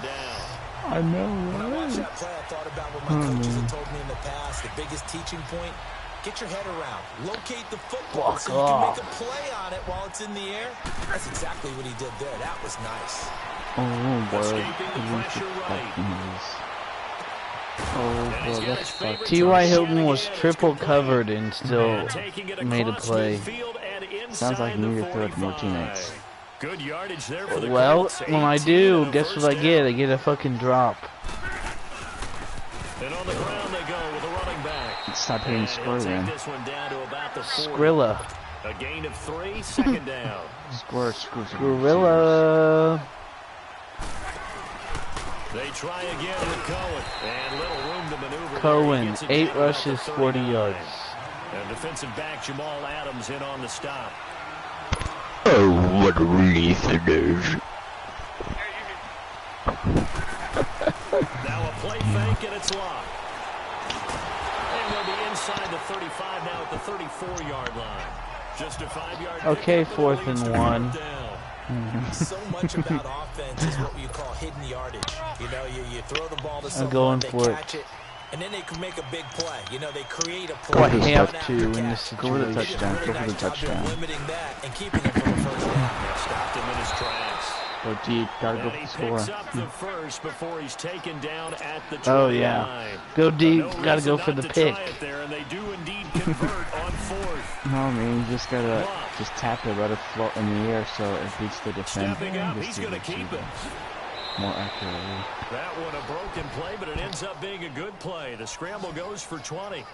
I know, When I watched right? that play, I thought about what my coaches have told me in the past. The biggest teaching point, get your head around. Locate the football Fuck so you can off. make a play on it while it's in the air. That's exactly what he did there. That was nice. Oh, what a Escaping the relief pressure it right. fucking is. Oh, bro, that's fucking... T.Y. Hilton was triple covered and still Taking it made a across play. midfield and Sounds like inside you need the to throw it to more 45. teammates. Good yardage there for the Well, Colts. when I 18 do, and a guess what first I get? down. I get a fucking drop. And on the ground they go with a running back. Stop hitting And square he'll take then. this one down to about the 40. Skrilla. A gain of 3, 2nd down. Square, screw, Gorilla. They try again with Cohen. And little room to maneuver. there. Cohen, He gets it 8 down at the rushes, 40 39. yards. And defensive back Jamal Adams in on the stop. Oh, what a relief it is. Now a play fake and it's locked. And they'll be inside the 35 now at the 34-yard line. Just a 5-yard Okay, pickup, 4th leads and to 1. 4th down. So much about offense is what you call hidden yardage. You know, you throw the ball to someone, going they for it. catch it, and then they can make a big play. You know, they create a Oh, play. I have Run to after in catch. this Go with a situation. touchdown. Really Go for the nice job touchdown. limiting that and keeping it from the first down. Stopped him in his tracks. Go deep, gotta go And he for the picks score. up the first before he's taken down at the 29. Oh, yeah. Go deep. No Gotta reason go for not the to pick. try it there, and they do indeed convert on 4th. No, man, you just gotta just tap it, let it float in the air so it beats the defender. Stepping up, Just he's to going to keep it. more accurately. That one a broken play, but it ends up being a good play. The scramble goes for 20.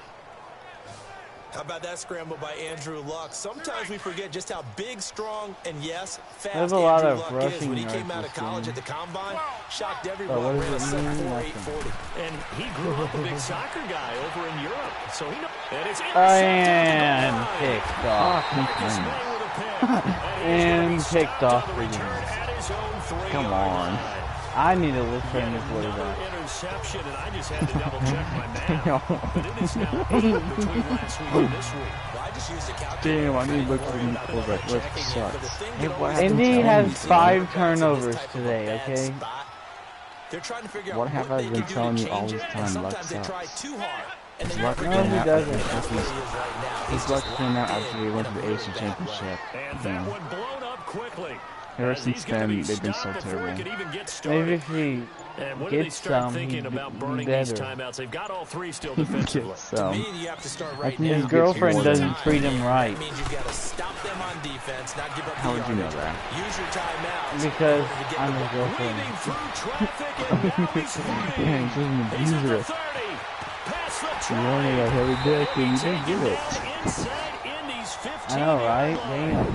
How about that scramble by Andrew Luck? Sometimes we forget just how big, strong, and yes, fast There's a lot Andrew of Luck is. rushing When he came yards out this of college game. at the combine, shocked Oh, everyone. what Ran a does it mean? 7.48 40. And he grew up a big soccer guy over in Europe. So he knows. And it's And picked off. Marcus May with a pick. And he's gonna be picked stopped off on the again. return at his own 3-yard Come on. line. I need to look for Yet him to play another that. interception, and I just had to double check my math. But it is now 8 between last week and this week. Well, I just used a calculator. Damn, I need to look for the quarterback. Look, sucks. Hey, what happened Indy to has him? 5 turnovers today, okay? They're trying to figure What out have what I they been can do telling to you all change this it, time? and Luck sometimes they try sucks. too hard. And He's they lucky never getting he out. doesn't. that's where he is right now. He's lucky getting out after he went to the AC Championship. And that one blown up quickly. Ever since then, they've been so terrible. Maybe if he And when do they gets start some, thinking he'd about be burning these better. timeouts? They've got all three still defensively. To me, you have to start right think now. His gets girlfriend more than- doesn't treat him right. That means you've got to stop them on defense, not give up How the would you know yardage. that? Use your timeouts. Because in order to get I'm the his ball. girlfriend. Weaving through traffic, and now he's free. Yeah, he's just an He's at the abuser. 30. Past the You wanted a 20. heavy dick and you didn't Taken get it. down inside Indy's 15. I know, right? Damn.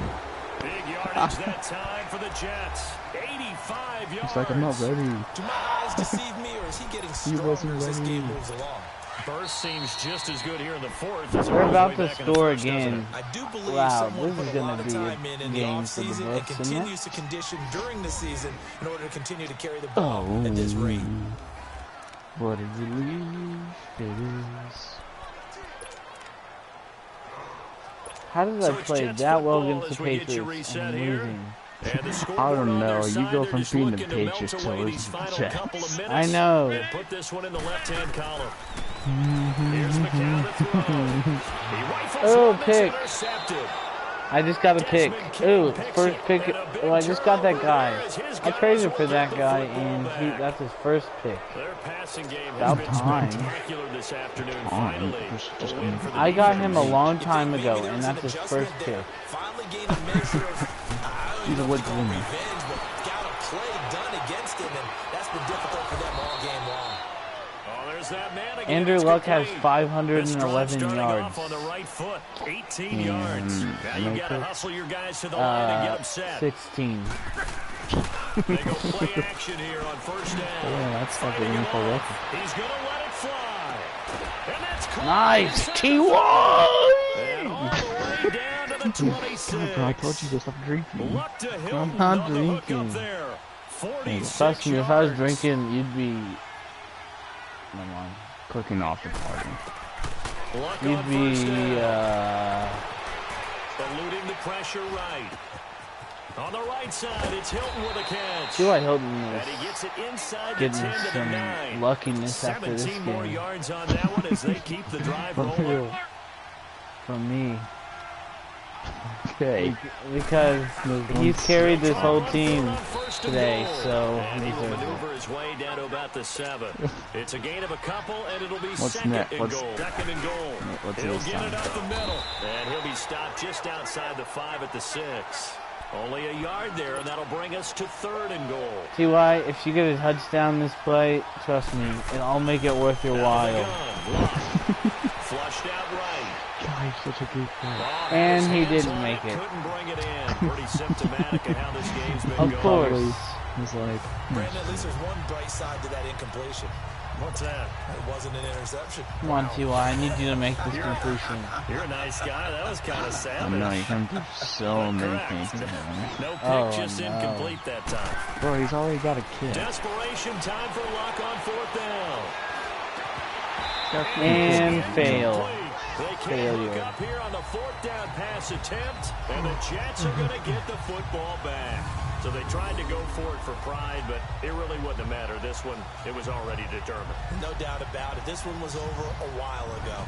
Big yardage that time for the Jets. 85 yards. It's like, I'm not ready. Do my eyes deceive me, or is he getting He stronger wasn't as this ready. game moves along? Burst seems just as good here in the fourth. As it We're was about way to back in the score first, doesn't again. it? I do believe Wow, someone this put is a lot gonna of be time a in the game for the offseason and books, isn't it? continues to condition during the season in order to continue to carry the ball at this rate. What a relief it is. How did So I it's play Jets that well football against as the we get you Patriots reset and here. losing? And the I scoreboard don't on their know. You side, go they're from just beating the looking to melt Patriots to away losing these to the final Jets. couple of minutes I know. and put this one in the left-hand column. Here's McCown to throw. He rifles Oh, one that's pick. intercepted. I just got a pick. Ooh, first pick. Oh, I just got that guy. I traded for that guy, and that's his first pick. Their passing game has About been time. spectacular this afternoon. Fine. Finally, Just a win for the I got defense. him a long You think time maybe ago, there and was that's an his adjustment first there? pick. Finally gained a measure of, I don't He's know a if wood you call winner. revenge, but got a play done against him, and that's been difficult for them all game long. Oh, there's that man again. Andrew It's Luck has complete. 511 This drive starting yards. off on the right foot, 18 And yards. Now you no got to picks. hustle your guys to the line and get them set. 16. They go play action here on first down. Yeah, that's like Fighting an it info off. record. He's going to let it fly. And that's caught. Nice, Intercepted. T.Y. And all the way down to the 26. I told you to stop drinking. Luck to Hilton not on the hook drinking. up there. 46 Trust me, if I was yards. drinking, you'd be. Never mind. Clicking off the party. Luck You'd on first be. down. Eluding the pressure right. On the right side, it's Hilton with a catch. T.Y. Hilton And is he gets it inside the getting 10 to the some 9. luckiness after this 17 more game. yards on that one as they keep the drive For rolling. real. From me. Okay. Because he's carried this whole team On first and today, goal. so And he he will deserves it. maneuver his way down to about the 7. It's a gain of a couple, and it'll be What's second next? and What's- goal. Second and goal. What's He'll this get time? it up the middle, and he'll be stopped just outside the 5 at the 6. Only a yard there, and that'll bring us to third and goal. T.Y., if you get a touchdown this play, trust me, and I'll make it worth your while. Flushed out right. God, he's such a good player. Oh, And his he hands didn't on make it. Couldn't bring it in. Pretty symptomatic of how this game's been Of going. course. He's like, Brandon, at least there's one bright side to that incompletion. What's that? It wasn't an interception. Come on, T.Y., I need you to make this completion. You're a nice guy. That was kind of I savage. know, you come through so many Correct. things to him. No pick, Oh, just no. incomplete that time. Bro, he's already got a kid. Desperation time for Luck on fourth down. And fail. They can't Failure. look up here on the fourth down pass attempt, and the Jets are going to get the football back. So they tried to go for it for pride, but it really wouldn't have mattered. This one, it was already determined. No doubt about it. This one was over a while ago.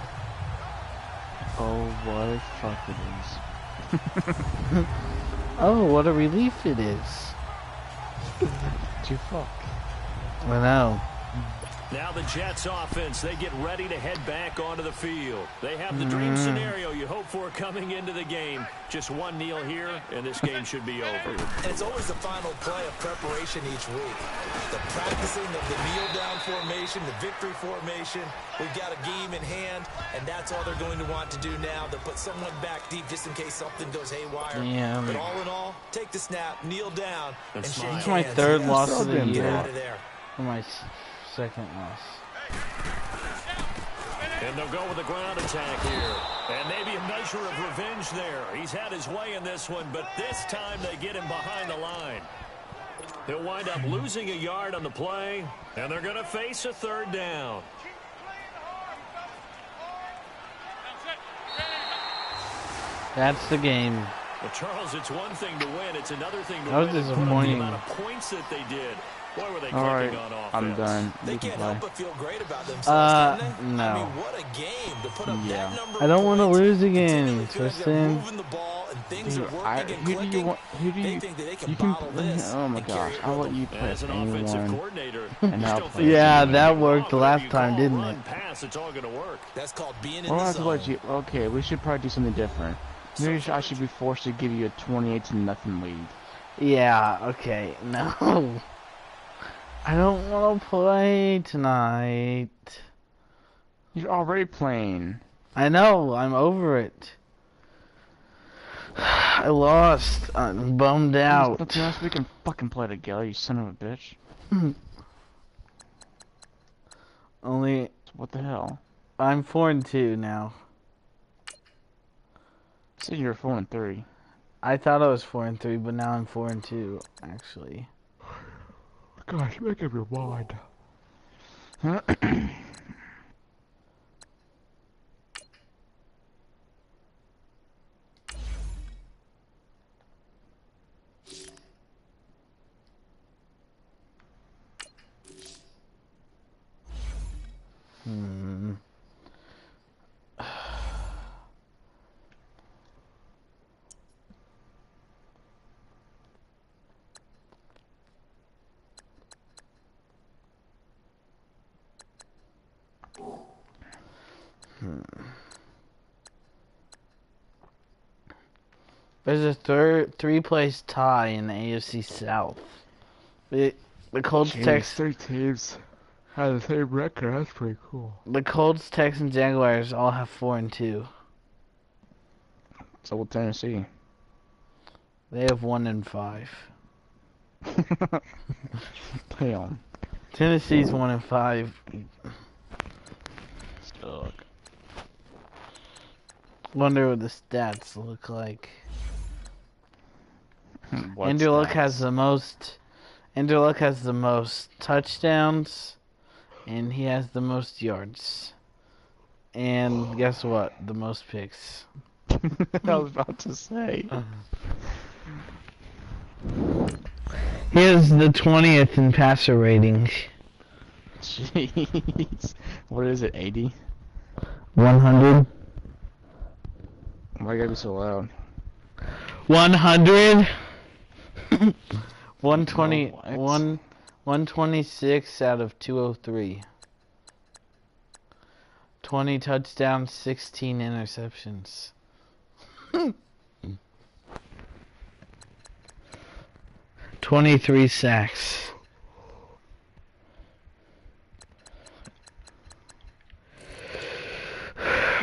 Oh, what a fuck it is. Oh, what a relief it is. You fuck. I know. Now the Jets offense, they get ready to head back onto the field. They have the dream scenario you hope for coming into the game. Just one kneel here, and this game should be over. And it's always the final play of preparation each week. The practicing of the kneel-down formation, the victory formation. We've got a game in hand, and that's all they're going to want to do now. They'll put someone back deep just in case something goes haywire. Yeah, But all in all, take the snap, kneel down, and shake hands. It's my third loss of the Get year. out of there. For my second loss. And they'll go with a ground attack here. And maybe a measure of revenge there. He's had his way in this one, but this time they get him behind the line. He'll wind up losing a yard on the play, and they're going to face a third down. That's the game. Well, Charles, it's one thing to win. It's another thing to That was win and put up the disappointing. amount of points that they did. Boy, were they Alright, clicking on offense. I'm done. They You can can't play. help but feel great about themselves, can they? No. I mean, what a game to put up that number I don't of want to points. lose Continually again, feel like they're Tristan. moving the ball and things Dude, are working and clicking. They think that they can bottle this. Oh my and carry gosh, it I'll with let them. you play As with an offensive anyone, coordinator, and you I'll still play think with Yeah, anyone. that wrong, worked but if last you time, call didn't run, it? pass, it's all going to work. That's called being in Well, the I'll have to let zone. you. Okay, we should probably do something different. Maybe I should be forced to give you a 28-0 lead. Yeah, okay, no. I don't want to play tonight. You're already playing. I know, I'm over it. I lost. I'm bummed out. Nothing else we can fucking play together, you son of a bitch. Only What the hell? I'm 4-2 now. Said you're 4-3. I thought I was 4-3, but now I'm 4-2. Actually. Gosh, make up your mind. There's a three-place tie in the AFC South. The Colts, Jeez, 3 teams have the same record. That's pretty cool. The Colts, Texans, Jaguars all have 4-2. So will Tennessee. They have 1-5. Damn. Tennessee's 1-5. Ugh. Wonder what the stats look like. What Andrew Luck stats? has the most. Andrew Luck has the most touchdowns, and he has the most yards. And guess what? The most picks. I was about to say. He is the 20th in passer rating. Jeez. What is it, 80? 100. Why you gotta be so loud? 100. 120. No, what? 126 out of 203. 20 touchdowns, 16 interceptions. 23 sacks.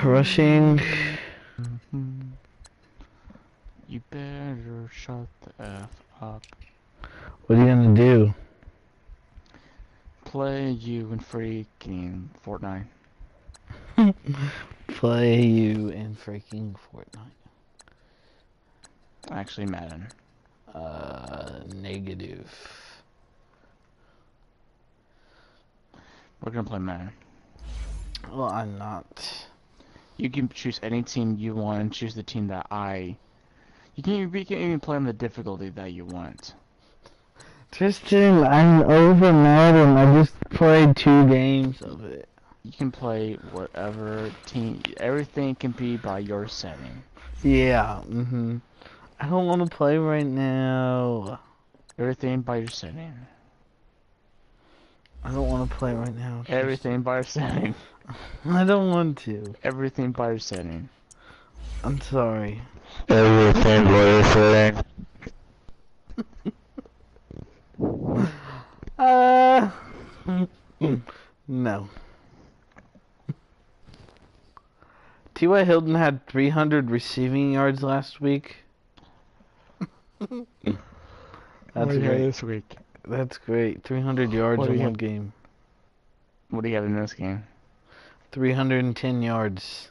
Rushing. You better shut the F up. What are you gonna do? Play you in freaking Fortnite. Play you in freaking Fortnite. Actually, Madden. Negative. We're gonna play Madden. Well, I'm not. You can choose any team you want and choose the team that You can even play on the difficulty that you want. Tristan, I'm over Madden. I just played 2 games of it. You can play whatever team. Everything can be by your setting. Yeah, I don't want to play right now. Everything by your setting. I don't want to play right now. Tristan. Everything by your setting. I don't want to. Everything by your setting. I'm sorry. Everything by your setting. No. T.Y. Hilton had 300 receiving yards last week. That's great. This week. That's great. 300 yards in one game. What do you have in this game? 310 yards.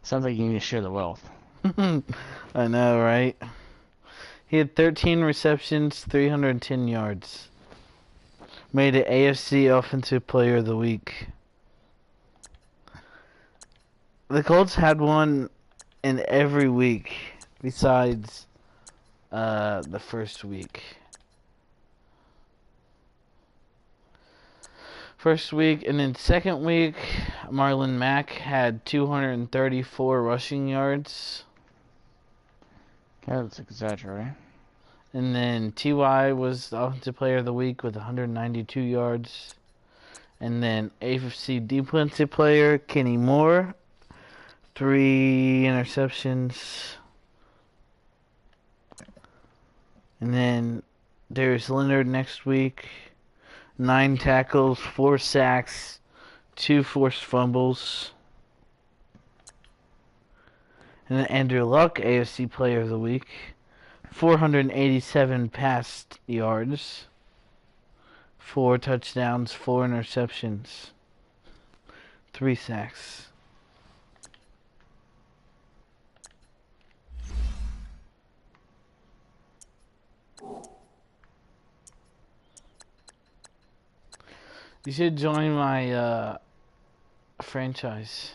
Sounds like you need to share the wealth. I know, right? He had 13 receptions, 310 yards. Made it AFC Offensive Player of the Week. The Colts had one in every week besides the first week. First week, and then second week, Marlon Mack had 234 rushing yards. Yeah, that's exaggerating. And then T.Y. was the offensive player of the week with 192 yards. And then AFC defensive player, Kenny Moore, 3 interceptions. And then Darius Leonard next week, 9 tackles, 4 sacks, 2 forced fumbles. And then Andrew Luck, AFC player of the week, 487 passed yards, 4 touchdowns, 4 interceptions, 3 sacks. You should join my franchise.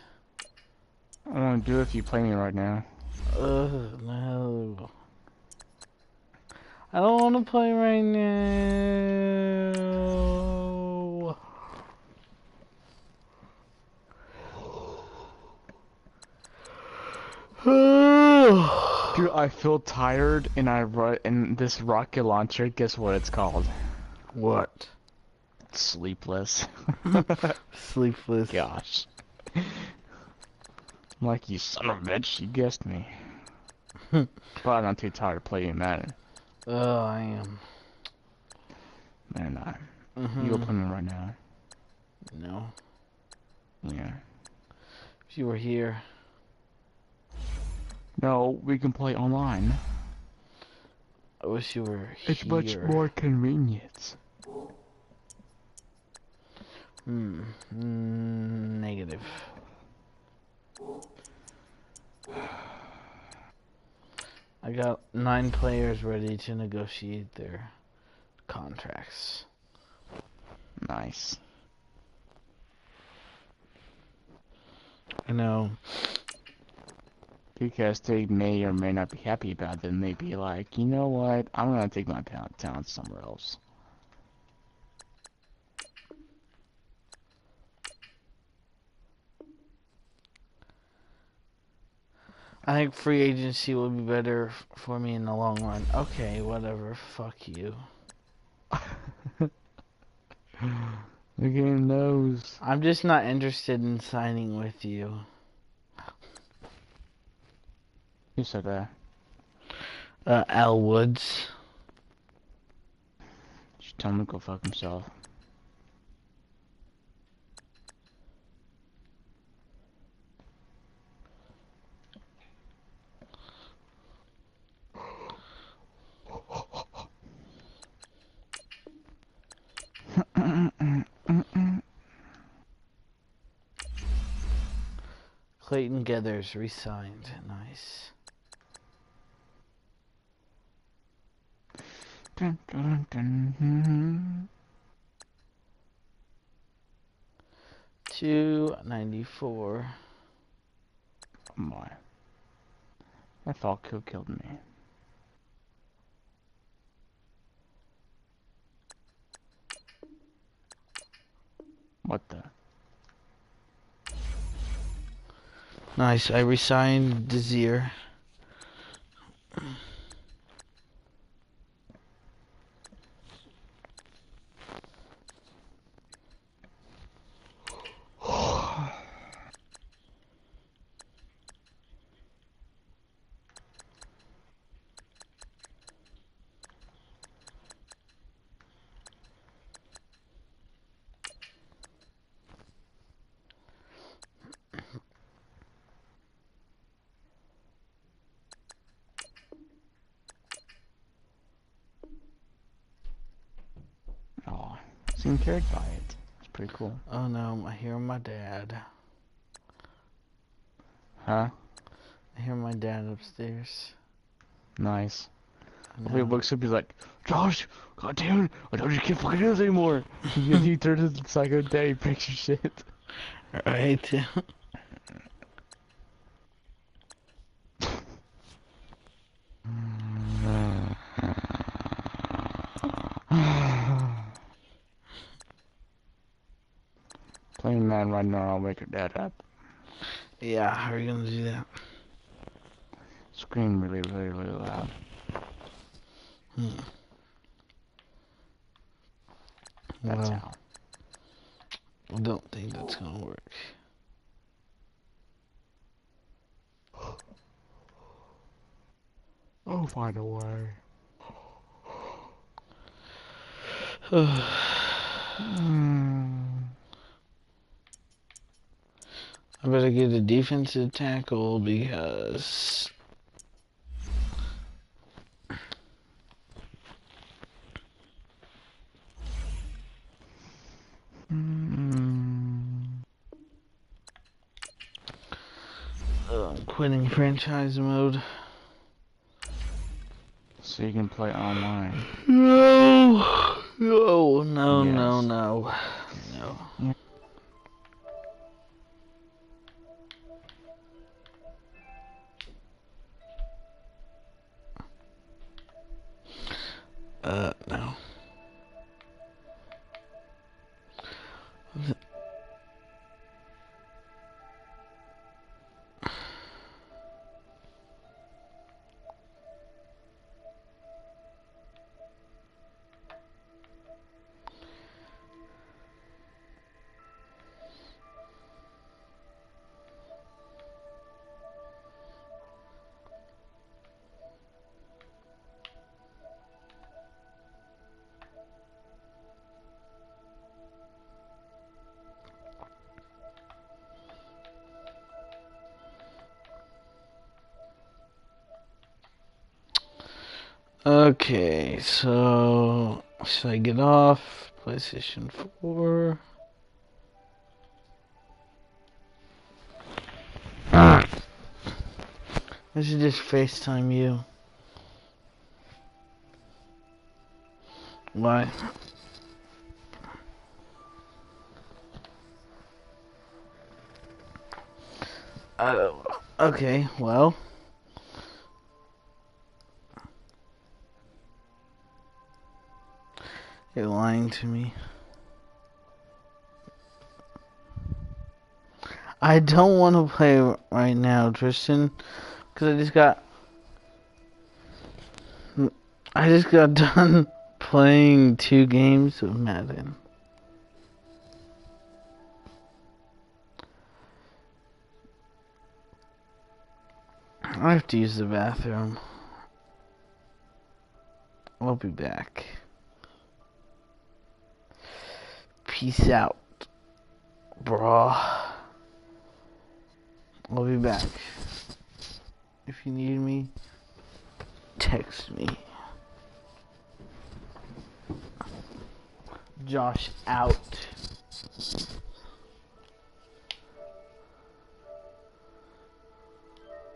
I want to do it if you play me right now. No. I don't want to play right now. Dude, I feel tired, and this rocket launcher, guess what it's called? What? Sleepless. Sleepless. Gosh. I'm like, you son of a bitch, you guessed me. But I'm not too tired of playing Madden. Oh, I am. Man, you go play me right now. No. Yeah. If you were here. No, we can play online. I wish you were here. It's much more convenient. Negative. I got 9 players ready to negotiate their contracts. Nice. I know. Because they may or may not be happy about it. They may be like, you know what? I'm gonna take my talent somewhere else. I think free agency will be better for me in the long run. Okay, whatever. Fuck you. The game knows. I'm just not interested in signing with you. Who said that? Al Woods. Just tell him to go fuck himself. Clayton Geathers re-signed. Nice. Dun, dun, dun. 294. Oh my. That Falco killed me. What the? Nice. I re-signed Desir. Oh, seem carried by it. It's pretty cool. Oh no, I hear my dad. Huh? I hear my dad upstairs. Nice. No. He looks up, he's like, Josh, god damn it, I told you can't fucking do this anymore. He turns into Psycho Day, breaks your shit. Right. playing Madden right now, I'll wake her dad up. Yeah, how are you gonna do that? Scream really, really, really loud. That's Well, how. I don't think that's gonna work. I'll find a way. I better get a defensive tackle because I'm quitting franchise mode. So you can play online. No, no, no, Yes. no, no. Yeah. No. Okay, so should I get off PlayStation 4? I should just FaceTime you. Why? Okay, well. You're lying to me. I don't want to play right now, Tristan, because I just got done playing 2 games of Madden. I have to use the bathroom. I'll be back. Peace out, brah. I'll be back. If you need me, text me. Josh out.